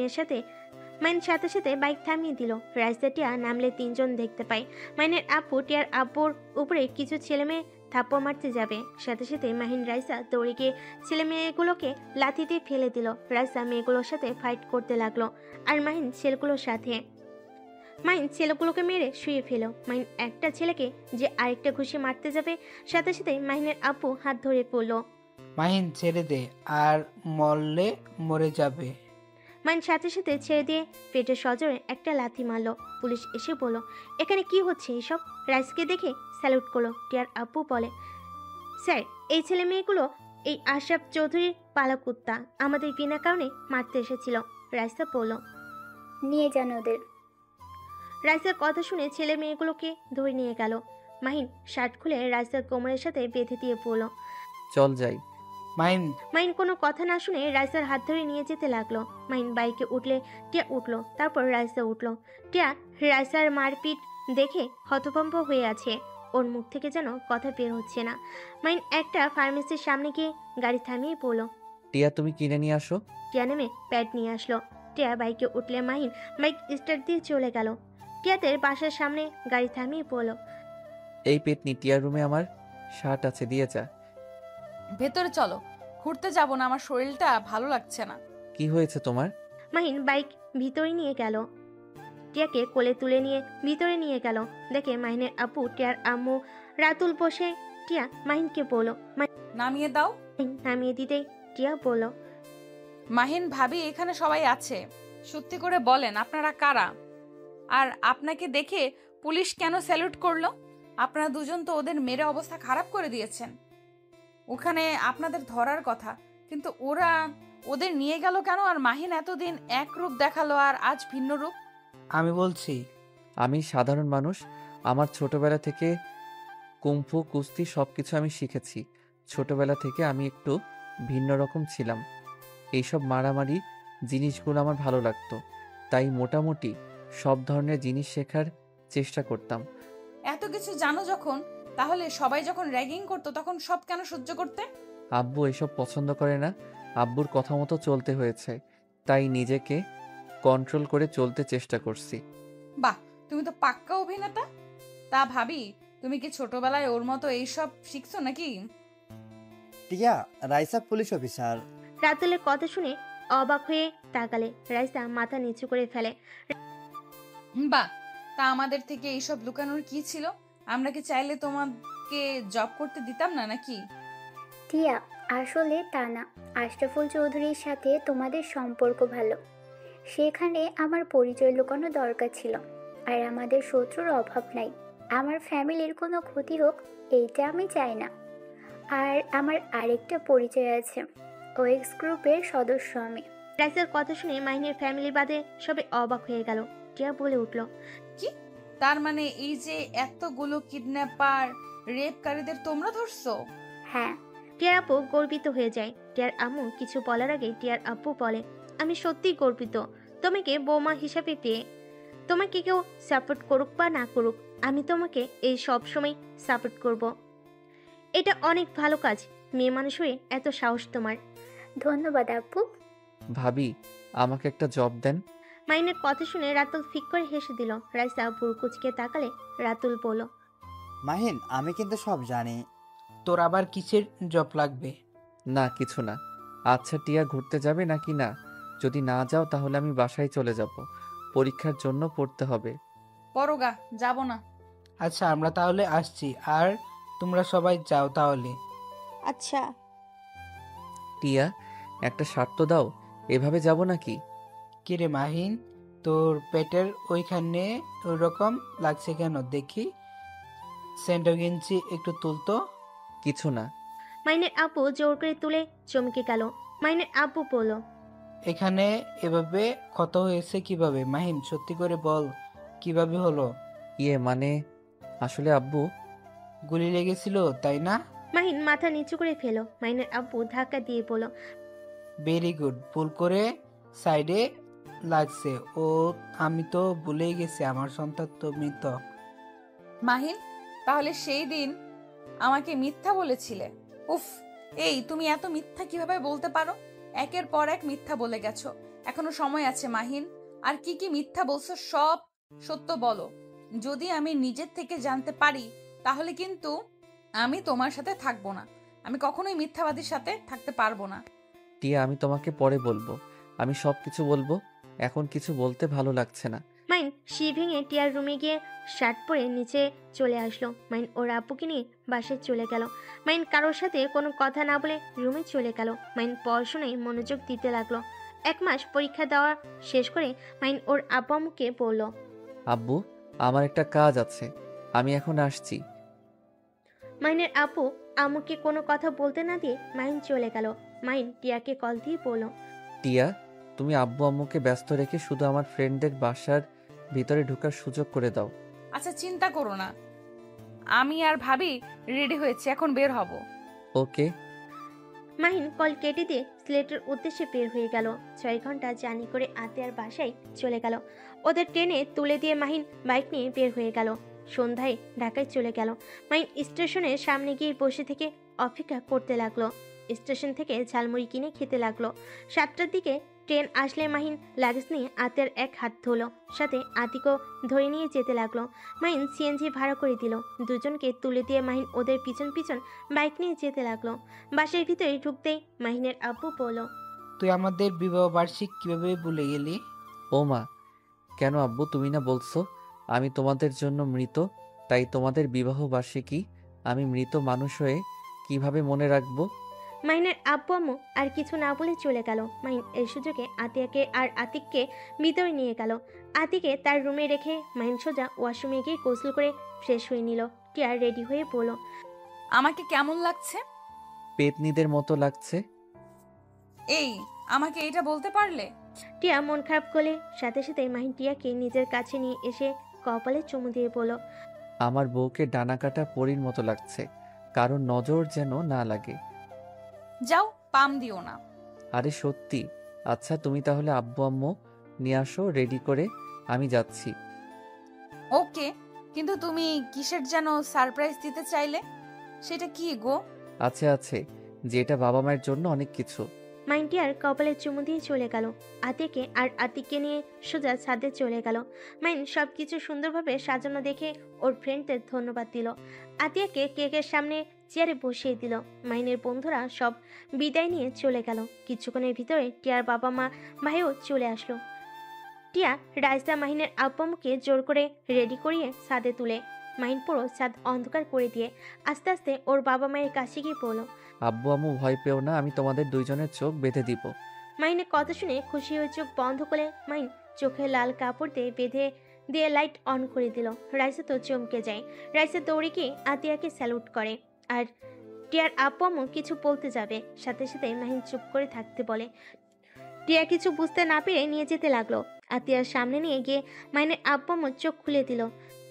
সাথে সাথে বাইক থামিয়ে দিল। রাইসা টিয়া নামলে তিনজন দেখতে পায়। মাইনের আপু টিয়ার আব্বুর উপরে কিছু ছেলে মেয়ে থাপ্পড় মারতে যাবে। সাথে সাথে মাহিন রাইসা দৌড়ে গিয়ে ছেলে মেয়েগুলোকে লাথিতে ফেলে দিল। রাইসা মেয়েগুলোর সাথে ফাইট করতে লাগলো, আর মাহিন ছেলেগুলোকে মেরে শুয়ে ফেল। মাহিন একটা ছেলেকে যে আরেকটা ঘুষি মারতে যাবে, সাথে সাথে মাহিনের আপু হাত ধরে পড়ল। মাহিন ছেড়ে দে, আর মরলে মরে যাবে। মাইন সাথে সাথে ছেড়ে দিয়ে পেটে সজোরে একটা লাথি মারলো। পুলিশ এসে বলল, এখানে কি হচ্ছে এসব? রাইসকে দেখে স্যালুট করলো। টিয়ার আপু বলে, স্যার, এই ছেলে মেয়েগুলো এই আশরাফ চৌধুরীর পালা কুত্তা, আমাদের বিনা কারণে মারতে এসেছিল। রাইসা বলল, নিয়ে যান ওদের। রাইসার কথা শুনে ছেলে মেয়েগুলোকে ধরে নিয়ে গেল। মাহিন শার্ট খুলে রাইসার কোমরের সাথে বেঁধে দিয়ে বলল, চল যাই। মাইন কোনো কথা না শুনে রাইসার হাত ধরে নিয়ে যেতে লাগলো। মাইন বাইকে উঠলে টিয়া উঠলো, তারপর রাইসা উঠলো। টিয়া রাইসার মারপিট দেখে হতভম্ব হয়ে আছে। ওর মুখ থেকে যেন কথা বের হচ্ছে না। মাইন একটা ফার্মেসির সামনে গিয়ে গাড়ি থামিয়ে পড়লো। টিয়া, তুমি কিনে নিয়ে আসো। টিয়া নেমে প্যাড নিয়ে আসলো। টিয়া বাইকে উঠলে মাহিন বাইক স্টার্ট দিয়ে চলে গেল। টিয়াদের বাসার সামনে গাড়ি থামিয়ে পড়লো। এই পেতনি, টিয়ার রুমে আমার শার্ট আছে, দিয়ে যা। ভেতরে চলো, ঘুরতে যাব না, আমার শরীরটা ভালো লাগছে না। কি হয়েছে তোমার? মাহিন বাইক ভিতরে নিয়ে গেল। টিয়াকে কোলে তুলে নিয়ে ভিতরে নিয়ে গেল। দেখে মাহিনের আপু টিয়ার আম্মু রাতুল বসে। টিয়া মাহিনকে বলল, নামিয়ে দাও। মাহিন নামিয়ে দিতেই টিয়া বলল, মাহিন ভাবি, এখানে সবাই আছে, সত্যি করে বলেন আপনারা কারা? আর আপনাকে দেখে পুলিশ কেন স্যালুট করলো? আপনারা দুজন তো ওদের মেরে অবস্থা খারাপ করে দিয়েছেন। ওখানে আপনাদের ধরার কথা, কিন্তু ওদের নিয়ে গেল কেন? আর মাহিন এতদিন এক রূপ দেখালো, আর আজ ভিন্ন রূপ। আমি বলছি, আমি সাধারণ মানুষ। আমার ছোটবেলা থেকে কুম্ফু, কুস্তি সবকিছু আমি শিখেছি। ছোটবেলা থেকে আমি একটু ভিন্ন রকম ছিলাম। এইসব মারামারি জিনিসগুলো আমার ভালো লাগতো, তাই মোটামুটি সব ধরনের জিনিস শেখার চেষ্টা করতাম। এত কিছু জানো যখন, তাহলে সবাই যখন র্যাগিং করতো তখন সব কেন সহ্য করতে? আব্বু এসব পছন্দ করে না, আব্বুর কথা মতো চলতে হয়েছে, তাই নিজেকে কন্ট্রোল করে চলতে চেষ্টা করছি। বাহ, তুমি তো পাক্কা অভিনেতা। তা ভাবি, তুমি কি ছোটবেলায় ওর মতো এইসব শিখছো নাকি? টিয়া, রাইসা পুলিশ অফিসার। রাতুলের কথা শুনে অবাক হয়ে তাকালে রাইসা মাথা নিচু করে ফেলে। বাহ, তা আমাদের থেকে এইসব লুকানোর কি ছিল? আমরা কি চাইলে তোমাকে জব করতে দিতাম না নাকি? টিয়া, আসলে তা না। আশরাফুল চৌধুরীর সাথে তোমাদের সম্পর্ক ভালো, সেখানে আমার পরিচয় লুকানো দরকার ছিল। আর আমাদের শত্রুর অভাব নাই। আমার ফ্যামিলির কোনো ক্ষতি হোক এইটা আমি চাই না। আর আমার আরেকটা পরিচয় আছে, ওয়েক্স গ্রুপের সদস্য আমি। রাইসার কথা শুনে মাহিনের ফ্যামিলি বাদে সবে অবাক হয়ে গেল। টিয়া বলে উঠল, কি? তার মানে এই যে এতগুলো কিডন্যাপার, রেপকারীদের তোমরা ধরছো? হ্যাঁ। টিয়ার আপু গর্বিত হয়ে যায়। টিয়ার আম্মু কিছু বলার আগে টিয়ার আব্বু বলে, আমি সত্যিই গর্বিত তোমাকে বৌমা হিসাবে পেয়ে। তোমাকে কেউ সাপোর্ট করুক বা না করুক, আমি তোমাকে এই সব সময় সাপোর্ট করব। এটা অনেক ভালো কাজ। মেয়ে মানুষ হয়ে এত সাহস তোমার। ধন্যবাদ আপু। ভাবি, আমাকে একটা জব দেন। মাইনের কথা শুনে রাতুল ফিক করে হেসে দিল। রাইসা ভুরু কুচকে তাকালে রাতুল বলল, মাহিন, আমি কিন্তু সব জানি। তোর আবার কিসের জব লাগবে? না, কিছু না। আচ্ছা টিয়া, ঘুরতে যাবে নাকি না? যদি না যাও তাহলে আমি বাসায় চলে যাব, পরীক্ষার জন্য পড়তে হবে। পরগা, যাব না। আচ্ছা, আমরা তাহলে আসছি। আর তোমরা সবাই যাও তাহলে। আচ্ছা। টিয়া, একটা শর্ত দাও, এভাবে যাব নাকি? কিরে মাহিন, তোর পেটের ওইখানে ওই রকম লাগছে কেন দেখি? সেন্টার গেঞ্জি একটু তুলতো। কিছু না। মাইনের আপু জোর করে তুলে চমকে গেল। মাইনের আপু বলল, এখানে এভাবে ক্ষত হয়েছে কিভাবে? মাহিন, সত্যি করে বল, কিভাবে হলো? মানে আসলে আব্বু, গুলি লেগেছিল তাই না? মাহিন মাথা নিচু করে ফেলো। মাইনের আব্বু ধাক্কা দিয়ে বলল, ভেরি গুড, ভুল করে সাইডে লাগছে। ও, আমি তো ভুলেই গেছি, আমার সন্তান তো মৃত। মাহিন, তাহলে সেই দিন আমাকে মিথ্যা বলেছিলে? উফ, এই তুমি এত মিথ্যা কিভাবে বলতে পারো? একের পর এক মিথ্যা বলে গেছো। এখনো সময় আছে মাহিন। আর কি কি মিথ্যা বলছো সব সত্য বলো। যদি আমি নিজের থেকে জানতে পারি তাহলে কিন্তু আমি তোমার সাথে থাকবো না। আমি কখনোই মিথ্যাবাদীর সাথে থাকতে পারবো না। টিয়া, আমি তোমাকে পরে বলবো। আমি সব কিছু বলবো, এখন কিছু বলতে ভালো লাগছে না। মাইন শি ভেঙে টিয়ার রুমে গিয়ে শার্ট পরে নিচে চলে আসলো। মাইন ওর আব্বুকে নিয়ে বাসায় চলে গেল। মাইন কারোর সাথে কোনো কথা না বলে রুমে চলে গেল। মাইন পড়াশোনায় মনোযোগ দিতে লাগলো। 1 মাস পরীক্ষা দেওয়া শেষ করে মাইন ওর আব্বু আম্মুকে বলল, আব্বু, আমার একটা কাজ আছে, আমি এখন আসছি। মাইনের আব্বু আম্মুকে কোনো কথা বলতে না দিয়ে মাইন চলে গেল। মাইন টিয়াকে কল দিয়ে বলল, টিয়া, তুমি আব্বু আম্মুকে ব্যস্ত রেখে শুধু আমার ফ্রেন্ডদের বাসার ভিতরে ঢোকার সুযোগ করে দাও। আচ্ছা, চিন্তা করো না, আমি আর ভাবি রেডি হয়েছি, এখন বের হব। ওকে। মাহিন কল কেটে দিয়ে সিলেটের উদ্দেশ্যে বের হয়ে গেল। 6 ঘন্টা জার্নি করে আতিয়ার বাসায় চলে গেল। ওদের ট্রেনে তুলে দিয়ে মাহিন বাইক নিয়ে বের হয়ে গেল। সন্ধ্যায় ঢাকায় চলে গেল। মাহিন স্টেশনের সামনে গিয়ে বসে থেকে অপেক্ষা করতে লাগলো। স্টেশন থেকে ঝালমুড়ি কিনে খেতে লাগলো। 7টার দিকে ট্রেন আসলে মাহিন লাগেজ নিয়ে আতিয়ার এক হাত ধরলো, সাথে আতিকও ধরে নিয়ে যেতে লাগলো। মাহিন সিএনজি ভাড়া করে দিল। দুজনকে তুলে দিয়ে মাহিন ওদের পিছন পিছন বাইক নিয়ে যেতে লাগলো। বাসার ভিতরে ঢুকতেই মাহিনের আব্বু বলল, তুই আমাদের বিবাহ বার্ষিক কিভাবে ভুলে গেলি? ও মা, কেন আব্বু, তুমি না বলছো আমি তোমাদের জন্য মৃত? তাই তোমাদের বিবাহ বার্ষিকী আমি মৃত মানুষ হয়ে কিভাবে মনে রাখবো? মাহিনের আব্বু আম্মু আর কিছু না বলে চলে গেল। মাহিন এই সুযোগে আতিয়াকে আর আতিককে ভিতরে নিয়ে গেল। আতিকে তার রুমে রেখে মাহিন সোজা ওয়াশরুমে গিয়ে গোসল করে ফ্রেশ হয়ে নিল। টিয়া রেডি হয়ে বলল, আমাকে কেমন লাগছে? পেতনিদের মতো লাগছে। এই, আমাকে এটা বলতে পারলে? টিয়া মন খারাপ করলে সাথে সাথে মাহিন টিয়াকে নিজের কাছে নিয়ে এসে কপালে চুমু দিয়ে বলল, আমার বউকে ডানা কাটা পরীর মতো লাগছে, কারণ নজর যেন না লাগে। যাও, পাম দিও না। আরে সত্যি। আচ্ছা, তুমি তাহলে আব্বু আম্মু নিয়ে আসো রেডি করে, আমি যাচ্ছি। ওকে, কিন্তু তুমি কিসের যেন সারপ্রাইজ দিতে চাইলে, সেটা কি গো? আছে, যেটা বাবা মায়ের জন্য অনেক কিছু। মাইন টিয়ার কপালে চুমু দিয়ে চলে গেল। আতিয়াকে আর আতিককে নিয়ে সোজা ছাদে চলে গেল। মাইন সব কিছু সুন্দরভাবে সাজানো দেখে ওর ফ্রেন্ডদের ধন্যবাদ দিল। আতিয়াকে কেকের সামনে চেয়ারে বসিয়ে দিল। মাইনের বন্ধুরা সব বিদায় নিয়ে চলে গেল। কিছুক্ষণের ভিতরে টিয়ার বাবা মা ভাইও চলে আসলো। টিয়া রাইসা মাহিনের আব্বামুকে জোর করে রেডি করিয়ে ছাদে তুলে মাহিন পুরো ছাদ অন্ধকার করে দিয়ে আস্তে আস্তে ওর বাবা মায়ের কাছে গিয়ে পড়ল। আব্বু আম্মু ভয় পেও না, আমি তোমাদের দুইজনের চোখ বেঁধে দিব। মাহিনের কথা শুনে খুশি হয়ে চোখ বন্ধ করে মাহিন চোখে লাল কাপড় দিয়ে বেঁধে দিয়ে লাইট অন করে দিল। রাইসা তো চমকে যায়। রাইসা দৌড়ে গিয়ে আতিয়াকে স্যালুট করে। আর টিয়ার আব্বু আম্মু কিছু বলতে যাবে, সাথে সাথে মাহিন চুপ করে থাকতে বলে। টিয়া কিছু বুঝতে না পেরে নিয়ে যেতে লাগলো। আতিয়ার সামনে নিয়ে গিয়ে মাইনের আব্বু আম্মু চোখ খুলে দিল।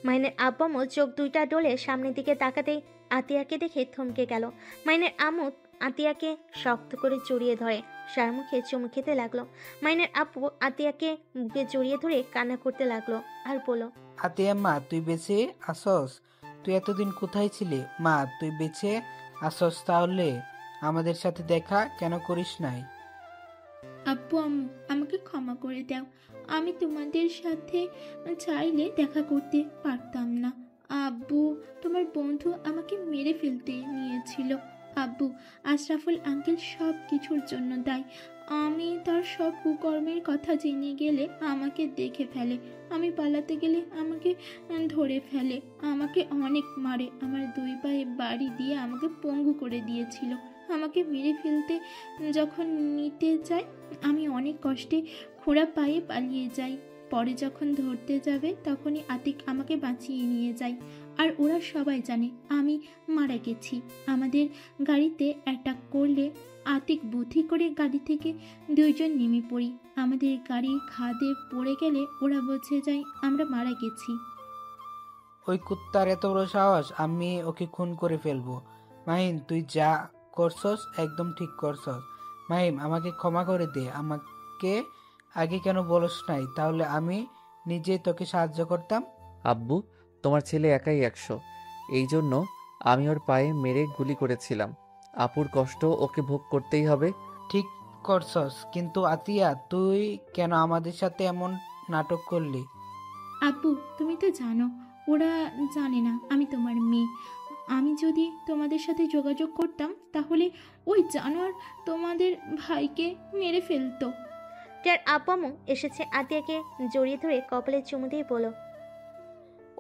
মাইনের আব্বু আম্মু চোখ দুইটা ডলে সামনের দিকে তাকাতেই আতিয়াকে দেখে থমকে গেল। মাইনের আম্মু আতিয়াকে শক্ত করে জড়িয়ে ধরে সার মুখে চুমু খেতে লাগলো। মাইনের আব্বু আতিয়াকে বুকে জড়িয়ে ধরে কান্না করতে লাগলো আর বলল, আতিয়া মা তুই বেঁচে আসস? তুই এতদিন কোথায় ছিলি মা? তুই বেঁচে আসস তাহলে আমাদের সাথে দেখা কেন করিস নাই? আব্বু আম্মু আমাকে ক্ষমা করে দাও। আমি তোমাদের সাথে চাইলে দেখা করতে পারতাম না। আব্বু, তোমার বন্ধু আমাকে মেরে ফেলতে নিয়েছিল। আব্বু, আশরাফুল আঙ্কেল সব কিছুর জন্য দায়ী। আমি তার সব কুকর্মের কথা জেনে গেলে আমাকে দেখে ফেলে। আমি পালাতে গেলে আমাকে ধরে ফেলে, আমাকে অনেক মারে। আমার দুই পায়ে বাড়ি দিয়ে আমাকে পঙ্গু করে দিয়েছিল। আমাকে মেরে ফেলতে যখন নিতে যায় আমি অনেক কষ্টে খোঁড়া পায়ে পালিয়ে যাই। পরে যখন ধরতে যাবে তখনই আতিক আমাকে বাঁচিয়ে নিয়ে যায়। আর ওরা সবাই জানে আমি মারা গেছি। আমাদের গাড়িতে অ্যাটাক করলে আতিক বুদ্ধি করে গাড়ি থেকে দুইজন নেমে পড়ি। আমাদের গাড়ি খাদে পড়ে গেলে ওরা বুঝে যায় আমরা মারা গেছি। ওই কুত্তার এত বড় সাহস! আমি ওকে খুন করে ফেলবো। মাহিন তুই যা করছস একদম ঠিক করছস। মাহিম আমাকে ক্ষমা করে দে। আমাকে আগে কেন বলস নাই? তাহলে আমি নিজে তোকে সাহায্য করতাম। আব্বু, তোমার ছেলে একাই 100, এই জন্য আমি ওর পায়ে মেরে গুলি করেছিলাম। আপুর কষ্ট ওকে ভোগ করতেই হবে। ঠিক করছস, কিন্তু আতিয়া তুই কেন আমাদের সাথে এমন নাটক করলি? আব্বু, তুমি তো জানো ওরা জানে না আমি তোমার মেয়ে। আমি যদি তোমাদের সাথে যোগাযোগ করতাম তাহলে ওই জানোয়ার তোমাদের ভাইকে মেরে ফেলতো। টিয়ার আব্বু আম্মু এসেছে আতিয়াকে জড়িয়ে ধরে কপালে চুমু দিয়ে বলল,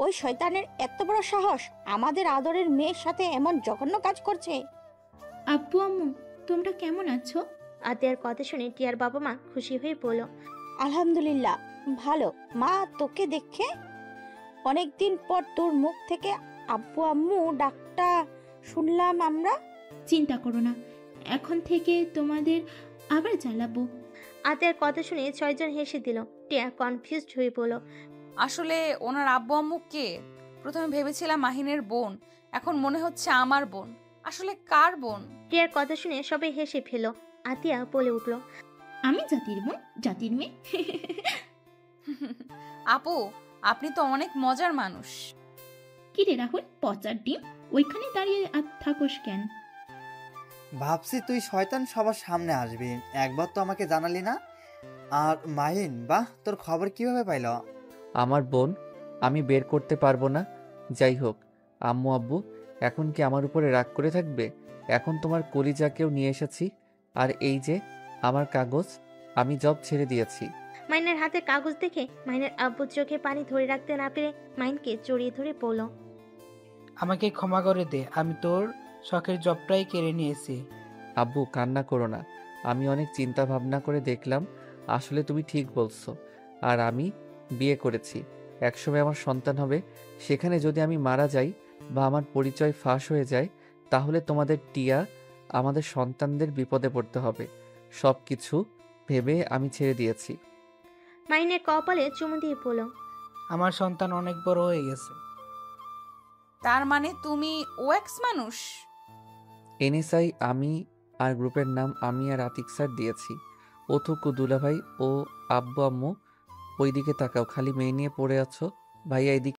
ওই শয়তানের এত বড় সাহস আমাদের আদরের মেয়ের সাথে এমন জঘন্য কাজ করছে। আব্বু আম্মু, তোমরা কেমন আছো? আতিয়ার কথা শুনে টিয়ার বাবা মা খুশি হয়ে বলল, আলহামদুলিল্লাহ ভালো। মা, তোকে দেখে অনেকদিন পর তোর মুখ থেকে আব্বু আম্মু ডাকটা শুনলাম আমরা। চিন্তা করো না, এখন থেকে তোমাদের আবার জ্বালাবো। আতিয়ার কথা শুনে 6 জন হেসে দিল। টিয়া কনফিউজড হয়ে বলল, আসলে ওনার আব্বু আম্মু কে? প্রথমে ভেবেছিলাম মাহিনের বোন, এখন মনে হচ্ছে আমার বোন। আসলে কার বোন? টিয়ার কথা শুনে সবাই হেসে ফেল। আতিয়া বলে উঠল, আমি জাতির বোন, জাতির মেয়ে। আপু, আপনি তো অনেক মজার মানুষ। কি রে রাহুল, পচার ডিম, ওইখানে দাঁড়িয়ে থাকোস কেন? ভাবছি তুই শয়তান সবার সামনে আসবি, একবার তো আমাকে জানালি না। আর মাহিন, বাহ, তোর খবর কিভাবে পাইল? আমার বোন, আমি বের করতে পারবো না। যাই হোক, আম্মু আব্বু এখন কি আমার উপরে রাগ করে থাকবে? এখন তোমার কলিজাকেও নিয়ে এসেছি। আর এই যে আমার কাগজ, আমি জব ছেড়ে দিয়েছি। মাইনের হাতে কাগজ দেখে মাইনের আব্বুর চোখে পানি ধরে রাখতে না পেরে মাইনকে জড়িয়ে ধরে বলল, আমাকে ক্ষমা করে দে, আমি তোর শখের জবটাই কেড়ে নিয়েছি। আব্বু, কান্না করো না। আমি অনেক চিন্তা ভাবনা করে দেখলাম আসলে তুমি ঠিক বলছো। আর আমি বিয়ে করেছি, একসময় আমার সন্তান হবে। সেখানে যদি আমি মারা যাই বা আমার পরিচয় ফাঁস হয়ে যায়, তাহলে তোমাদের টিয়া আমাদের সন্তানদের বিপদে পড়তে হবে। সব কিছু ভেবে আমি ছেড়ে দিয়েছি। মাইনের কপালে চুমু দিয়ে বলল, আমার সন্তান অনেক বড় হয়ে গেছে। তার মানে তুমি ওএক্স মানুষ? এনএসআই আমি, আর গ্রুপের নাম আমি আর আতিক স্যার দিয়েছি। ওথুকু দুলাভাই ও আব্বু আম্মু, ওইদিকে তাকাও, খালি মেয়ে নিয়ে পড়ে আছো। ভাইয়া এদিকে